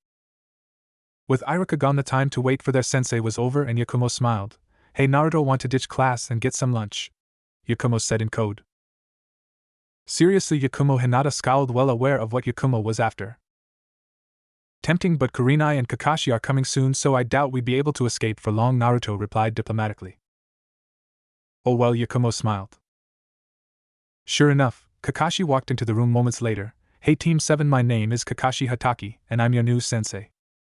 With Iruka gone, the time to wait for their sensei was over, and Yakumo smiled. Hey, Naruto, want to ditch class and get some lunch? Yakumo said in code. Seriously, Yakumo? Hinata scowled, well aware of what Yakumo was after. Tempting, but Kurenai and Kakashi are coming soon, so I doubt we'd be able to escape for long, Naruto replied diplomatically. Oh well, Yakumo smiled. Sure enough, Kakashi walked into the room moments later. Hey Team 7, my name is Kakashi Hataki, and I'm your new sensei.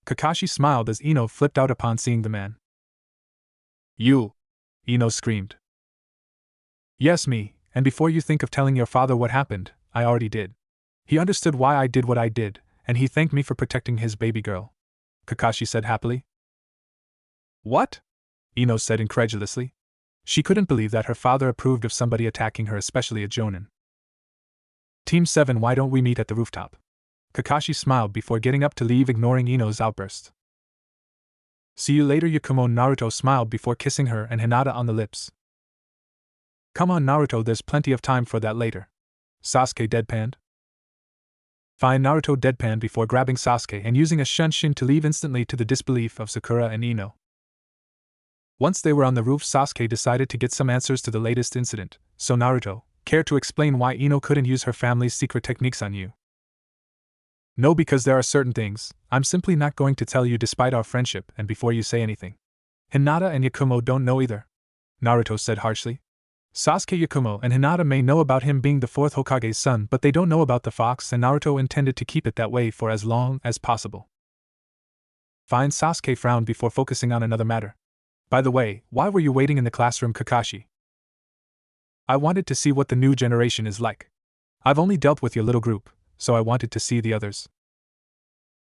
Kakashi smiled as Ino flipped out upon seeing the man. You! Ino screamed. Yes, me, and before you think of telling your father what happened, I already did. He understood why I did what I did, and he thanked me for protecting his baby girl. Kakashi said happily. What? Ino said incredulously. She couldn't believe that her father approved of somebody attacking her, especially a jonin. Team 7, why don't we meet at the rooftop? Kakashi smiled before getting up to leave, ignoring Ino's outburst. See you later, Yakumo. Naruto smiled before kissing her and Hinata on the lips. Come on, Naruto, there's plenty of time for that later. Sasuke deadpanned. Fine, Naruto deadpanned before grabbing Sasuke and using a shunshin to leave, instantly to the disbelief of Sakura and Ino. Once they were on the roof, Sasuke decided to get some answers to the latest incident. So Naruto, care to explain why Ino couldn't use her family's secret techniques on you? No, because there are certain things I'm simply not going to tell you despite our friendship and before you say anything. Hinata and Yakumo don't know either, Naruto said harshly. Sasuke, Yakumo, and Hinata may know about him being the fourth Hokage's son, but they don't know about the fox, and Naruto intended to keep it that way for as long as possible. Fine, Sasuke frowned before focusing on another matter. By the way, why were you waiting in the classroom, Kakashi? I wanted to see what the new generation is like. I've only dealt with your little group, so I wanted to see the others.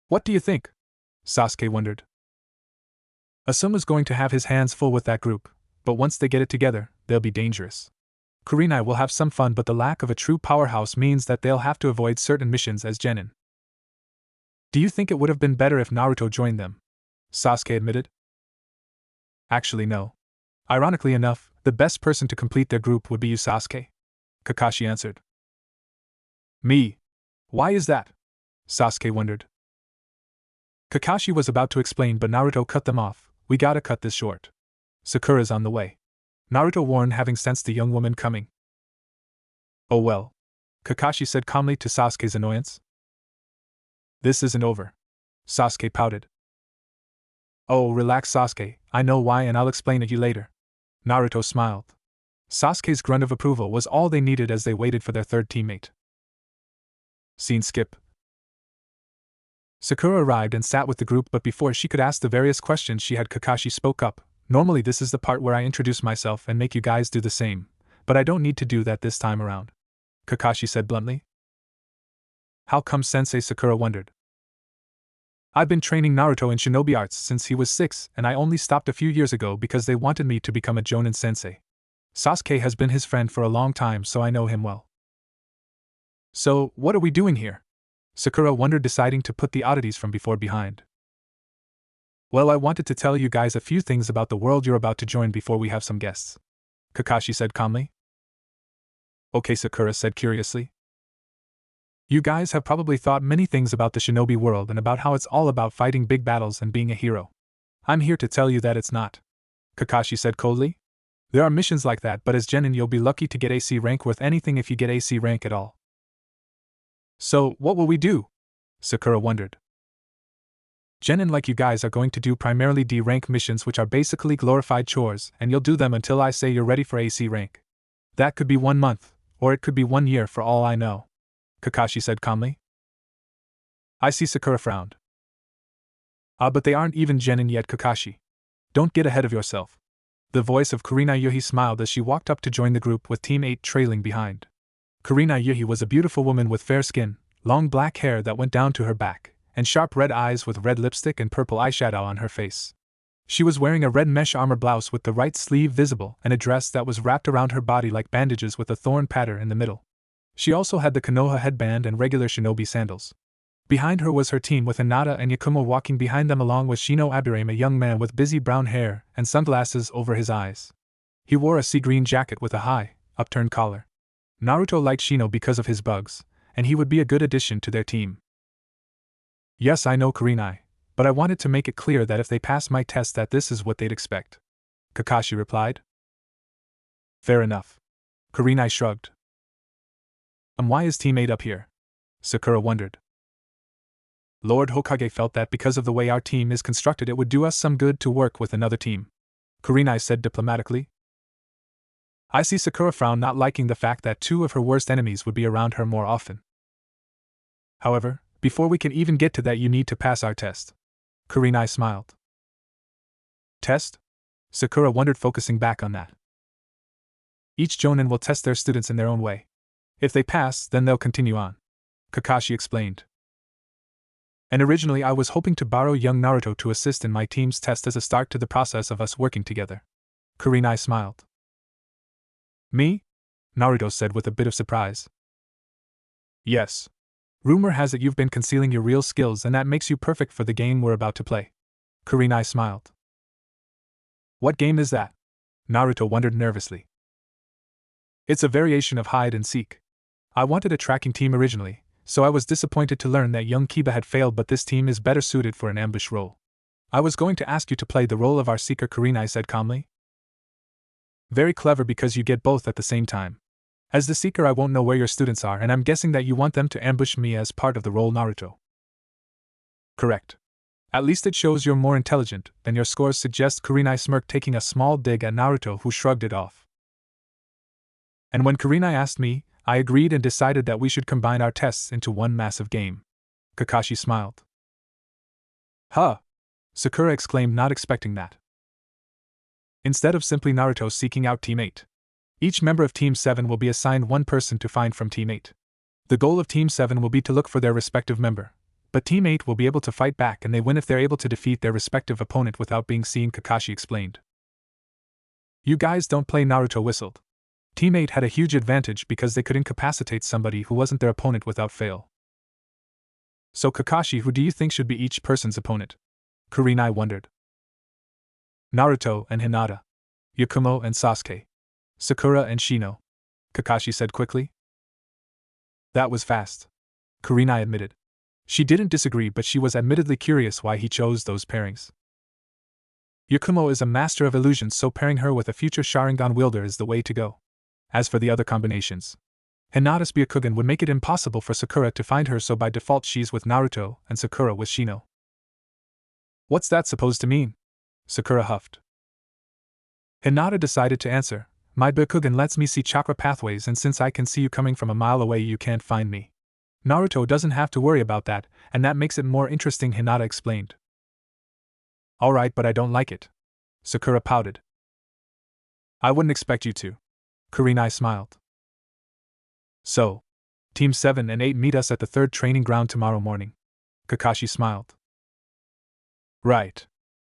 What do you think? Sasuke wondered. Asuma's going to have his hands full with that group, but once they get it together, they'll be dangerous. Kurenai will have some fun, but the lack of a true powerhouse means that they'll have to avoid certain missions as genin. Do you think it would have been better if Naruto joined them? Sasuke admitted. Actually, no. Ironically enough, the best person to complete their group would be you, Sasuke. Kakashi answered. Me? Why is that? Sasuke wondered. Kakashi was about to explain, but Naruto cut them off. We gotta cut this short. Sakura's on the way, Naruto warned, having sensed the young woman coming. Oh well, Kakashi said calmly to Sasuke's annoyance. This isn't over. Sasuke pouted. Oh, relax, Sasuke, I know why and I'll explain it you later. Naruto smiled. Sasuke's grunt of approval was all they needed as they waited for their third teammate. Scene skip. Sakura arrived and sat with the group, but before she could ask the various questions she had, Kakashi spoke up. Normally this is the part where I introduce myself and make you guys do the same, but I don't need to do that this time around. Kakashi said bluntly. How come, Sensei? Sakura wondered. I've been training Naruto in shinobi arts since he was 6, and I only stopped a few years ago because they wanted me to become a Jonin sensei. Sasuke has been his friend for a long time, so I know him well. So, what are we doing here? Sakura wondered, deciding to put the oddities from before behind. Well, I wanted to tell you guys a few things about the world you're about to join before we have some guests. Kakashi said calmly. Okay, Sakura said curiously. You guys have probably thought many things about the shinobi world and about how it's all about fighting big battles and being a hero. I'm here to tell you that it's not. Kakashi said coldly. There are missions like that, but as genin you'll be lucky to get AC rank, worth anything if you get AC rank at all. So, what will we do? Sakura wondered. Genin like you guys are going to do primarily D rank missions, which are basically glorified chores, and you'll do them until I say you're ready for AC rank. That could be 1 month, or it could be 1 year for all I know. Kakashi said calmly. I see. Sakura frowned. But they aren't even genin yet, Kakashi. Don't get ahead of yourself. The voice of Kurenai Yuhi smiled as she walked up to join the group, with Team 8 trailing behind. Kurenai Yuhi was a beautiful woman with fair skin, long black hair that went down to her back, and sharp red eyes with red lipstick and purple eyeshadow on her face. She was wearing a red mesh armor blouse with the right sleeve visible and a dress that was wrapped around her body like bandages with a thorn pattern in the middle. She also had the Konoha headband and regular shinobi sandals. Behind her was her team, with Hinata and Yakumo walking behind them, along with Shino Abirame, a young man with busy brown hair and sunglasses over his eyes. He wore a sea green jacket with a high, upturned collar. Naruto liked Shino because of his bugs, and he would be a good addition to their team. Yes, I know, Kurenai, but I wanted to make it clear that if they pass my test that this is what they'd expect. Kakashi replied. Fair enough. Kurenai shrugged. Why is Team 8 up here? Sakura wondered. Lord Hokage felt that because of the way our team is constructed it would do us some good to work with another team. Kurenai said diplomatically. I see Sakura frown, not liking the fact that two of her worst enemies would be around her more often. However, before we can even get to that, you need to pass our test. Kurenai smiled. Test? Sakura wondered, focusing back on that. Each Jonin will test their students in their own way. If they pass, then they'll continue on. Kakashi explained. And originally I was hoping to borrow young Naruto to assist in my team's test as a start to the process of us working together. Kurenai smiled. Me? Naruto said with a bit of surprise. Yes. Rumor has it you've been concealing your real skills, and that makes you perfect for the game we're about to play. Kurenai smiled. What game is that? Naruto wondered nervously. It's a variation of hide and seek. I wanted a tracking team originally, so I was disappointed to learn that young Kiba had failed, but this team is better suited for an ambush role. I was going to ask you to play the role of our seeker, Kurenai said calmly. Very clever, because you get both at the same time. As the seeker, I won't know where your students are, and I'm guessing that you want them to ambush me as part of the role, Naruto. Correct. At least it shows you're more intelligent than your scores suggest, Kurenai smirked, taking a small dig at Naruto, who shrugged it off. And when Kurenai asked me, I agreed and decided that we should combine our tests into one massive game. Kakashi smiled. Huh! Sakura exclaimed, not expecting that. Instead of simply Naruto seeking out Team 8, each member of Team 7 will be assigned one person to find from Team 8. The goal of Team 7 will be to look for their respective member, but Team 8 will be able to fight back, and they win if they're able to defeat their respective opponent without being seen, Kakashi explained. You guys don't play, Naruto whistled. Team 8 had a huge advantage because they could incapacitate somebody who wasn't their opponent without fail. So Kakashi, who do you think should be each person's opponent? Kurenai wondered. Naruto and Hinata. Yakumo and Sasuke. Sakura and Shino. Kakashi said quickly. That was fast. Kurenai admitted. She didn't disagree, but she was admittedly curious why he chose those pairings. Yakumo is a master of illusions, so pairing her with a future Sharingan wielder is the way to go. As for the other combinations, Hinata's Byakugan would make it impossible for Sakura to find her, so by default she's with Naruto and Sakura with Shino. What's that supposed to mean? Sakura huffed. Hinata decided to answer. My Byakugan lets me see chakra pathways, and since I can see you coming from a mile away, you can't find me. Naruto doesn't have to worry about that, and that makes it more interesting, Hinata explained. Alright, but I don't like it. Sakura pouted. I wouldn't expect you to. Kurenai smiled. So, Team 7 and 8 meet us at the 3rd training ground tomorrow morning. Kakashi smiled. Right.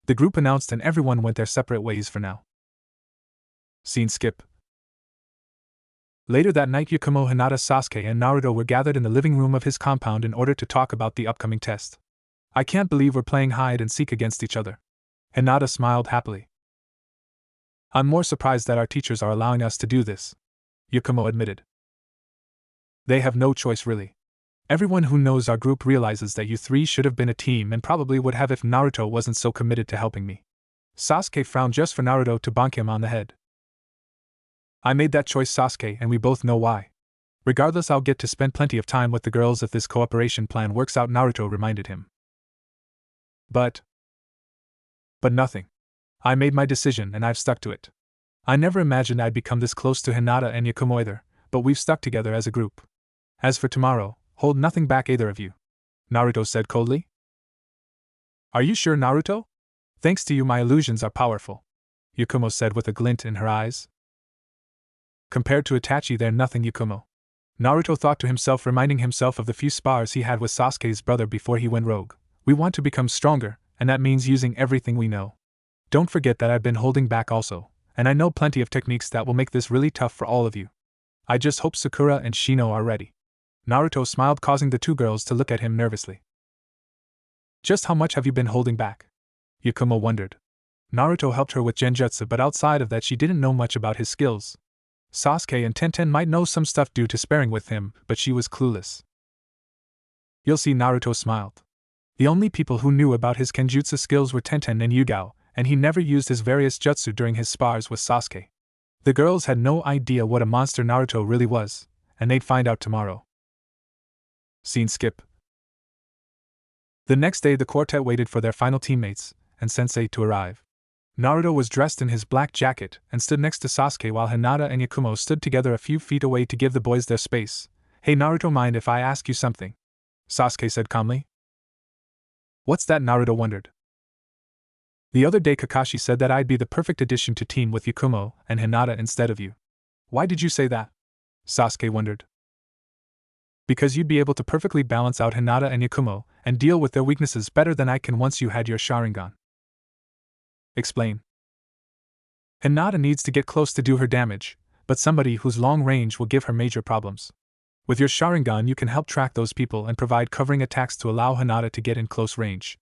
The group announced, and everyone went their separate ways for now. Scene skip. Later that night, Yakumo, Hinata, Sasuke, and Naruto were gathered in the living room of his compound in order to talk about the upcoming test. I can't believe we're playing hide and seek against each other. Hinata smiled happily. I'm more surprised that our teachers are allowing us to do this, Yakumo admitted. They have no choice, really. Everyone who knows our group realizes that you three should have been a team, and probably would have if Naruto wasn't so committed to helping me. Sasuke frowned just for Naruto to bonk him on the head. I made that choice, Sasuke, and we both know why. Regardless, I'll get to spend plenty of time with the girls if this cooperation plan works out, Naruto reminded him. But nothing. I made my decision, and I've stuck to it. I never imagined I'd become this close to Hinata and Yakumo either, but we've stuck together as a group. As for tomorrow, hold nothing back, either of you, Naruto said coldly. Are you sure, Naruto? Thanks to you, my illusions are powerful, Yakumo said with a glint in her eyes. Compared to Itachi, they're nothing, Yakumo. Naruto thought to himself, reminding himself of the few spars he had with Sasuke's brother before he went rogue. We want to become stronger, and that means using everything we know. Don't forget that I've been holding back also, and I know plenty of techniques that will make this really tough for all of you. I just hope Sakura and Shino are ready. Naruto smiled, causing the two girls to look at him nervously. Just how much have you been holding back? Yakumo wondered. Naruto helped her with genjutsu, but outside of that she didn't know much about his skills. Sasuke and Tenten might know some stuff due to sparring with him, but she was clueless. You'll see, Naruto smiled. The only people who knew about his kenjutsu skills were Tenten and Yugao, and he never used his various jutsu during his spars with Sasuke. The girls had no idea what a monster Naruto really was, and they'd find out tomorrow. Scene skip. The next day, the quartet waited for their final teammates and sensei to arrive. Naruto was dressed in his black jacket and stood next to Sasuke while Hinata and Yakumo stood together a few feet away to give the boys their space. "Hey Naruto, mind if I ask you something?" Sasuke said calmly. "What's that?" Naruto wondered. "The other day Kakashi said that I'd be the perfect addition to team with Yakumo and Hinata instead of you. Why did you say that?" Sasuke wondered. "Because you'd be able to perfectly balance out Hinata and Yakumo and deal with their weaknesses better than I can once you had your Sharingan." "Explain." "Hinata needs to get close to do her damage, but somebody whose long range will give her major problems. With your Sharingan you can help track those people and provide covering attacks to allow Hinata to get in close range.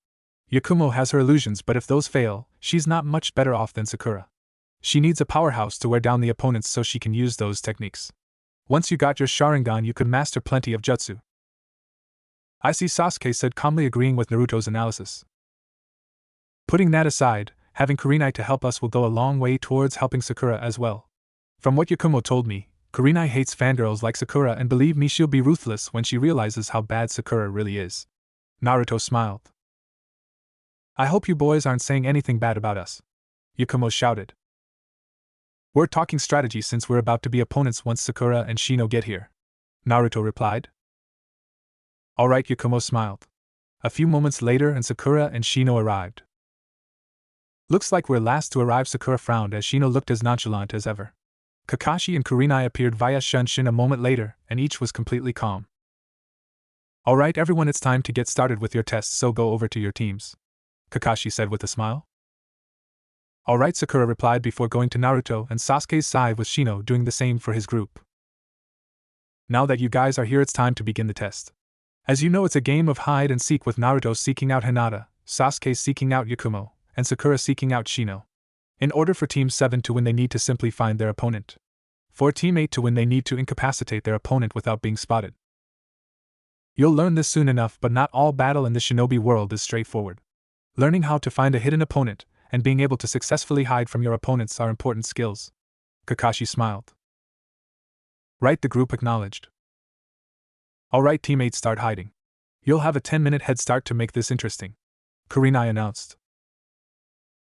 Yakumo has her illusions, but if those fail, she's not much better off than Sakura. She needs a powerhouse to wear down the opponents so she can use those techniques. Once you got your Sharingan you could master plenty of jutsu." "I see," Sasuke said calmly, agreeing with Naruto's analysis. "Putting that aside, having Kurenai to help us will go a long way towards helping Sakura as well. From what Yakumo told me, Kurenai hates fangirls like Sakura, and believe me, she'll be ruthless when she realizes how bad Sakura really is." Naruto smiled. "I hope you boys aren't saying anything bad about us," Yakumo shouted. "We're talking strategy since we're about to be opponents once Sakura and Shino get here," Naruto replied. "Alright," Yakumo smiled. A few moments later and Sakura and Shino arrived. "Looks like we're last to arrive," Sakura frowned as Shino looked as nonchalant as ever. Kakashi and Kurenai appeared via Shunshin a moment later, and each was completely calm. "Alright everyone, it's time to get started with your tests, so go over to your teams," Kakashi said with a smile. "Alright," Sakura replied before going to Naruto and Sasuke's side with Shino doing the same for his group. "Now that you guys are here, it's time to begin the test. As you know, it's a game of hide and seek with Naruto seeking out Hinata, Sasuke seeking out Yakumo, and Sakura seeking out Shino. In order for Team 7 to win, they need to simply find their opponent. For Team 8 to win, they need to incapacitate their opponent without being spotted. You'll learn this soon enough, but not all battle in the shinobi world is straightforward. Learning how to find a hidden opponent and being able to successfully hide from your opponents are important skills." Kakashi smiled. "Right," the group acknowledged. "Alright Team 8, start hiding. You'll have a 10-minute head start to make this interesting," Kurenai announced.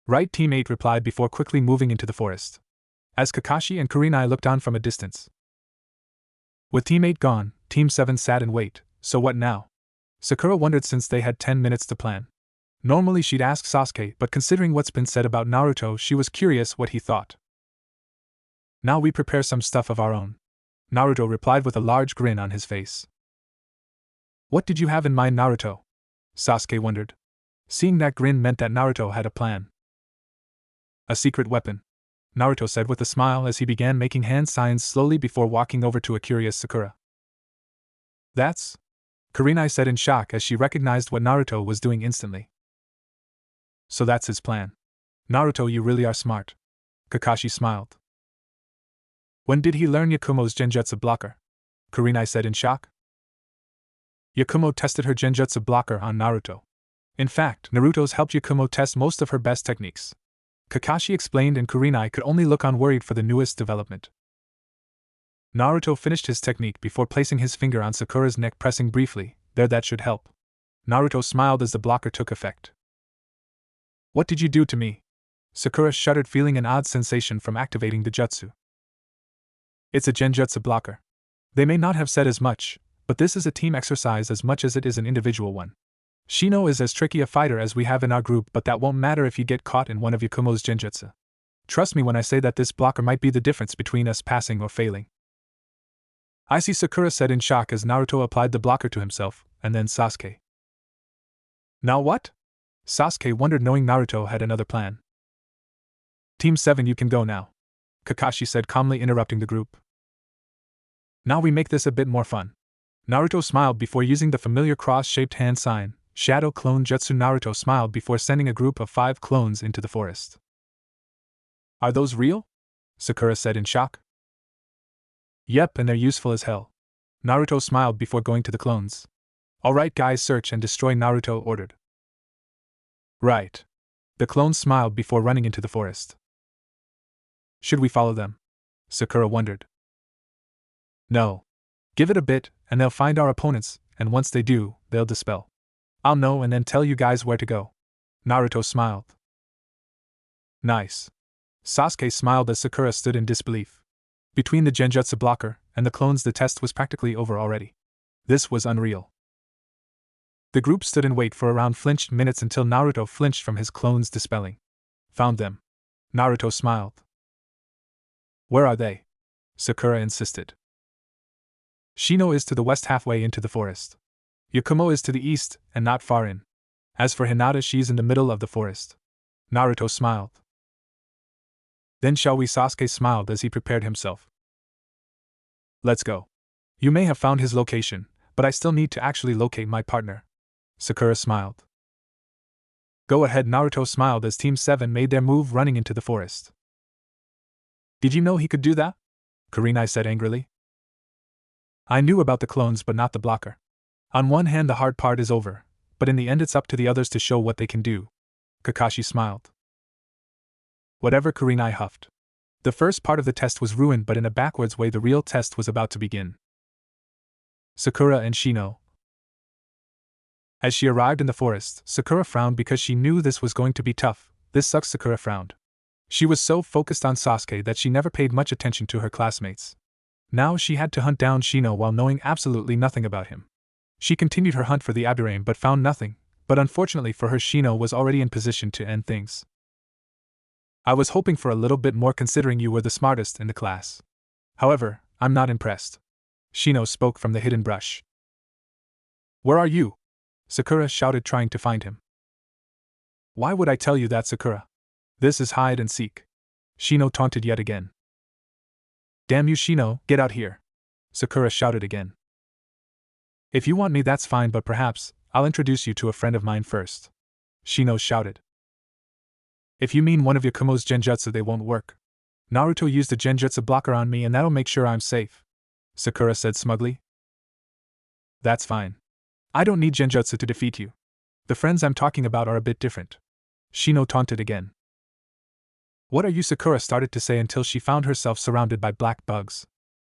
"Right," Team 8 replied before quickly moving into the forest. As Kakashi and Kurenai looked on from a distance. With Team 8 gone, Team 7 sat and wait. So what now? Sakura wondered, since they had 10 minutes to plan. Normally she'd ask Sasuke, but considering what's been said about Naruto, she was curious what he thought. "Now we prepare some stuff of our own," Naruto replied with a large grin on his face. "What did you have in mind, Naruto?" Sasuke wondered. Seeing that grin meant that Naruto had a plan. "A secret weapon," Naruto said with a smile as he began making hand signs slowly before walking over to a curious Sakura. "That's?" Kurenai said in shock as she recognized what Naruto was doing instantly. "So that's his plan. Naruto, you really are smart." Kakashi smiled. "When did he learn Yakumo's Genjutsu blocker?" Kurenai said in shock. "Yakumo tested her Genjutsu blocker on Naruto. In fact, Naruto's helped Yakumo test most of her best techniques," Kakashi explained, and Kurenai could only look on worried for the newest development. Naruto finished his technique before placing his finger on Sakura's neck, pressing briefly. "There, that should help." Naruto smiled as the blocker took effect. "What did you do to me?" Sakura shuddered, feeling an odd sensation from activating the jutsu. "It's a Genjutsu blocker. They may not have said as much, but this is a team exercise as much as it is an individual one. Shino is as tricky a fighter as we have in our group, but that won't matter if you get caught in one of Yakumo's Genjutsu. Trust me when I say that this blocker might be the difference between us passing or failing." "I see," Sakura said in shock as Naruto applied the blocker to himself, and then Sasuke. "Now what?" Sasuke wondered, knowing Naruto had another plan. "Team 7, you can go now," Kakashi said calmly, interrupting the group. "Now we make this a bit more fun." Naruto smiled before using the familiar cross-shaped hand sign, Shadow Clone Jutsu. Naruto smiled before sending a group of 5 clones into the forest. "Are those real?" Sakura said in shock. "Yep, and they're useful as hell." Naruto smiled before going to the clones. "Alright guys, search and destroy," Naruto ordered. "Right." The clones smiled before running into the forest. "Should we follow them?" Sakura wondered. "No. Give it a bit, and they'll find our opponents, and once they do, they'll dispel. I'll know and then tell you guys where to go." Naruto smiled. Nice. Sasuke smiled as Sakura stood in disbelief. Between the genjutsu blocker and the clones, the test was practically over already. This was unreal. The group stood in wait for around flinched minutes until Naruto flinched from his clones dispelling. Found them. Naruto smiled. Where are they? Sakura insisted. Shino is to the west, halfway into the forest. Yakumo is to the east, and not far in. As for Hinata, she's in the middle of the forest. Naruto smiled. Then shall we? Sasuke smiled as he prepared himself. Let's go. You may have found his location, but I still need to actually locate my partner. Sakura smiled. Go ahead. Naruto smiled as Team 7 made their move, running into the forest. Did you know he could do that? Kurenai said angrily. I knew about the clones but not the blocker. On one hand, the hard part is over, but in the end it's up to the others to show what they can do. Kakashi smiled. Whatever, Kurenai huffed. The first part of the test was ruined, but in a backwards way the real test was about to begin. Sakura and Shino. As she arrived in the forest, Sakura frowned because she knew this was going to be tough. This sucks. Sakura frowned. She was so focused on Sasuke that she never paid much attention to her classmates. Now she had to hunt down Shino while knowing absolutely nothing about him. She continued her hunt for the Aburame but found nothing, but unfortunately for her, Shino was already in position to end things. I was hoping for a little bit more considering you were the smartest in the class. However, I'm not impressed. Shino spoke from the hidden brush. Where are you? Sakura shouted, trying to find him. Why would I tell you that, Sakura? This is hide and seek. Shino taunted yet again. Damn you, Shino, get out here. Sakura shouted again. If you want me, that's fine, but perhaps I'll introduce you to a friend of mine first. Shino shouted. If you mean one of Yakumo's genjutsu, they won't work. Naruto used a genjutsu blocker on me and that'll make sure I'm safe. Sakura said smugly. That's fine. I don't need genjutsu to defeat you. The friends I'm talking about are a bit different. Shino taunted again. What are you? Sakura started to say until she found herself surrounded by black bugs.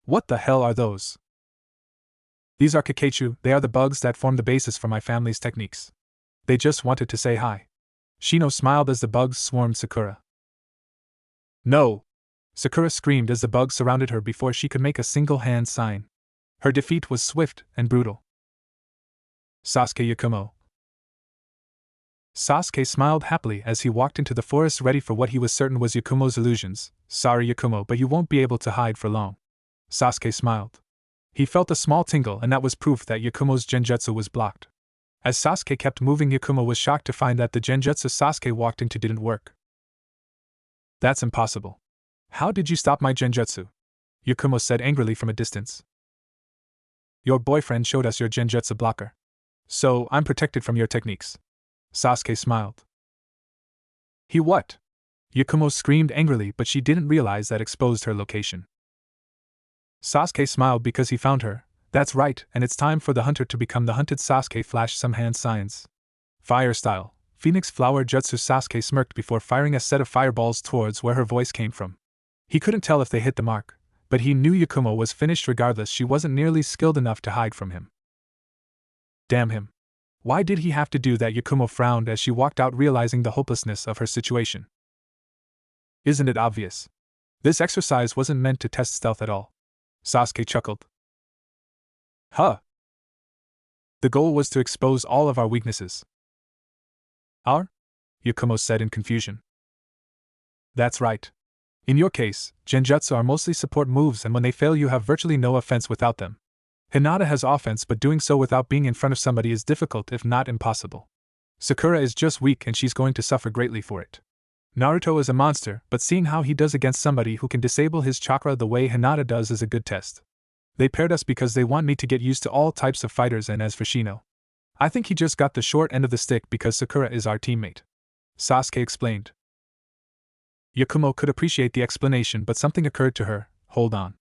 What the hell are those? These are Kakechu. They are the bugs that form the basis for my family's techniques. They just wanted to say hi. Shino smiled as the bugs swarmed Sakura. No! Sakura screamed as the bugs surrounded her before she could make a single hand sign. Her defeat was swift and brutal. Sasuke Yakumo. Sasuke smiled happily as he walked into the forest, ready for what he was certain was Yakumo's illusions. Sorry, Yakumo, but you won't be able to hide for long. Sasuke smiled. He felt a small tingle, and that was proof that Yakumo's genjutsu was blocked. As Sasuke kept moving, Yakumo was shocked to find that the genjutsu Sasuke walked into didn't work. That's impossible. How did you stop my genjutsu? Yakumo said angrily from a distance. Your boyfriend showed us your genjutsu blocker. So, I'm protected from your techniques. Sasuke smiled. He what? Yakumo screamed angrily, but she didn't realize that exposed her location. Sasuke smiled because he found her. That's right, and it's time for the hunter to become the hunted. Sasuke flashed some hand signs. Fire style, Phoenix Flower Jutsu. Sasuke smirked before firing a set of fireballs towards where her voice came from. He couldn't tell if they hit the mark, but he knew Yakumo was finished regardless. She wasn't nearly skilled enough to hide from him. Damn him. Why did he have to do that? Yakumo frowned as she walked out, realizing the hopelessness of her situation. Isn't it obvious? This exercise wasn't meant to test stealth at all. Sasuke chuckled. Huh. The goal was to expose all of our weaknesses. Our? Yakumo said in confusion. That's right. In your case, genjutsu are mostly support moves, and when they fail you have virtually no offense without them. Hinata has offense, but doing so without being in front of somebody is difficult if not impossible. Sakura is just weak and she's going to suffer greatly for it. Naruto is a monster, but seeing how he does against somebody who can disable his chakra the way Hinata does is a good test. They paired us because they want me to get used to all types of fighters, and as for Shino, I think he just got the short end of the stick because Sakura is our teammate. Sasuke explained. Yakumo could appreciate the explanation, but something occurred to her. Hold on.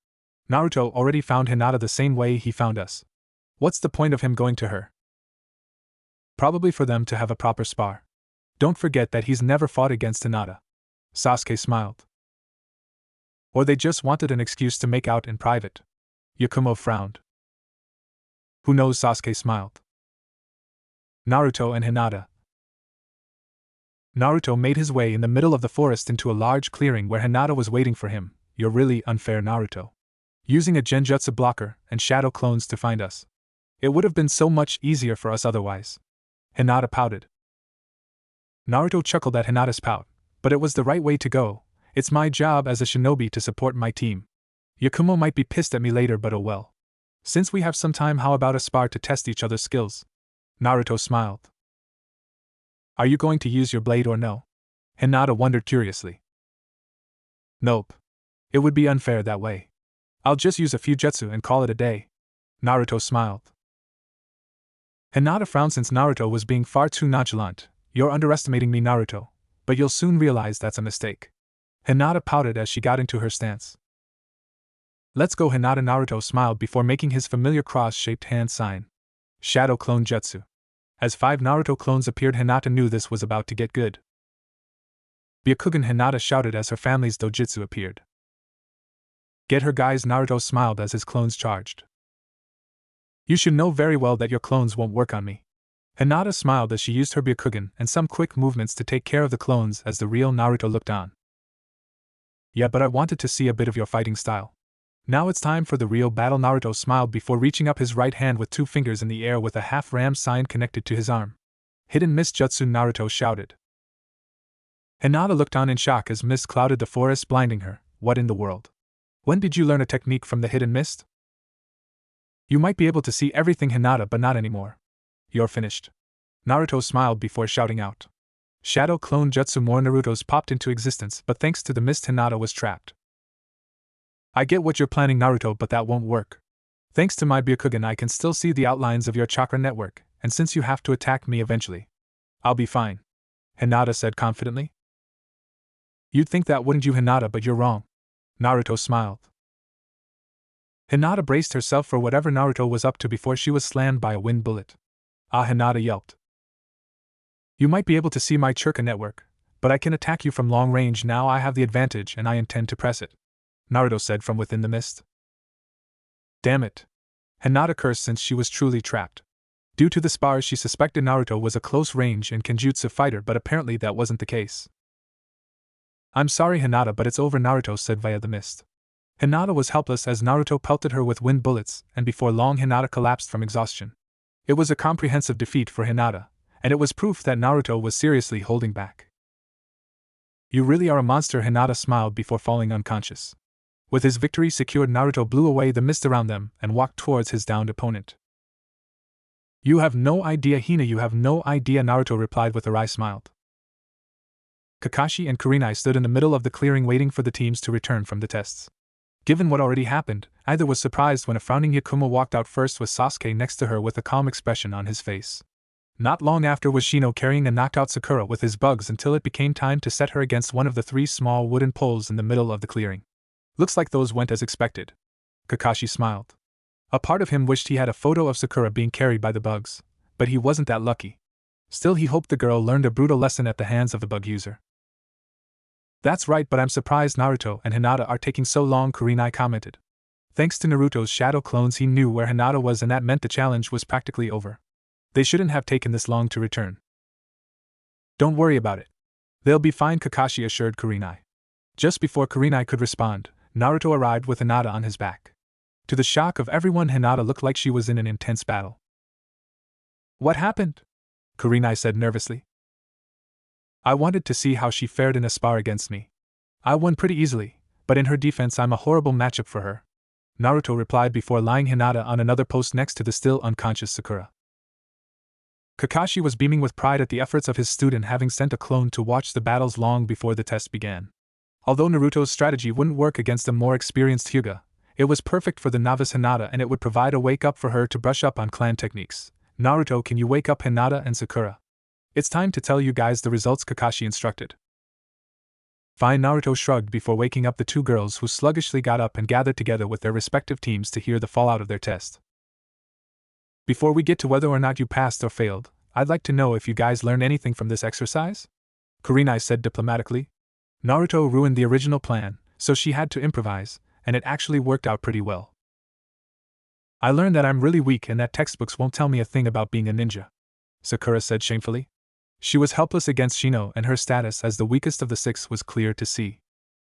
Naruto already found Hinata the same way he found us. What's the point of him going to her? Probably for them to have a proper spar. Don't forget that he's never fought against Hinata. Sasuke smiled. Or they just wanted an excuse to make out in private. Yakumo frowned. Who knows? Sasuke smiled. Naruto and Hinata. Naruto made his way in the middle of the forest into a large clearing where Hinata was waiting for him. You're really unfair, Naruto. Using a genjutsu blocker and shadow clones to find us. It would have been so much easier for us otherwise. Hinata pouted. Naruto chuckled at Hinata's pout, but it was the right way to go. It's my job as a shinobi to support my team. Yakumo might be pissed at me later, but oh well. Since we have some time, how about a spar to test each other's skills? Naruto smiled. Are you going to use your blade or no? Hinata wondered curiously. Nope. It would be unfair that way. I'll just use a few jutsu and call it a day. Naruto smiled. Hinata frowned since Naruto was being far too nonchalant. You're underestimating me, Naruto, but you'll soon realize that's a mistake. Hinata pouted as she got into her stance. Let's go, Hinata. Naruto smiled before making his familiar cross-shaped hand sign. Shadow Clone Jutsu. As 5 Naruto clones appeared, Hinata knew this was about to get good. Byakugan, Hinata shouted as her family's dojutsu appeared. Get her, guys. Naruto smiled as his clones charged. You should know very well that your clones won't work on me. Hinata smiled as she used her Byakugan and some quick movements to take care of the clones as the real Naruto looked on. Yeah, but I wanted to see a bit of your fighting style. Now it's time for the real battle. Naruto smiled before reaching up his right hand with 2 fingers in the air with a half-ram sign connected to his arm. Hidden mist jutsu, Naruto shouted. Hinata looked on in shock as mist clouded the forest, blinding her. What in the world? When did you learn a technique from the hidden mist? You might be able to see everything, Hinata, but not anymore. You're finished. Naruto smiled before shouting out. Shadow Clone Jutsu. More Narutos popped into existence, but thanks to the mist, Hinata was trapped. I get what you're planning, Naruto, but that won't work. Thanks to my Byakugan, I can still see the outlines of your chakra network, and since you have to attack me eventually, I'll be fine. Hinata said confidently. You'd think that, wouldn't you, Hinata, but you're wrong. Naruto smiled. Hinata braced herself for whatever Naruto was up to before she was slammed by a wind bullet. Ah, Hinata yelped. You might be able to see my chakra network, but I can attack you from long range. Now I have the advantage and I intend to press it, Naruto said from within the mist. Damn it. Hinata cursed since she was truly trapped. Due to the spars, she suspected Naruto was a close-range and kenjutsu fighter, but apparently that wasn't the case. I'm sorry, Hinata, but it's over, Naruto said via the mist. Hinata was helpless as Naruto pelted her with wind bullets, and before long Hinata collapsed from exhaustion. It was a comprehensive defeat for Hinata, and it was proof that Naruto was seriously holding back. You really are a monster, Hinata smiled before falling unconscious. With his victory secured, Naruto blew away the mist around them and walked towards his downed opponent. You have no idea, Hina, you have no idea, Naruto replied with a wry smile. Kakashi and Kurenai stood in the middle of the clearing waiting for the teams to return from the tests. Given what already happened, either was surprised when a frowning Yakumo walked out first with Sasuke next to her with a calm expression on his face. Not long after was Shino carrying a knocked out Sakura with his bugs until it became time to set her against one of the 3 small wooden poles in the middle of the clearing. Looks like those went as expected. Kakashi smiled. A part of him wished he had a photo of Sakura being carried by the bugs, but he wasn't that lucky. Still, he hoped the girl learned a brutal lesson at the hands of the bug user. That's right, but I'm surprised Naruto and Hinata are taking so long, Kurenai commented. Thanks to Naruto's shadow clones, he knew where Hinata was, and that meant the challenge was practically over. They shouldn't have taken this long to return. Don't worry about it. They'll be fine, Kakashi assured Kurenai. Just before Kurenai could respond, Naruto arrived with Hinata on his back. To the shock of everyone, Hinata looked like she was in an intense battle. What happened? Kurenai said nervously. I wanted to see how she fared in a spar against me. I won pretty easily, but in her defense I'm a horrible matchup for her, Naruto replied before lying Hinata on another post next to the still unconscious Sakura. Kakashi was beaming with pride at the efforts of his student, having sent a clone to watch the battles long before the test began. Although Naruto's strategy wouldn't work against a more experienced Hyuga, it was perfect for the novice Hinata, and it would provide a wake-up for her to brush up on clan techniques. Naruto, can you wake up Hinata and Sakura? It's time to tell you guys the results, Kakashi instructed. Fine, Naruto shrugged before waking up the 2 girls, who sluggishly got up and gathered together with their respective teams to hear the fallout of their test. Before we get to whether or not you passed or failed, I'd like to know if you guys learned anything from this exercise? Kurenai said diplomatically. Naruto ruined the original plan, so she had to improvise, and it actually worked out pretty well. I learned that I'm really weak and that textbooks won't tell me a thing about being a ninja, Sakura said shamefully. She was helpless against Shino, and her status as the weakest of the six was clear to see.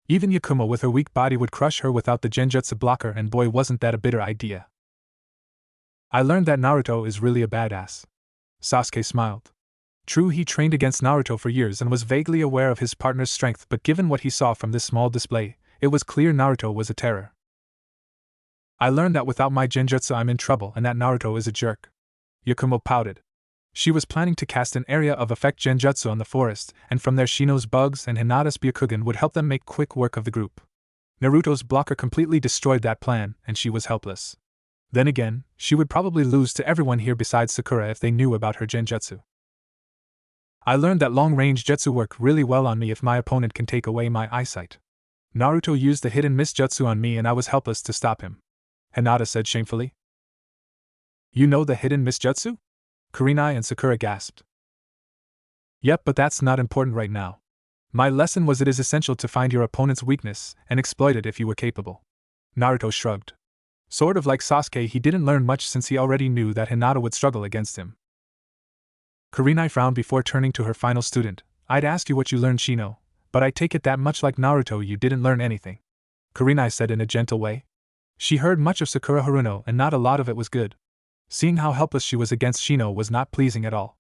Even Yakumo with her weak body would crush her without the genjutsu blocker, and boy wasn't that a bitter idea. I learned that Naruto is really a badass. Sasuke smiled. True, he trained against Naruto for years and was vaguely aware of his partner's strength, but given what he saw from this small display, it was clear Naruto was a terror. I learned that without my genjutsu I'm in trouble and that Naruto is a jerk. Yakumo pouted. She was planning to cast an area of effect genjutsu on the forest, and from there Shino's bugs and Hinata's Byakugan would help them make quick work of the group. Naruto's blocker completely destroyed that plan, and she was helpless. Then again, she would probably lose to everyone here besides Sakura if they knew about her genjutsu. I learned that long-range jutsu work really well on me if my opponent can take away my eyesight. Naruto used the hidden miss jutsu on me and I was helpless to stop him. Hinata said shamefully. You know the hidden miss jutsu? Kurenai and Sakura gasped. Yep, but that's not important right now. My lesson was it is essential to find your opponent's weakness and exploit it if you were capable. Naruto shrugged. Sort of like Sasuke, he didn't learn much since he already knew that Hinata would struggle against him. Kurenai frowned before turning to her final student. I'd ask you what you learned, Shino, but I take it that much like Naruto you didn't learn anything. Kurenai said in a gentle way. She heard much of Sakura Haruno and not a lot of it was good. Seeing how helpless she was against Shino was not pleasing at all.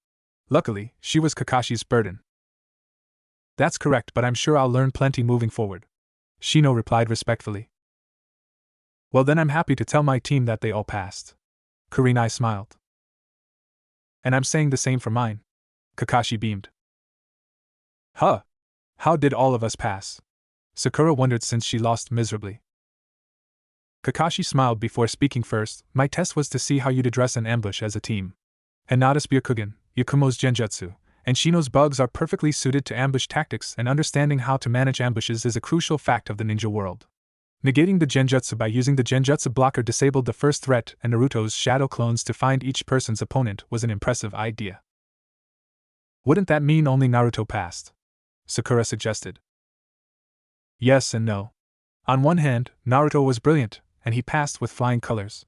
Luckily, she was Kakashi's burden. That's correct, but I'm sure I'll learn plenty moving forward. Shino replied respectfully. Well then I'm happy to tell my team that they all passed. Kurenai smiled. And I'm saying the same for mine. Kakashi beamed. Huh? How did all of us pass? Sakura wondered since she lost miserably. Kakashi smiled before speaking first. My test was to see how you'd address an ambush as a team. Hinata's Byakugan, Yakumo's genjutsu, and Shino's bugs are perfectly suited to ambush tactics, and understanding how to manage ambushes is a crucial fact of the ninja world. Negating the genjutsu by using the genjutsu blocker disabled the first threat, and Naruto's shadow clones to find each person's opponent was an impressive idea. Wouldn't that mean only Naruto passed? Sakura suggested. Yes and no. On one hand, Naruto was brilliant, and he passed with flying colors.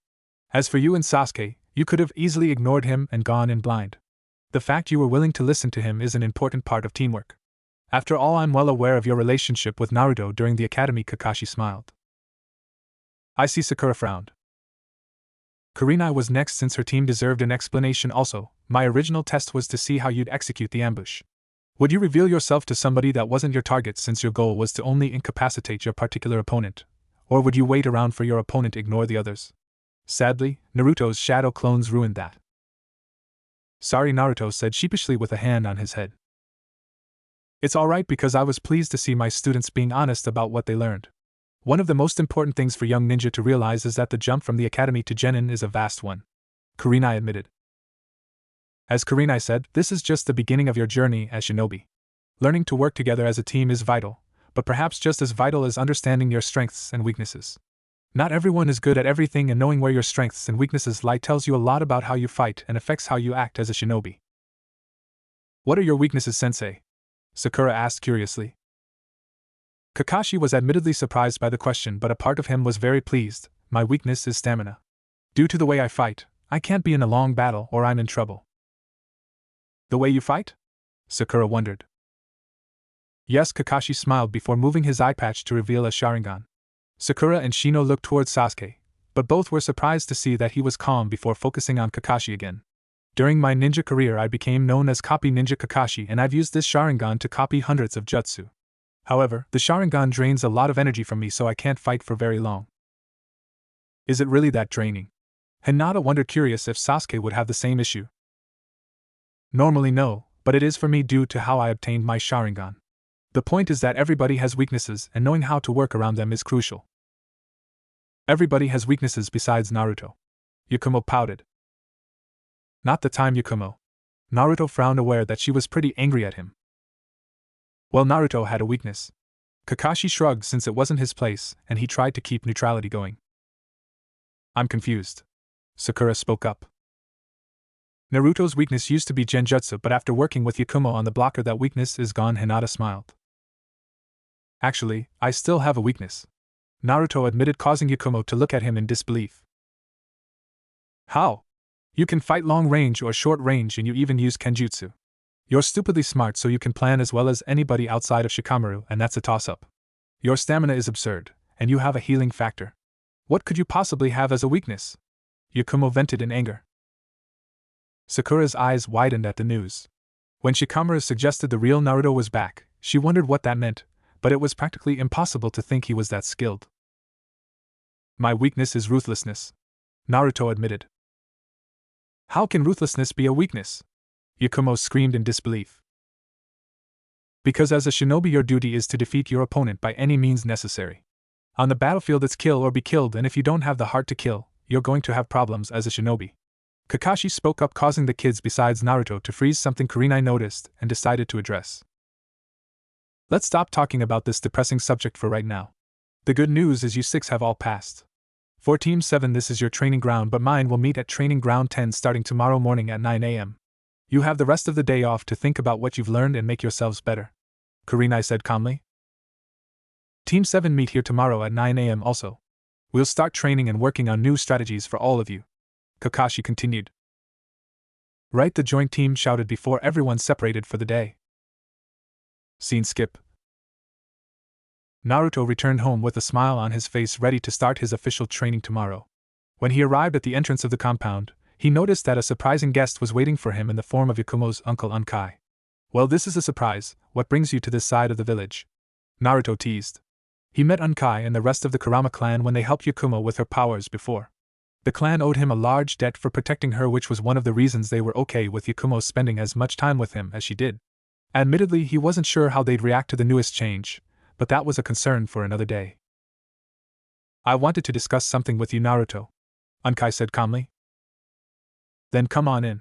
As for you and Sasuke, you could have easily ignored him and gone in blind. The fact you were willing to listen to him is an important part of teamwork. After all, I'm well aware of your relationship with Naruto during the academy. Kakashi smiled. I see. Sakura frowned. Kurenai was next since her team deserved an explanation also. My original test was to see how you'd execute the ambush. Would you reveal yourself to somebody that wasn't your target since your goal was to only incapacitate your particular opponent? Or would you wait around for your opponent to ignore the others? Sadly, Naruto's shadow clones ruined that. Sorry, Naruto said sheepishly with a hand on his head. It's alright because I was pleased to see my students being honest about what they learned. One of the most important things for young ninja to realize is that the jump from the academy to genin is a vast one. Kurenai admitted. As Kurenai said, this is just the beginning of your journey as shinobi. Learning to work together as a team is vital, but perhaps just as vital is understanding your strengths and weaknesses. Not everyone is good at everything, and knowing where your strengths and weaknesses lie tells you a lot about how you fight and affects how you act as a shinobi. What are your weaknesses, sensei? Sakura asked curiously. Kakashi was admittedly surprised by the question, but a part of him was very pleased. My weakness is stamina. Due to the way I fight, I can't be in a long battle or I'm in trouble. The way you fight? Sakura wondered. Yes, Kakashi smiled before moving his eye patch to reveal a Sharingan. Sakura and Shino looked towards Sasuke, but both were surprised to see that he was calm before focusing on Kakashi again. During my ninja career I became known as Copy Ninja Kakashi, and I've used this Sharingan to copy hundreds of jutsu. However, the Sharingan drains a lot of energy from me, so I can't fight for very long. Is it really that draining? Hinata wondered, curious if Sasuke would have the same issue. Normally no, but it is for me due to how I obtained my Sharingan. The point is that everybody has weaknesses, and knowing how to work around them is crucial. Everybody has weaknesses besides Naruto. Yakumo pouted. Not the time, Yakumo. Naruto frowned, aware that she was pretty angry at him. Well, Naruto had a weakness. Kakashi shrugged since it wasn't his place, and he tried to keep neutrality going. I'm confused. Sakura spoke up. Naruto's weakness used to be genjutsu, but after working with Yakumo on the blocker that weakness is gone. Hinata smiled. Actually, I still have a weakness. Naruto admitted, causing Yakumo to look at him in disbelief. How? You can fight long range or short range, and you even use kenjutsu. You're stupidly smart so you can plan as well as anybody outside of Shikamaru, and that's a toss-up. Your stamina is absurd, and you have a healing factor. What could you possibly have as a weakness? Yakumo vented in anger. Sakura's eyes widened at the news. When Shikamaru suggested the real Naruto was back, she wondered what that meant, but it was practically impossible to think he was that skilled. My weakness is ruthlessness, Naruto admitted. How can ruthlessness be a weakness? Yakumo screamed in disbelief. Because as a shinobi your duty is to defeat your opponent by any means necessary. On the battlefield it's kill or be killed, and if you don't have the heart to kill, you're going to have problems as a shinobi. Kakashi spoke up, causing the kids besides Naruto to freeze, something Kurenai noticed and decided to address. Let's stop talking about this depressing subject for right now. The good news is you 6 have all passed. For Team 7 this is your training ground, but mine will meet at Training Ground 10 starting tomorrow morning at 9 a.m. You have the rest of the day off to think about what you've learned and make yourselves better, Kurenai said calmly. Team 7 meet here tomorrow at 9 a.m. also. We'll start training and working on new strategies for all of you, Kakashi continued. Right, the joint team shouted before everyone separated for the day. Scene skip. Naruto returned home with a smile on his face, ready to start his official training tomorrow. When he arrived at the entrance of the compound, he noticed that a surprising guest was waiting for him in the form of Yakumo's uncle Unkai. Well, this is a surprise. What brings you to this side of the village? Naruto teased. He met Unkai and the rest of the Kurama clan when they helped Yakumo with her powers before. The clan owed him a large debt for protecting her, which was one of the reasons they were okay with Yakumo spending as much time with him as she did. Admittedly, he wasn't sure how they'd react to the newest change, but that was a concern for another day. I wanted to discuss something with you, Naruto, Unkai said calmly. Then come on in.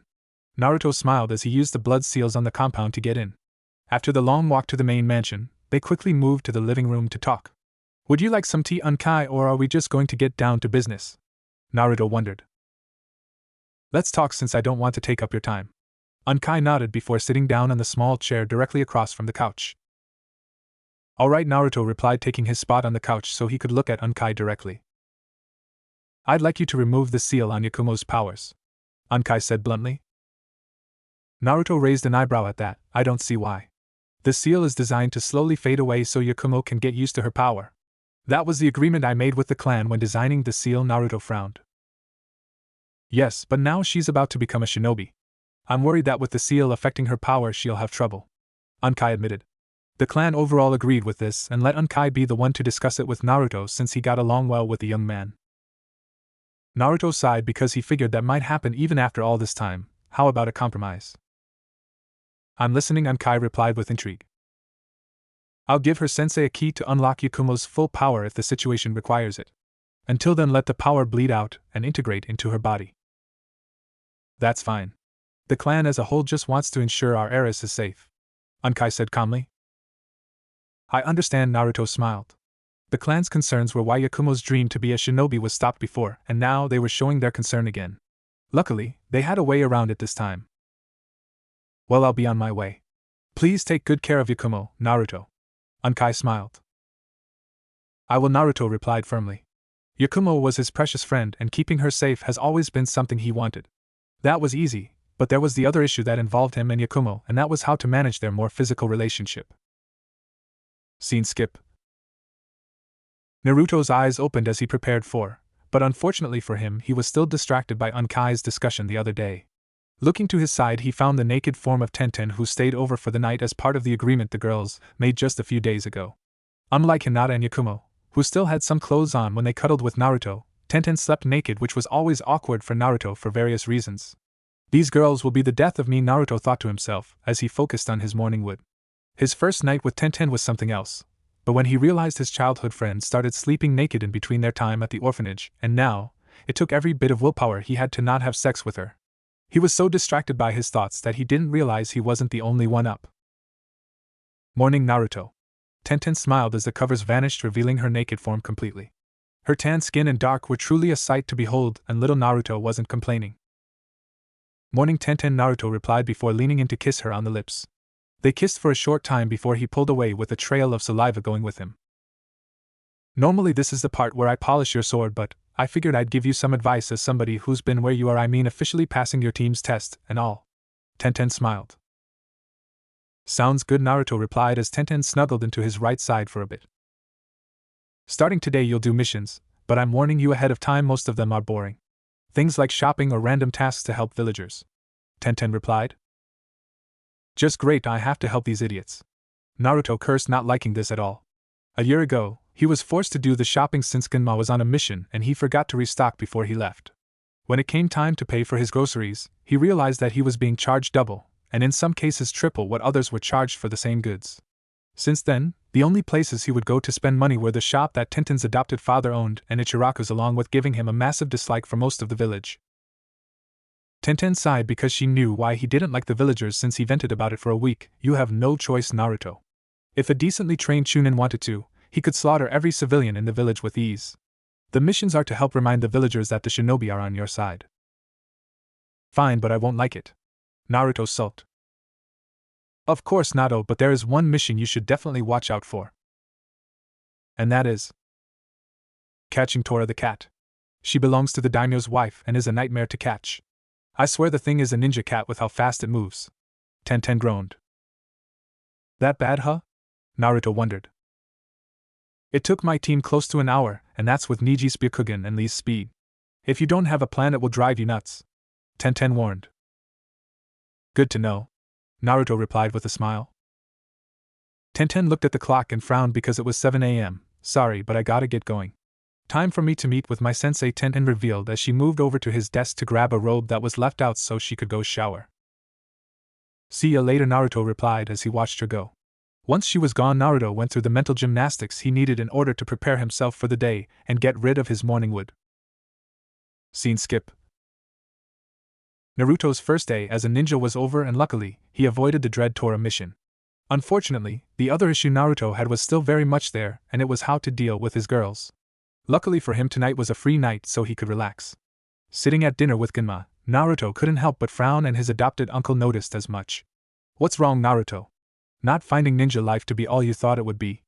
Naruto smiled as he used the blood seals on the compound to get in. After the long walk to the main mansion, they quickly moved to the living room to talk. Would you like some tea, Unkai, or are we just going to get down to business? Naruto wondered. Let's talk since I don't want to take up your time. Unkai nodded before sitting down on the small chair directly across from the couch. All right, Naruto replied, taking his spot on the couch so he could look at Unkai directly. I'd like you to remove the seal on Yakumo's powers, Unkai said bluntly. Naruto raised an eyebrow at that. I don't see why. The seal is designed to slowly fade away so Yakumo can get used to her power. That was the agreement I made with the clan when designing the seal. Naruto frowned. Yes, but now she's about to become a shinobi. I'm worried that with the seal affecting her power she'll have trouble, Unkai admitted. The clan overall agreed with this and let Unkai be the one to discuss it with Naruto since he got along well with the young man. Naruto sighed because he figured that might happen even after all this time. How about a compromise? I'm listening, Unkai replied with intrigue. I'll give her sensei a key to unlock Yakumo's full power if the situation requires it. Until then, let the power bleed out and integrate into her body. That's fine. The clan as a whole just wants to ensure our heiress is safe, Unkai said calmly. I understand, Naruto smiled. The clan's concerns were why Yakumo's dream to be a shinobi was stopped before, and now they were showing their concern again. Luckily, they had a way around it this time. Well, I'll be on my way. Please take good care of Yakumo, Naruto. Unkai smiled. I will, Naruto replied firmly. Yakumo was his precious friend, and keeping her safe has always been something he wanted. That was easy, but there was the other issue that involved him and Yakumo, and that was how to manage their more physical relationship. Scene skip. Naruto's eyes opened as he prepared for, but unfortunately for him, he was still distracted by Unkai's discussion the other day. Looking to his side, he found the naked form of Tenten, who stayed over for the night as part of the agreement the girls made just a few days ago. Unlike Hinata and Yakumo, who still had some clothes on when they cuddled with Naruto, Tenten slept naked, which was always awkward for Naruto for various reasons. These girls will be the death of me, Naruto thought to himself as he focused on his morning wood. His first night with Tenten was something else, but when he realized his childhood friend started sleeping naked in between their time at the orphanage, and now, it took every bit of willpower he had to not have sex with her. He was so distracted by his thoughts that he didn't realize he wasn't the only one up. Morning, Naruto. Tenten smiled as the covers vanished, revealing her naked form completely. Her tan skin and dark were truly a sight to behold, and little Naruto wasn't complaining. Morning, Tenten, Naruto replied before leaning in to kiss her on the lips. They kissed for a short time before he pulled away with a trail of saliva going with him. Normally this is the part where I polish your sword, but I figured I'd give you some advice as somebody who's been where you are, I mean officially passing your team's test and all. Tenten smiled. Sounds good, Naruto replied as Tenten snuggled into his right side for a bit. Starting today you'll do missions, but I'm warning you ahead of time, most of them are boring. Things like shopping or random tasks to help villagers. Tenten replied. Just great, I have to help these idiots. Naruto cursed, not liking this at all. A year ago, he was forced to do the shopping since Genma was on a mission and he forgot to restock before he left. When it came time to pay for his groceries, he realized that he was being charged double, and in some cases triple what others were charged for the same goods. Since then, the only places he would go to spend money were the shop that Tenten's adopted father owned and Ichiraku's, along with giving him a massive dislike for most of the village. Tenten sighed because she knew why he didn't like the villagers since he vented about it for a week. You have no choice, Naruto. If a decently trained Chunin wanted to, he could slaughter every civilian in the village with ease. The missions are to help remind the villagers that the shinobi are on your side. Fine, but I won't like it. Naruto sulked. Of course, Nato, but there is one mission you should definitely watch out for. And that is catching Tora the cat. She belongs to the daimyo's wife and is a nightmare to catch. I swear the thing is a ninja cat with how fast it moves. Tenten groaned. That bad, huh? Naruto wondered. It took my team close to an hour, and that's with Niji's Byakugan and Lee's speed. If you don't have a plan, it will drive you nuts. Tenten warned. Good to know, Naruto replied with a smile. Tenten looked at the clock and frowned because it was 7 a.m. Sorry, but I gotta get going. Time for me to meet with my sensei, Tenten revealed as she moved over to his desk to grab a robe that was left out so she could go shower. See ya later, Naruto replied as he watched her go. Once she was gone, Naruto went through the mental gymnastics he needed in order to prepare himself for the day and get rid of his morning wood. Scene skip. Naruto's first day as a ninja was over, and luckily, he avoided the dread Tora mission. Unfortunately, the other issue Naruto had was still very much there, and it was how to deal with his girls. Luckily for him, tonight was a free night so he could relax. Sitting at dinner with Genma, Naruto couldn't help but frown, and his adopted uncle noticed as much. What's wrong, Naruto? Not finding ninja life to be all you thought it would be?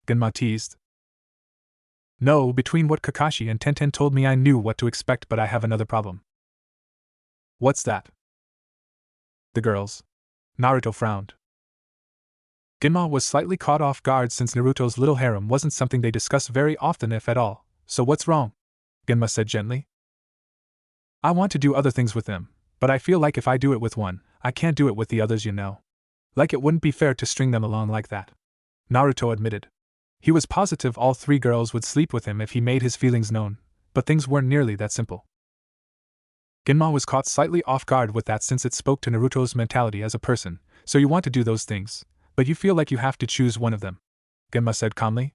Genma teased. No, between what Kakashi and Tenten told me I knew what to expect, but I have another problem. What's that? The girls. Naruto frowned. Genma was slightly caught off guard since Naruto's little harem wasn't something they discuss very often, if at all. So what's wrong? Genma said gently. I want to do other things with them, but I feel like if I do it with one, I can't do it with the others, you know. Like it wouldn't be fair to string them along like that. Naruto admitted. He was positive all three girls would sleep with him if he made his feelings known, but things weren't nearly that simple. Genma was caught slightly off guard with that since it spoke to Naruto's mentality as a person. So you want to do those things, but you feel like you have to choose one of them, Genma said calmly.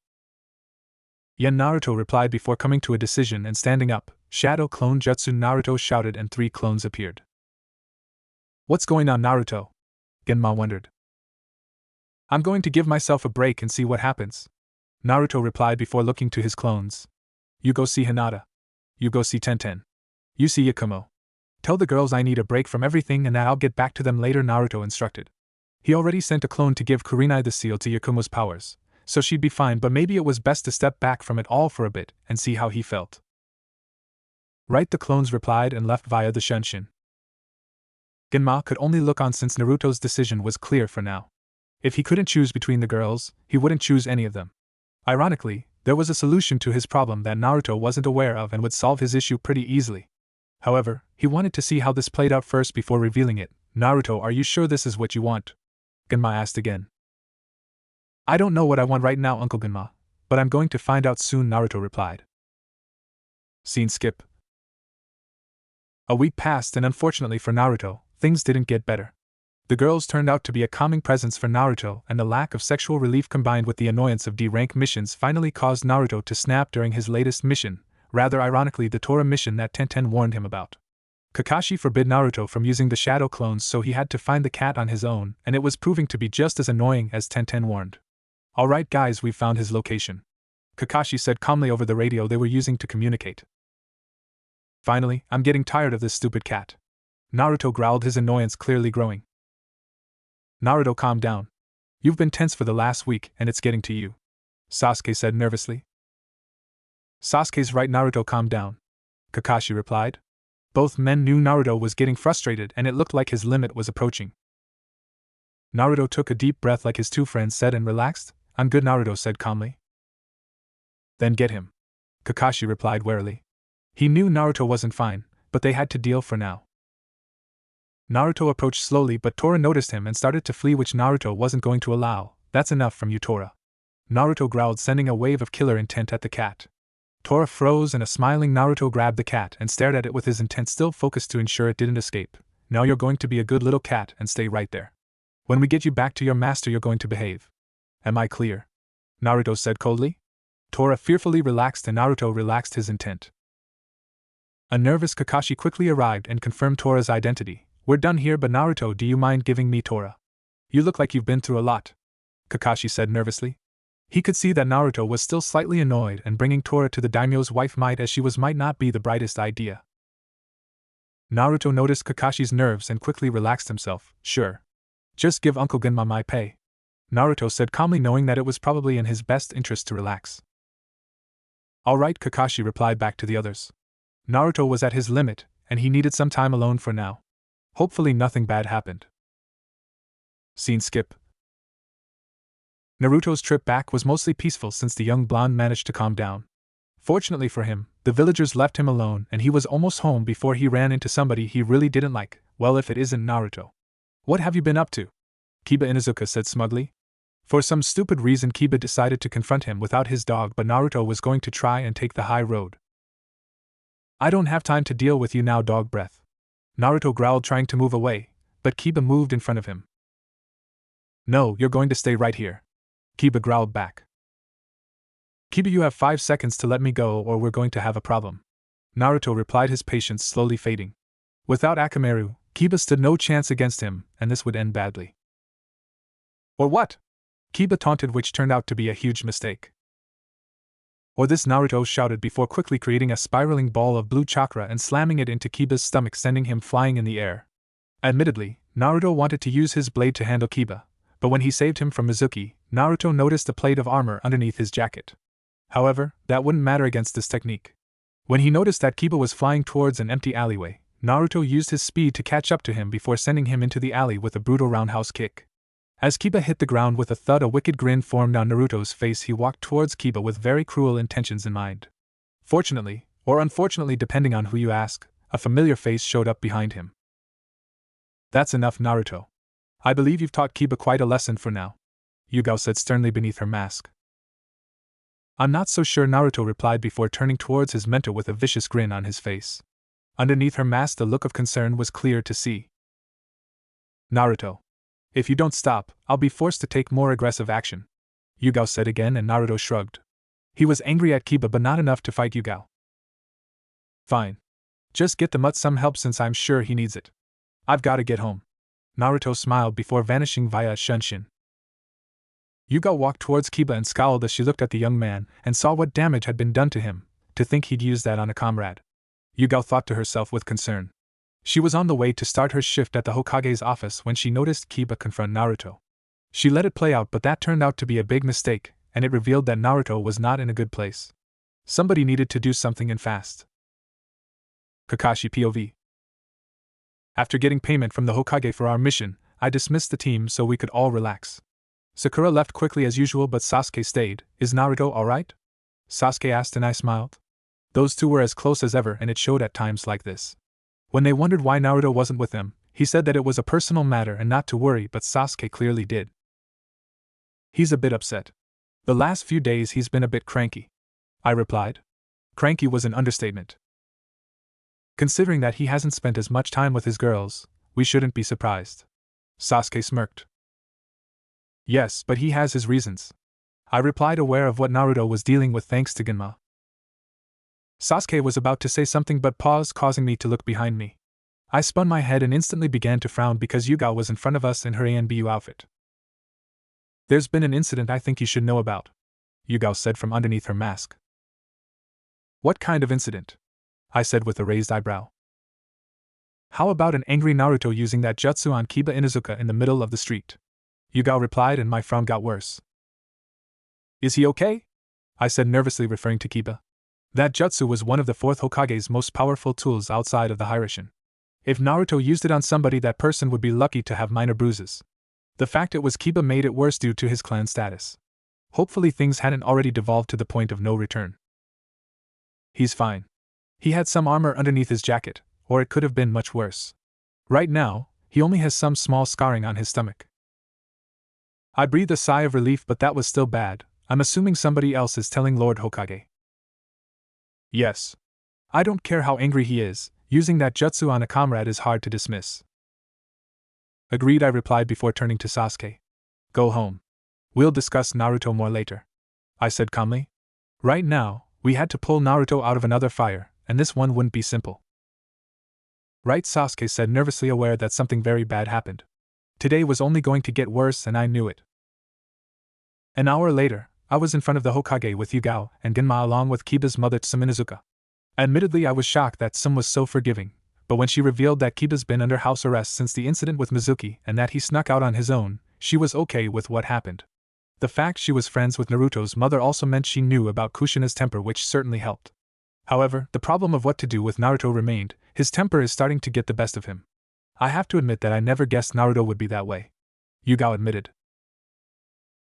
Yen, Naruto replied before coming to a decision and standing up. Shadow clone jutsu, Naruto shouted, and 3 clones appeared. What's going on, Naruto? Genma wondered. I'm going to give myself a break and see what happens, Naruto replied before looking to his clones. You go see Hinata. You go see Tenten. You see Yakumo. Tell the girls I need a break from everything and that I'll get back to them later, Naruto instructed. He already sent a clone to give Kurenai the seal to Yakumo's powers, so she'd be fine, but maybe it was best to step back from it all for a bit and see how he felt. Right, the clones replied and left via the Shunshin. Genma could only look on since Naruto's decision was clear for now. If he couldn't choose between the girls, he wouldn't choose any of them. Ironically, there was a solution to his problem that Naruto wasn't aware of and would solve his issue pretty easily. However, he wanted to see how this played out first before revealing it. Naruto, are you sure this is what you want? Genma asked again. I don't know what I want right now, Uncle Genma, but I'm going to find out soon, Naruto replied. Scene skip. A week passed, and unfortunately for Naruto, things didn't get better. The girls turned out to be a calming presence for Naruto, and the lack of sexual relief combined with the annoyance of D-rank missions finally caused Naruto to snap during his latest mission, rather ironically the Tora mission that Tenten warned him about. Kakashi forbid Naruto from using the shadow clones, so he had to find the cat on his own, and it was proving to be just as annoying as Tenten warned. Alright guys, we've found his location, Kakashi said calmly over the radio they were using to communicate. Finally, I'm getting tired of this stupid cat, Naruto growled, his annoyance clearly growing. Naruto, calm down. You've been tense for the last week, and it's getting to you, Sasuke said nervously. Sasuke's right, Naruto, calm down, Kakashi replied. Both men knew Naruto was getting frustrated and it looked like his limit was approaching. Naruto took a deep breath like his two friends said and relaxed. "I'm good," Naruto said calmly. "Then get him," Kakashi replied warily. He knew Naruto wasn't fine, but they had to deal for now. Naruto approached slowly, but Tora noticed him and started to flee, which Naruto wasn't going to allow. "That's enough from you, Tora," Naruto growled, sending a wave of killer intent at the cat. Tora froze, and a smiling Naruto grabbed the cat and stared at it with his intent still focused to ensure it didn't escape. "Now you're going to be a good little cat and stay right there. When we get you back to your master, you're going to behave. Am I clear?" Naruto said coldly. Tora fearfully relaxed, and Naruto relaxed his intent. A nervous Kakashi quickly arrived and confirmed Tora's identity. "We're done here, but Naruto, do you mind giving me Tora? You look like you've been through a lot," Kakashi said nervously. He could see that Naruto was still slightly annoyed, and bringing Tora to the daimyo's wife might as she was might not be the brightest idea. Naruto noticed Kakashi's nerves and quickly relaxed himself. "Sure. Just give Uncle Genma my pay," Naruto said calmly, knowing that it was probably in his best interest to relax. "All right," Kakashi replied back to the others. Naruto was at his limit, and he needed some time alone for now. Hopefully nothing bad happened. Scene skip. Naruto's trip back was mostly peaceful since the young blonde managed to calm down. Fortunately for him, the villagers left him alone and he was almost home before he ran into somebody he really didn't like. "Well, if it isn't Naruto. What have you been up to?" Kiba Inuzuka said smugly. For some stupid reason, Kiba decided to confront him without his dog, but Naruto was going to try and take the high road. "I don't have time to deal with you now, dog breath," Naruto growled, trying to move away, but Kiba moved in front of him. "No, you're going to stay right here," Kiba growled back. "Kiba, you have 5 seconds to let me go or we're going to have a problem," Naruto replied, his patience slowly fading. Without Akamaru, Kiba stood no chance against him, and this would end badly. "Or what?" Kiba taunted, which turned out to be a huge mistake. "Or this," Naruto shouted before quickly creating a spiraling ball of blue chakra and slamming it into Kiba's stomach, sending him flying in the air. Admittedly, Naruto wanted to use his blade to handle Kiba, but when he saved him from Mizuki, Naruto noticed a plate of armor underneath his jacket. However, that wouldn't matter against this technique. When he noticed that Kiba was flying towards an empty alleyway, Naruto used his speed to catch up to him before sending him into the alley with a brutal roundhouse kick. As Kiba hit the ground with a thud, a wicked grin formed on Naruto's face. He walked towards Kiba with very cruel intentions in mind. Fortunately, or unfortunately depending on who you ask, a familiar face showed up behind him. "That's enough, Naruto. I believe you've taught Kiba quite a lesson for now," Yugao said sternly beneath her mask. "I'm not so sure," Naruto replied before turning towards his mentor with a vicious grin on his face. Underneath her mask, the look of concern was clear to see. "Naruto, if you don't stop, I'll be forced to take more aggressive action," Yugao said again, and Naruto shrugged. He was angry at Kiba but not enough to fight Yugao. "Fine. Just get the mutt some help since I'm sure he needs it. I've gotta get home." Naruto smiled before vanishing via a shunshin. Yugao walked towards Kiba and scowled as she looked at the young man and saw what damage had been done to him. To think he'd used that on a comrade. Yugao thought to herself with concern. She was on the way to start her shift at the Hokage's office when she noticed Kiba confront Naruto. She let it play out, but that turned out to be a big mistake, and it revealed that Naruto was not in a good place. Somebody needed to do something and fast. Kakashi POV. After getting payment from the Hokage for our mission, I dismissed the team so we could all relax. Sakura left quickly as usual, but Sasuke stayed. "Is Naruto alright?" Sasuke asked, and I smiled. Those two were as close as ever, and it showed at times like this. When they wondered why Naruto wasn't with them, he said that it was a personal matter and not to worry, but Sasuke clearly did. "He's a bit upset. The last few days he's been a bit cranky," I replied. Cranky was an understatement. Considering that he hasn't spent as much time with his girls, we shouldn't be surprised. Sasuke smirked. "Yes, but he has his reasons," I replied, aware of what Naruto was dealing with thanks to Genma. Sasuke was about to say something but paused, causing me to look behind me. I spun my head and instantly began to frown because Yugao was in front of us in her Anbu outfit. "There's been an incident I think you should know about," Yugao said from underneath her mask. "What kind of incident?" I said with a raised eyebrow. "How about an angry Naruto using that jutsu on Kiba Inuzuka in the middle of the street?" Yugao replied, and my frown got worse. "Is he okay?" I said nervously, referring to Kiba. That jutsu was one of the 4th Hokage's most powerful tools outside of the Hiruzen. If Naruto used it on somebody, that person would be lucky to have minor bruises. The fact it was Kiba made it worse due to his clan status. Hopefully things hadn't already devolved to the point of no return. He's fine. He had some armor underneath his jacket, or it could have been much worse. Right now, he only has some small scarring on his stomach. I breathed a sigh of relief, but that was still bad. I'm assuming somebody else is telling Lord Hokage. Yes. I don't care how angry he is, using that jutsu on a comrade is hard to dismiss. Agreed, I replied before turning to Sasuke. Go home. We'll discuss Naruto more later, I said calmly. Right now, we had to pull Naruto out of another fire, and this one wouldn't be simple. Right, Sasuke said, nervously aware that something very bad happened. Today was only going to get worse, and I knew it. An hour later, I was in front of the Hokage with Yugao and Genma along with Kiba's mother Tsuminazuka. Admittedly, I was shocked that Tsum was so forgiving, but when she revealed that Kiba's been under house arrest since the incident with Mizuki and that he snuck out on his own, she was okay with what happened. The fact she was friends with Naruto's mother also meant she knew about Kushina's temper, which certainly helped. However, the problem of what to do with Naruto remained. His temper is starting to get the best of him. I have to admit that I never guessed Naruto would be that way, Yugao admitted.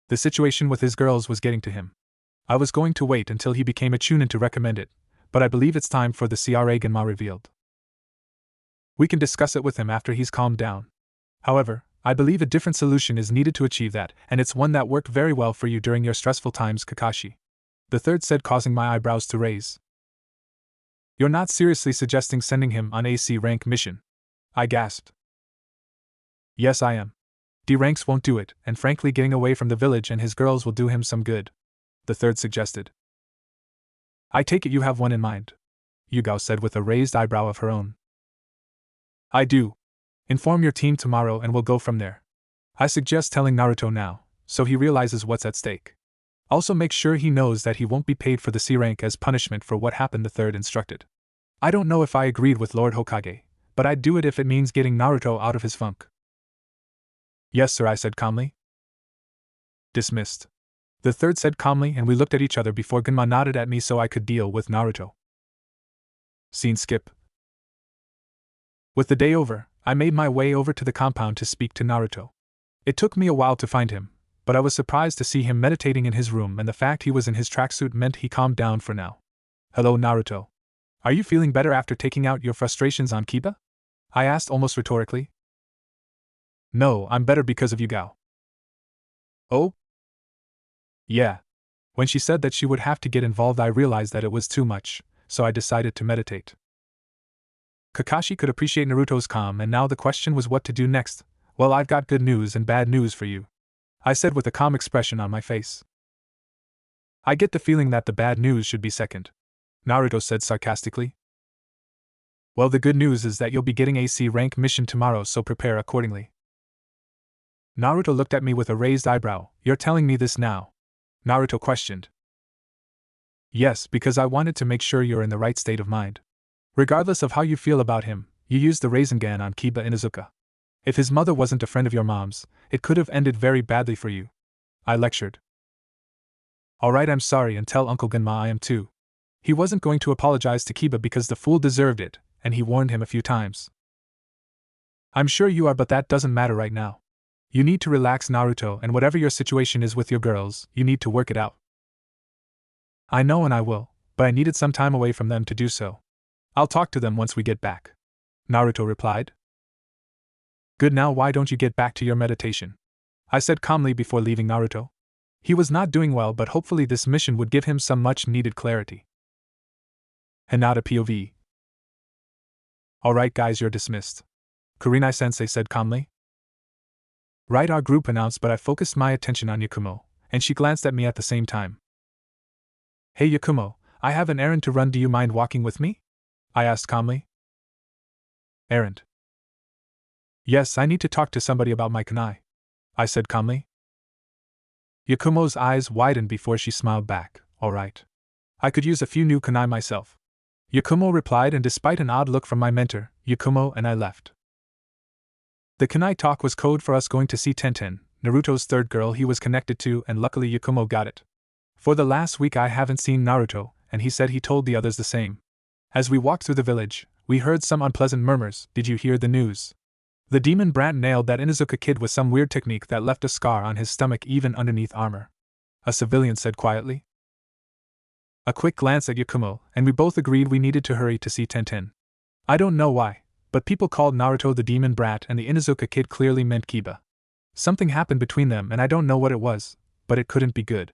The situation with his girls was getting to him. I was going to wait until he became a chunin to recommend it, but I believe it's time for the CRA Genma revealed. We can discuss it with him after he's calmed down. However, I believe a different solution is needed to achieve that, and it's one that worked very well for you during your stressful times, Kakashi. The third said, causing my eyebrows to raise. You're not seriously suggesting sending him on AC rank mission? I gasped. Yes, I am. D ranks won't do it, and frankly getting away from the village and his girls will do him some good, the third suggested. I take it you have one in mind, Yugao said with a raised eyebrow of her own. I do. Inform your team tomorrow and we'll go from there. I suggest telling Naruto now, so he realizes what's at stake. Also make sure he knows that he won't be paid for the C rank as punishment for what happened, the third instructed. I don't know if I agreed with Lord Hokage, but I'd do it if it means getting Naruto out of his funk. Yes, sir, I said calmly. Dismissed. The third said calmly, and we looked at each other before Genma nodded at me so I could deal with Naruto. Scene skip. With the day over, I made my way over to the compound to speak to Naruto. It took me a while to find him, but I was surprised to see him meditating in his room, and the fact he was in his tracksuit meant he calmed down for now. Hello, Naruto. Are you feeling better after taking out your frustrations on Kiba? I asked almost rhetorically. No, I'm better because of Yugao. Oh? Yeah. When she said that she would have to get involved, I realized that it was too much, so I decided to meditate. Kakashi could appreciate Naruto's calm, and now the question was what to do next. Well, I've got good news and bad news for you, I said with a calm expression on my face. I get the feeling that the bad news should be second, Naruto said sarcastically. Well, the good news is that you'll be getting a C rank mission tomorrow, so prepare accordingly. Naruto looked at me with a raised eyebrow. You're telling me this now? Naruto questioned. Yes, because I wanted to make sure you're in the right state of mind. Regardless of how you feel about him, you used the Rasengan on Kiba Inuzuka. If his mother wasn't a friend of your mom's, it could have ended very badly for you, I lectured. Alright, I'm sorry, and tell Uncle Genma I am too. He wasn't going to apologize to Kiba because the fool deserved it, and he warned him a few times. I'm sure you are, but that doesn't matter right now. You need to relax, Naruto, and whatever your situation is with your girls, you need to work it out. I know, and I will, but I needed some time away from them to do so. I'll talk to them once we get back, Naruto replied. Good, now why don't you get back to your meditation? I said calmly before leaving Naruto. He was not doing well, but hopefully this mission would give him some much-needed clarity. Hinata POV. Alright guys, you're dismissed, Kurenai-sensei said calmly. Right, our group announced, but I focused my attention on Yakumo, and she glanced at me at the same time. Hey Yakumo, I have an errand to run, do you mind walking with me? I asked calmly. Errand? Yes, I need to talk to somebody about my kunai, I said calmly. Yakumo's eyes widened before she smiled back. Alright. I could use a few new kunai myself, Yakumo replied, and despite an odd look from my mentor, Yakumo and I left. The kunai talk was code for us going to see Tenten, Naruto's third girl he was connected to, and luckily Yakumo got it. For the last week I haven't seen Naruto, and he said he told the others the same. As we walked through the village, we heard some unpleasant murmurs. Did you hear the news? The demon brat nailed that Inuzuka kid with some weird technique that left a scar on his stomach even underneath armor. A civilian said quietly. A quick glance at Yakumo, and we both agreed we needed to hurry to see Tenten. I don't know why, but people called Naruto the demon brat and the Inuzuka kid clearly meant Kiba. Something happened between them and I don't know what it was, but it couldn't be good.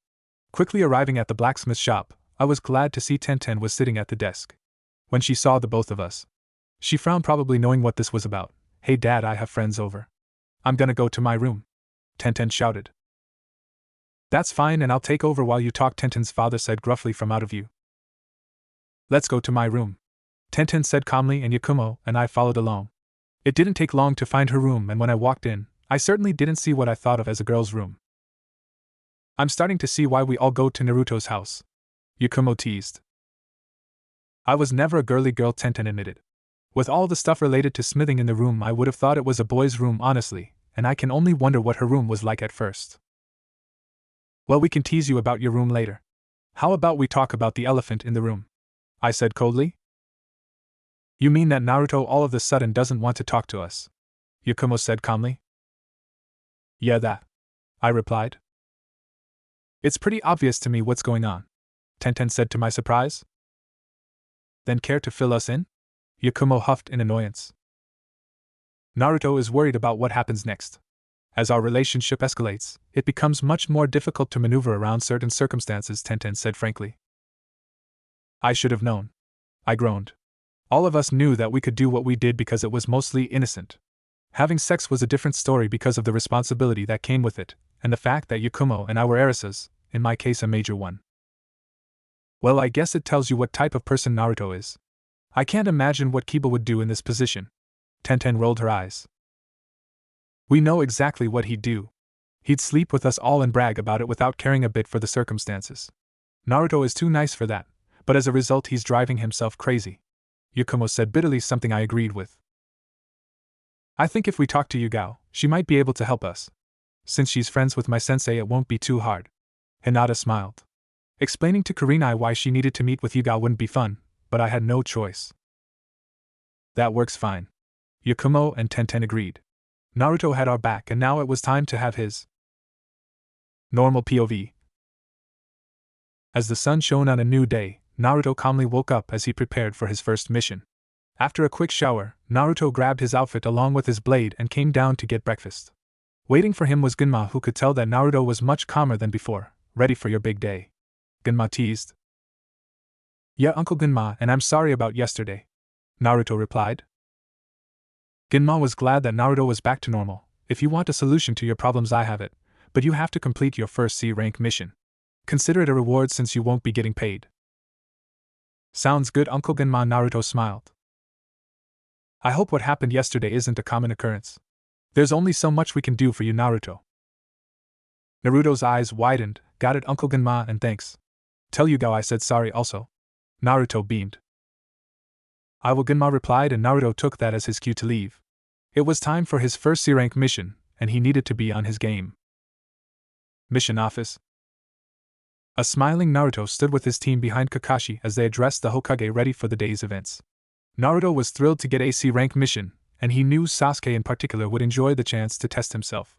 Quickly arriving at the blacksmith shop, I was glad to see Tenten was sitting at the desk. When she saw the both of us, she frowned, probably knowing what this was about. Hey Dad, I have friends over. I'm gonna go to my room, Tenten shouted. That's fine, and I'll take over while you talk, Tenten's father said gruffly from out of view. Let's go to my room, Tenten said calmly, and Yakumo and I followed along. It didn't take long to find her room, and when I walked in, I certainly didn't see what I thought of as a girl's room. I'm starting to see why we all go to Naruto's house, Yakumo teased. I was never a girly girl, Tenten admitted. With all the stuff related to smithing in the room, I would have thought it was a boy's room, honestly, and I can only wonder what her room was like at first. Well, we can tease you about your room later. How about we talk about the elephant in the room? I said coldly. You mean that Naruto all of a sudden doesn't want to talk to us? Yakumo said calmly. Yeah, that, I replied. It's pretty obvious to me what's going on, Tenten said to my surprise. Then care to fill us in? Yakumo huffed in annoyance. Naruto is worried about what happens next. As our relationship escalates, it becomes much more difficult to maneuver around certain circumstances, Tenten said frankly. I should have known, I groaned. All of us knew that we could do what we did because it was mostly innocent. Having sex was a different story because of the responsibility that came with it, and the fact that Yakumo and I were heiresses, in my case a major one. Well, I guess it tells you what type of person Naruto is. I can't imagine what Kiba would do in this position. Tenten rolled her eyes. We know exactly what he'd do. He'd sleep with us all and brag about it without caring a bit for the circumstances. Naruto is too nice for that, but as a result he's driving himself crazy. Yakumo said bitterly, something I agreed with. I think if we talk to Yugao, she might be able to help us. Since she's friends with my sensei, it won't be too hard. Hinata smiled. Explaining to Kurenai why she needed to meet with Yugao wouldn't be fun, but I had no choice. That works fine. Yakumo and Tenten agreed. Naruto had our back, and now it was time to have his. Normal POV. As the sun shone on a new day, Naruto calmly woke up as he prepared for his first mission. After a quick shower, Naruto grabbed his outfit along with his blade and came down to get breakfast. Waiting for him was Gunma, who could tell that Naruto was much calmer than before. Ready for your big day? Gunma teased. Yeah, Uncle Gunma, and I'm sorry about yesterday, Naruto replied. Gunma was glad that Naruto was back to normal. If you want a solution to your problems, I have it, but you have to complete your first C-rank mission. Consider it a reward since you won't be getting paid. Sounds good, Uncle Gunma, Naruto smiled. I hope what happened yesterday isn't a common occurrence. There's only so much we can do for you, Naruto. Naruto's eyes widened. Got it, Uncle Gunma, and thanks. Tell Yugao I said sorry also. Naruto beamed. I will, Gunma replied, and Naruto took that as his cue to leave. It was time for his first C-rank mission, and he needed to be on his game. Mission office. A smiling Naruto stood with his team behind Kakashi as they addressed the Hokage ready for the day's events. Naruto was thrilled to get a C-rank mission, and he knew Sasuke in particular would enjoy the chance to test himself.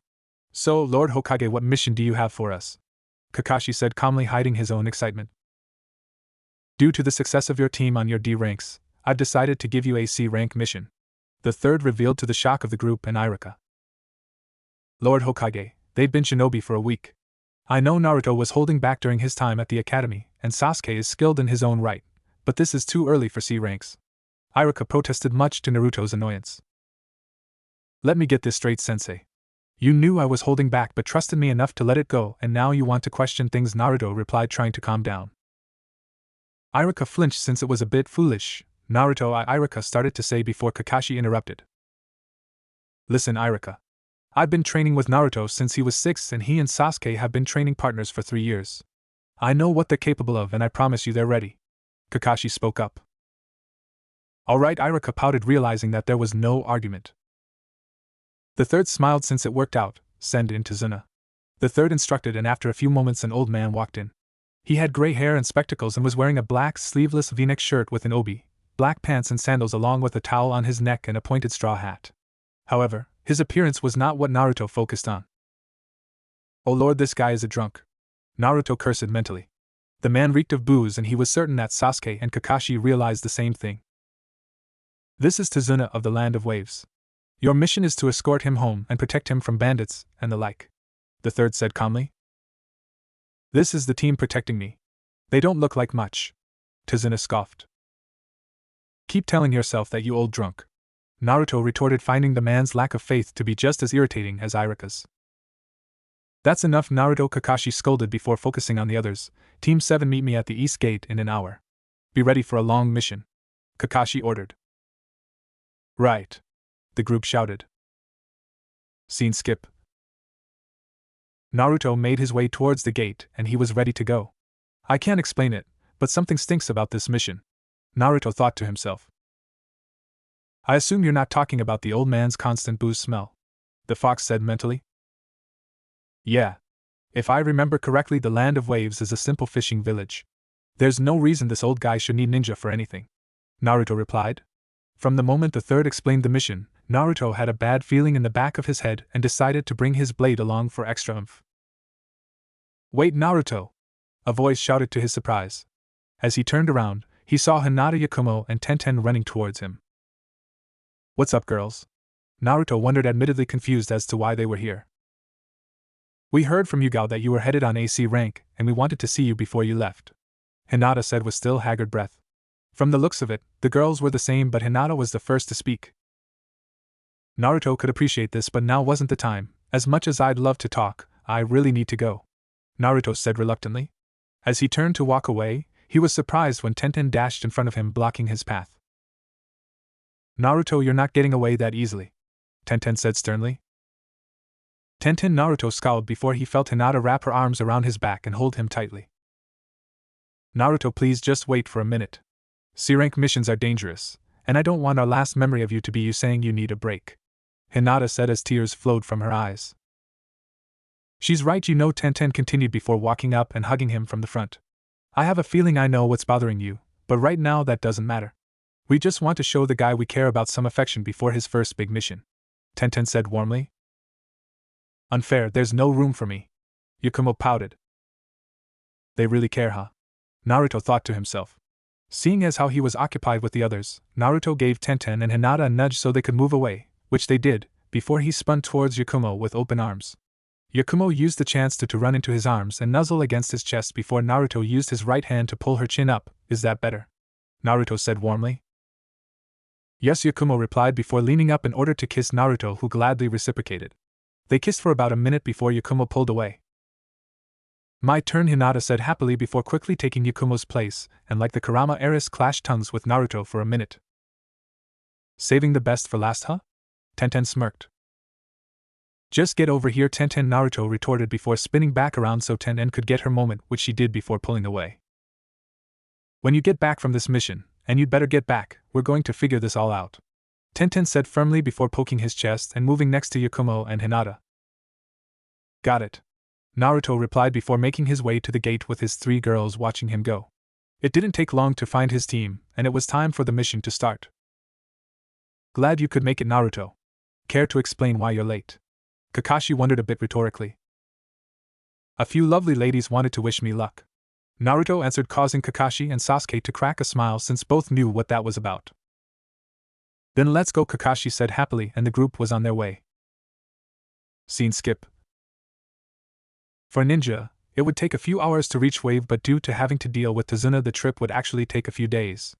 So, Lord Hokage, what mission do you have for us? Kakashi said calmly, hiding his own excitement. Due to the success of your team on your D ranks, I've decided to give you a C-rank mission. The third revealed to the shock of the group and Irika. Lord Hokage, they'd been shinobi for a week. I know Naruto was holding back during his time at the academy, and Sasuke is skilled in his own right, but this is too early for C ranks. Irika protested, much to Naruto's annoyance. Let me get this straight, Sensei. You knew I was holding back but trusted me enough to let it go, and now you want to question things, Naruto replied, trying to calm down. Irika flinched since it was a bit foolish. Naruto, Irika started to say before Kakashi interrupted. Listen, Irika. I've been training with Naruto since he was 6, and he and Sasuke have been training partners for 3 years. I know what they're capable of, and I promise you they're ready. Kakashi spoke up. Alright, Irika pouted, realizing that there was no argument. The third smiled since it worked out. Send in to Zuna. The third instructed, and after a few moments an old man walked in. He had gray hair and spectacles and was wearing a black sleeveless v-neck shirt with an obi, black pants and sandals along with a towel on his neck and a pointed straw hat. However, his appearance was not what Naruto focused on. Oh lord, this guy is a drunk. Naruto cursed mentally. The man reeked of booze, and he was certain that Sasuke and Kakashi realized the same thing. This is Tazuna of the Land of Waves. Your mission is to escort him home and protect him from bandits and the like, the third said calmly. This is the team protecting me. They don't look like much. Tazuna scoffed. Keep telling yourself that, you old drunk. Naruto retorted, finding the man's lack of faith to be just as irritating as Irika's. That's enough, Naruto, Kakashi scolded before focusing on the others. Team 7, meet me at the East Gate in an hour. Be ready for a long mission, Kakashi ordered. Right. The group shouted. Scene skip. Naruto made his way towards the gate, and he was ready to go. I can't explain it, but something stinks about this mission, Naruto thought to himself. I assume you're not talking about the old man's constant booze smell, the fox said mentally. Yeah. If I remember correctly, the Land of Waves is a simple fishing village. There's no reason this old guy should need ninja for anything, Naruto replied. From the moment the third explained the mission, Naruto had a bad feeling in the back of his head and decided to bring his blade along for extra oomph. Wait, Naruto! A voice shouted to his surprise. As he turned around, he saw Hinata, Yakumo, and Tenten running towards him. What's up, girls? Naruto wondered, admittedly confused as to why they were here. We heard from Yugao that you were headed on AC rank, and we wanted to see you before you left, Hinata said with still haggard breath. From the looks of it, the girls were the same, but Hinata was the first to speak. Naruto could appreciate this, but now wasn't the time. As much as I'd love to talk, I really need to go, Naruto said reluctantly. As he turned to walk away, he was surprised when Tenten dashed in front of him, blocking his path. Naruto, you're not getting away that easily, Tenten said sternly. Tenten, Naruto scowled before he felt Hinata wrap her arms around his back and hold him tightly. Naruto, please just wait for a minute. C-rank missions are dangerous, and I don't want our last memory of you to be you saying you need a break, Hinata said as tears flowed from her eyes. She's right, you know, Tenten continued before walking up and hugging him from the front. I have a feeling I know what's bothering you, but right now that doesn't matter. We just want to show the guy we care about some affection before his first big mission, Tenten said warmly. Unfair, there's no room for me, Yakumo pouted. They really care, huh? Naruto thought to himself. Seeing as how he was occupied with the others, Naruto gave Tenten and Hinata a nudge so they could move away, which they did, before he spun towards Yakumo with open arms. Yakumo used the chance to run into his arms and nuzzle against his chest before Naruto used his right hand to pull her chin up. Is that better? Naruto said warmly. Yes, Yakumo replied before leaning up in order to kiss Naruto, who gladly reciprocated. They kissed for about a minute before Yakumo pulled away. My turn, Hinata said happily before quickly taking Yakumo's place, and like the Kurama heiress clashed tongues with Naruto for a minute. Saving the best for last, huh? Tenten smirked. Just get over here, Tenten, Naruto retorted before spinning back around so Tenten could get her moment, which she did before pulling away. When you get back from this mission, and you'd better get back, we're going to figure this all out, Tenten said firmly before poking his chest and moving next to Yakumo and Hinata. Got it, Naruto replied before making his way to the gate with his 3 girls watching him go. It didn't take long to find his team, and it was time for the mission to start. Glad you could make it, Naruto. Care to explain why you're late? Kakashi wondered a bit rhetorically. A few lovely ladies wanted to wish me luck, Naruto answered, causing Kakashi and Sasuke to crack a smile since both knew what that was about. Then let's go, Kakashi said happily, and the group was on their way. Scene skip. For Ninja, it would take a few hours to reach Wave, but due to having to deal with Tazuna, the trip would actually take a few days.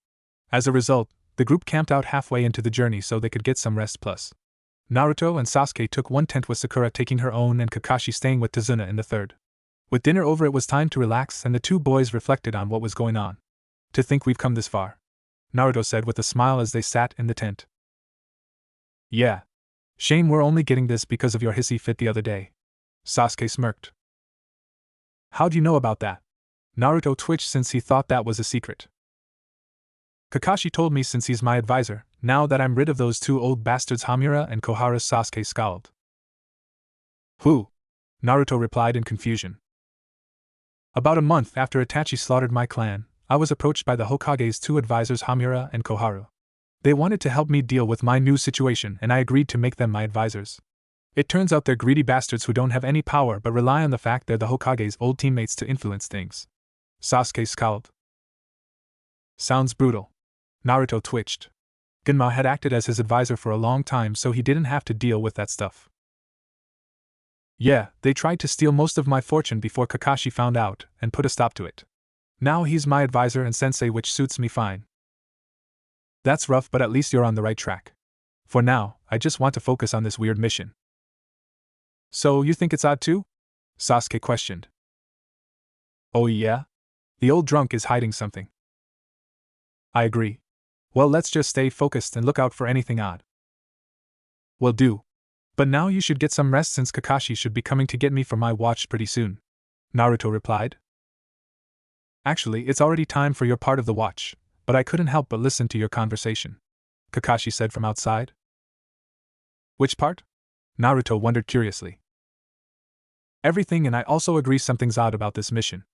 As a result, the group camped out halfway into the journey so they could get some rest. Plus, Naruto and Sasuke took one tent with Sakura taking her own and Kakashi staying with Tazuna in the third. With dinner over, it was time to relax, and the 2 boys reflected on what was going on. To think we've come this far, Naruto said with a smile as they sat in the tent. Yeah. Shame we're only getting this because of your hissy fit the other day, Sasuke smirked. How'd you know about that? Naruto twitched since he thought that was a secret. Kakashi told me since he's my advisor, now that I'm rid of those 2 old bastards Hamura and Kohara, Sasuke scowled. Who? Naruto replied in confusion. About a month after Itachi slaughtered my clan, I was approached by the Hokage's 2 advisors Hamura and Koharu. They wanted to help me deal with my new situation and I agreed to make them my advisors. It turns out they're greedy bastards who don't have any power but rely on the fact they're the Hokage's old teammates to influence things. Sasuke scowled. Sounds brutal. Naruto twitched. Genma had acted as his advisor for a long time so he didn't have to deal with that stuff. Yeah, they tried to steal most of my fortune before Kakashi found out and put a stop to it. Now he's my advisor and sensei, which suits me fine. That's rough, but at least you're on the right track. For now, I just want to focus on this weird mission. So you think it's odd too? Sasuke questioned. Oh yeah? The old drunk is hiding something. I agree. Well, let's just stay focused and look out for anything odd. Will do. But now you should get some rest since Kakashi should be coming to get me for my watch pretty soon. Naruto replied. Actually, it's already time for your part of the watch, but I couldn't help but listen to your conversation, Kakashi said from outside. Which part? Naruto wondered curiously. Everything, and I also agree something's odd about this mission.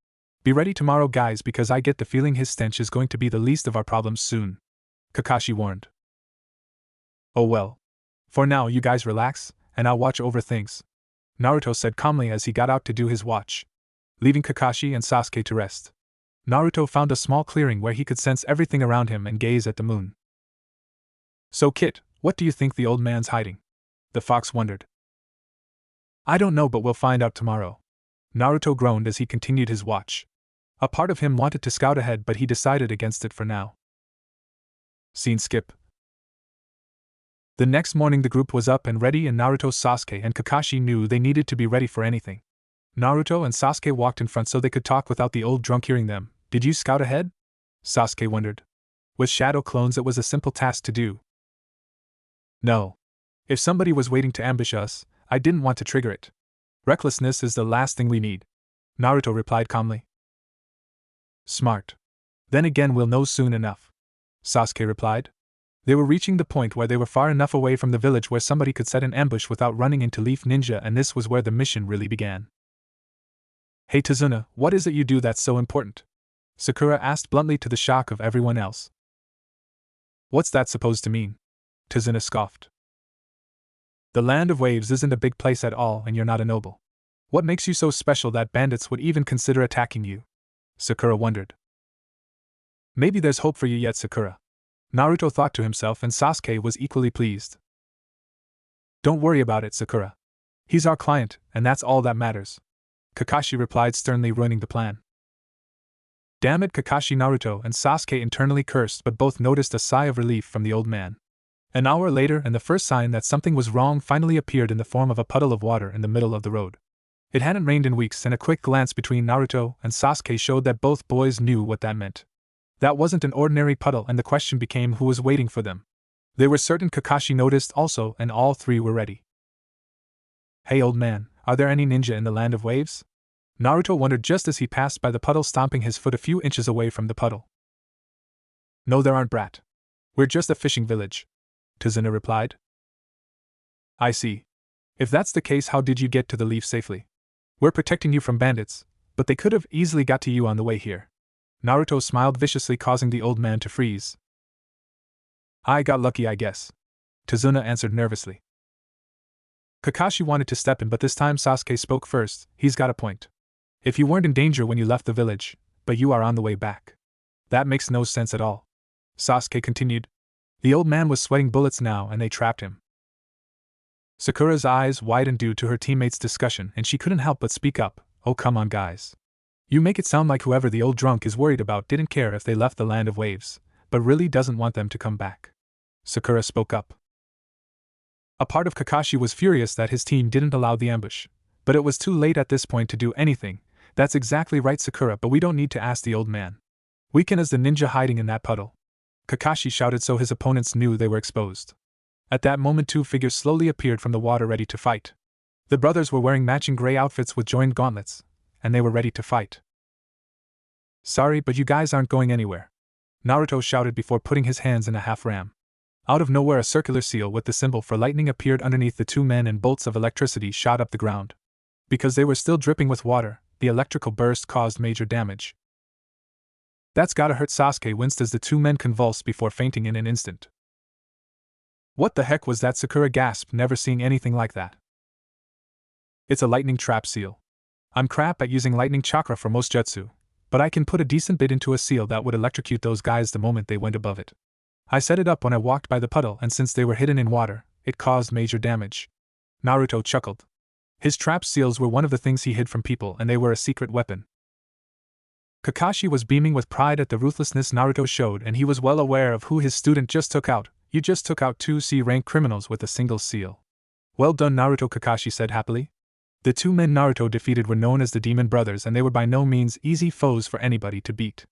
Be ready tomorrow, guys, because I get the feeling his stench is going to be the least of our problems soon, Kakashi warned. Oh well. For now, you guys relax, and I'll watch over things, Naruto said calmly as he got out to do his watch, leaving Kakashi and Sasuke to rest. Naruto found a small clearing where he could sense everything around him and gaze at the moon. So Kit, what do you think the old man's hiding? The fox wondered. I don't know, but we'll find out tomorrow. Naruto groaned as he continued his watch. A part of him wanted to scout ahead, but he decided against it for now. Scene skip. The next morning the group was up and ready, and Naruto, Sasuke, and Kakashi knew they needed to be ready for anything. Naruto and Sasuke walked in front so they could talk without the old drunk hearing them. Did you scout ahead? Sasuke wondered. With shadow clones it was a simple task to do. No. If somebody was waiting to ambush us, I didn't want to trigger it. Recklessness is the last thing we need, Naruto replied calmly. Smart. Then again, we'll know soon enough, Sasuke replied. They were reaching the point where they were far enough away from the village where somebody could set an ambush without running into Leaf Ninja, and this was where the mission really began. Hey Tazuna, what is it you do that's so important? Sakura asked bluntly, to the shock of everyone else. What's that supposed to mean? Tazuna scoffed. The Land of Waves isn't a big place at all, and you're not a noble. What makes you so special that bandits would even consider attacking you? Sakura wondered. Maybe there's hope for you yet, Sakura, Naruto thought to himself, and Sasuke was equally pleased. Don't worry about it, Sakura. He's our client, and that's all that matters, Kakashi replied sternly, ruining the plan. Damn it, Kakashi! Naruto and Sasuke internally cursed, but both noticed a sigh of relief from the old man. An hour later, and the first sign that something was wrong finally appeared in the form of a puddle of water in the middle of the road. It hadn't rained in weeks, and a quick glance between Naruto and Sasuke showed that both boys knew what that meant. That wasn't an ordinary puddle, and the question became who was waiting for them. They were certain Kakashi noticed also, and all three were ready. Hey old man, are there any ninja in the Land of Waves? Naruto wondered just as he passed by the puddle, stomping his foot a few inches away from the puddle. No, there aren't, brat. We're just a fishing village, Tazuna replied. I see. If that's the case, how did you get to the leaf safely? We're protecting you from bandits, but they could have easily got to you on the way here. Naruto smiled viciously, causing the old man to freeze. I got lucky, I guess, Tazuna answered nervously. Kakashi wanted to step in, but this time Sasuke spoke first. He's got a point. If you weren't in danger when you left the village, but you are on the way back. That makes no sense at all, Sasuke continued. The old man was sweating bullets now, and they trapped him. Sakura's eyes widened due to her teammates' discussion, and she couldn't help but speak up. Oh, come on, guys. You make it sound like whoever the old drunk is worried about didn't care if they left the Land of Waves, but really doesn't want them to come back. Sakura spoke up. A part of Kakashi was furious that his team didn't allow the ambush, but it was too late at this point to do anything. That's exactly right, Sakura, but we don't need to ask the old man. We can as the ninja hiding in that puddle. Kakashi shouted so his opponents knew they were exposed. At that moment, two figures slowly appeared from the water, ready to fight. The brothers were wearing matching gray outfits with joined gauntlets, and they were ready to fight. Sorry, but you guys aren't going anywhere, Naruto shouted before putting his hands in a half ram. Out of nowhere, a circular seal with the symbol for lightning appeared underneath the two men, and bolts of electricity shot up the ground. Because they were still dripping with water, the electrical burst caused major damage. That's gotta hurt, Sasuke winced as the two men convulsed before fainting in an instant. What the heck was that? Sakura gasped, never seeing anything like that. It's a lightning trap seal. I'm crap at using lightning chakra for most jutsu, but I can put a decent bit into a seal that would electrocute those guys the moment they went above it. I set it up when I walked by the puddle, and since they were hidden in water, it caused major damage. Naruto chuckled. His trap seals were one of the things he hid from people, and they were a secret weapon. Kakashi was beaming with pride at the ruthlessness Naruto showed, and he was well aware of who his student just took out. You just took out 2 C-rank criminals with a single seal. Well done, Naruto, Kakashi said happily. The 2 men Naruto defeated were known as the Demon Brothers, and they were by no means easy foes for anybody to beat.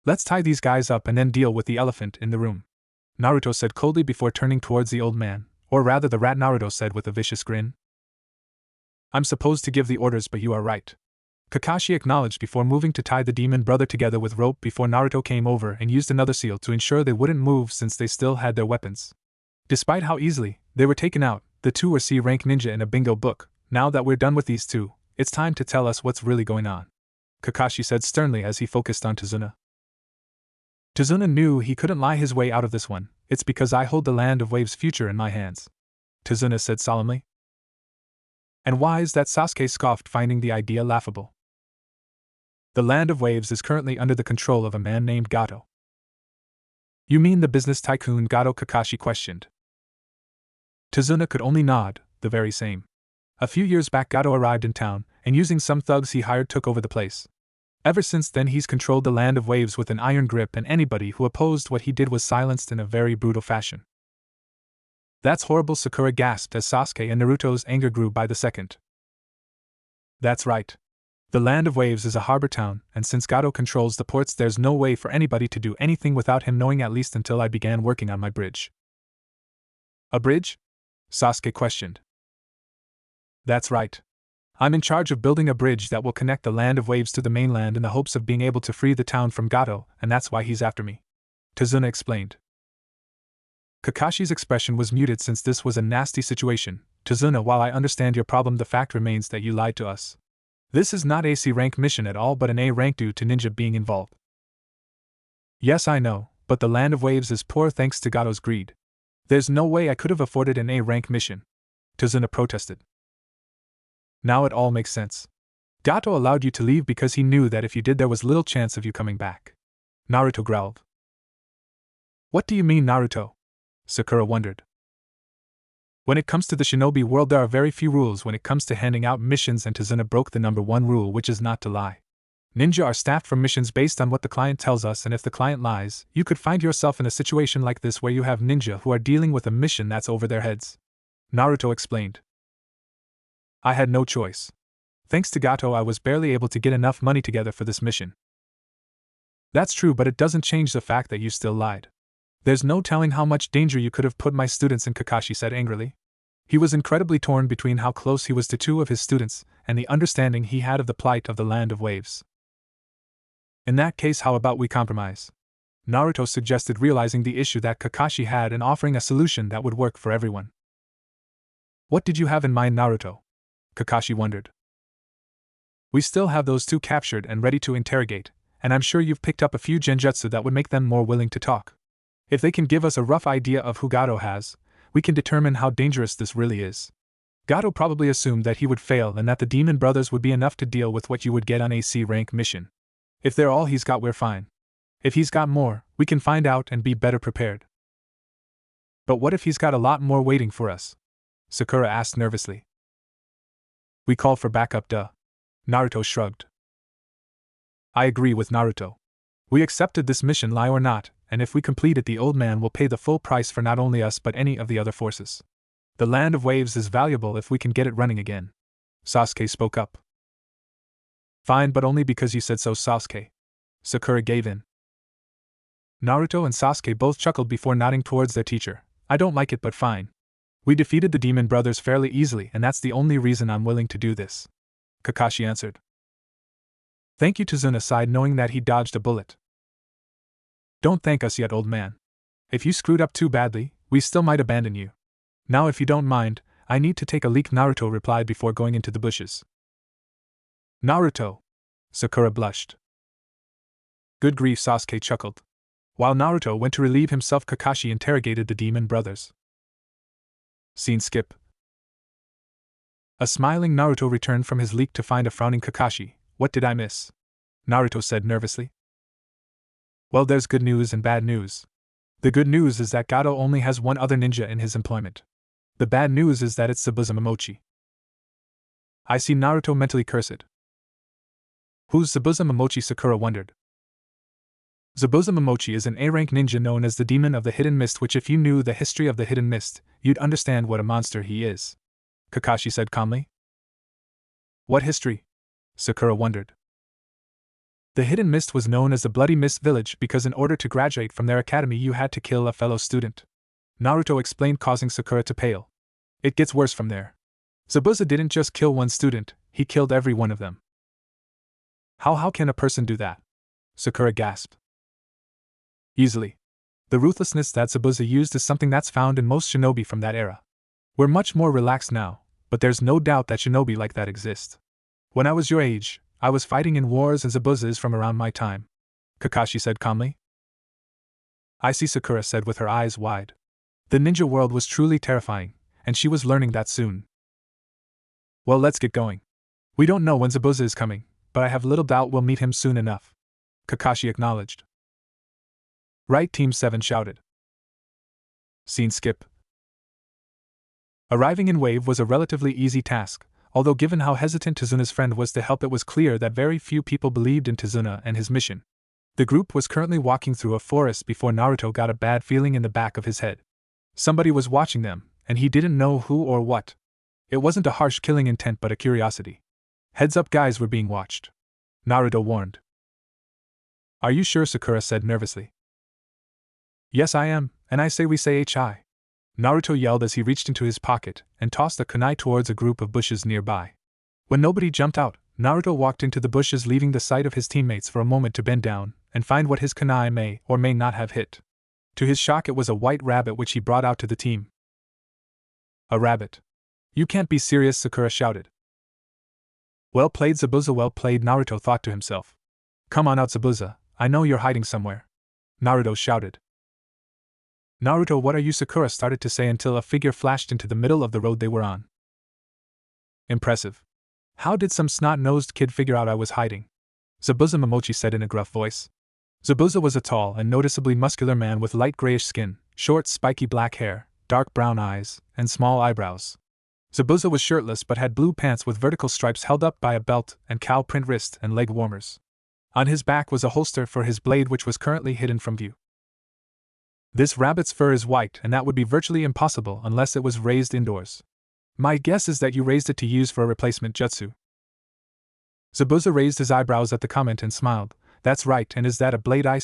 Let's tie these guys up and then deal with the elephant in the room, Naruto said coldly before turning towards the old man, or rather the rat, Naruto said with a vicious grin. I'm supposed to give the orders, but you are right, Kakashi acknowledged before moving to tie the demon brother together with rope before Naruto came over and used another seal to ensure they wouldn't move since they still had their weapons. Despite how easily they were taken out, the 2 were C-rank ninja in a bingo book. Now that we're done with these 2, it's time to tell us what's really going on, Kakashi said sternly as he focused on Tazuna. Tazuna knew he couldn't lie his way out of this one. It's because I hold the Land of Waves' future in my hands, Tazuna said solemnly. And why is that? Sasuke scoffed, finding the idea laughable. The Land of Waves is currently under the control of a man named Gato. You mean the business tycoon Gato? Kakashi questioned. Tazuna could only nod, the very same. A few years back Gato arrived in town, and using some thugs he hired took over the place. Ever since then he's controlled the Land of Waves with an iron grip, and anybody who opposed what he did was silenced in a very brutal fashion. That's horrible, Sakura gasped as Sasuke and Naruto's anger grew by the second. That's right. The Land of Waves is a harbor town, and since Gato controls the ports, there's no way for anybody to do anything without him knowing, at least until I began working on my bridge. A bridge? Sasuke questioned. That's right. I'm in charge of building a bridge that will connect the Land of Waves to the mainland in the hopes of being able to free the town from Gato, and that's why he's after me, Tazuna explained. Kakashi's expression was muted since this was a nasty situation. Tazuna, while I understand your problem, the fact remains that you lied to us. This is not a C-rank mission at all, but an A rank due to ninja being involved. Yes, I know, but the Land of Waves is poor thanks to Gato's greed. There's no way I could have afforded an A rank mission, Tazuna protested. Now it all makes sense. Gato allowed you to leave because he knew that if you did there was little chance of you coming back, Naruto growled. What do you mean, Naruto? Sakura wondered. When it comes to the shinobi world, there are very few rules when it comes to handing out missions, and Tazuna broke the number 1 rule, which is not to lie. Ninja are staffed for missions based on what the client tells us, and if the client lies, you could find yourself in a situation like this where you have ninja who are dealing with a mission that's over their heads, Naruto explained. I had no choice. Thanks to Gato, I was barely able to get enough money together for this mission. That's true, but it doesn't change the fact that you still lied. There's no telling how much danger you could have put my students in, Kakashi said angrily. He was incredibly torn between how close he was to 2 of his students and the understanding he had of the plight of the Land of Waves. In that case, how about we compromise? Naruto suggested, realizing the issue that Kakashi had and offering a solution that would work for everyone. What did you have in mind, Naruto? Kakashi wondered. We still have those 2 captured and ready to interrogate, and I'm sure you've picked up a few genjutsu that would make them more willing to talk. If they can give us a rough idea of who Gato has, we can determine how dangerous this really is. Gato probably assumed that he would fail and that the Demon Brothers would be enough to deal with what you would get on a C-rank mission. If they're all he's got, we're fine. If he's got more, we can find out and be better prepared. But what if he's got a lot more waiting for us? Sakura asked nervously. We call for backup, duh. Naruto shrugged. I agree with Naruto. We accepted this mission, lie or not, and if we complete it, the old man will pay the full price for not only us but any of the other forces. The Land of Waves is valuable if we can get it running again. Sasuke spoke up. Fine, but only because you said so, Sasuke. Sakura gave in. Naruto and Sasuke both chuckled before nodding towards their teacher. I don't like it, but fine. We defeated the Demon Brothers fairly easily, and that's the only reason I'm willing to do this, Kakashi answered. Thank you, Tazuna sighed, knowing that he dodged a bullet. Don't thank us yet, old man. If you screwed up too badly, we still might abandon you. Now, if you don't mind, I need to take a leak, Naruto replied before going into the bushes. Naruto! Sakura blushed. Good grief, Sasuke chuckled. While Naruto went to relieve himself, Kakashi interrogated the demon brothers. Scene skip. A smiling Naruto returned from his leak to find a frowning Kakashi. What did I miss? Naruto said nervously. Well, there's good news and bad news. The good news is that Gato only has one other ninja in his employment. The bad news is that it's Zabuza Momochi. I see. Naruto mentally cursed. Who's Zabuza Momochi? Sakura wondered. Zabuza Momochi is an A-rank ninja known as the Demon of the Hidden Mist, which if you knew the history of the Hidden Mist, you'd understand what a monster he is, Kakashi said calmly. What history? Sakura wondered. The Hidden Mist was known as the Bloody Mist Village because in order to graduate from their academy you had to kill a fellow student. Naruto explained, causing Sakura to pale. It gets worse from there. Zabuza didn't just kill one student, he killed every one of them. How can a person do that? Sakura gasped. Easily. The ruthlessness that Zabuza used is something that's found in most shinobi from that era. We're much more relaxed now, but there's no doubt that shinobi like that exist. When I was your age, I was fighting in wars and Zabuza is from around my time, Kakashi said calmly. I see, Sakura said with her eyes wide. The ninja world was truly terrifying, and she was learning that soon. Well, let's get going. We don't know when Zabuza is coming, but I have little doubt we'll meet him soon enough, Kakashi acknowledged. Right, Team 7 shouted. Scene skip. Arriving in Wave was a relatively easy task, although given how hesitant Tezuna's friend was to help, it was clear that very few people believed in Tezuna and his mission. The group was currently walking through a forest before Naruto got a bad feeling in the back of his head. Somebody was watching them, and he didn't know who or what. It wasn't a harsh killing intent but a curiosity. Heads up guys, we're being watched, Naruto warned. Are you sure? Sakura said nervously. Yes, I am, and I say we say HI. Naruto yelled as he reached into his pocket and tossed a kunai towards a group of bushes nearby. When nobody jumped out, Naruto walked into the bushes, leaving the sight of his teammates for a moment to bend down and find what his kunai may or may not have hit. To his shock, it was a white rabbit which he brought out to the team. A rabbit. You can't be serious, Sakura shouted. Well played, Zabuza, well played, Naruto thought to himself. Come on out, Zabuza, I know you're hiding somewhere, Naruto shouted. Naruto, what are you? Sakura started to say until a figure flashed into the middle of the road they were on. Impressive. How did some snot-nosed kid figure out I was hiding? Zabuza Momochi said in a gruff voice. Zabuza was a tall and noticeably muscular man with light grayish skin, short spiky black hair, dark brown eyes, and small eyebrows. Zabuza was shirtless but had blue pants with vertical stripes held up by a belt and cow print wrist and leg warmers. On his back was a holster for his blade which was currently hidden from view. This rabbit's fur is white, and that would be virtually impossible unless it was raised indoors. My guess is that you raised it to use for a replacement jutsu. Zabuza raised his eyebrows at the comment and smiled. That's right, and is that a blade? I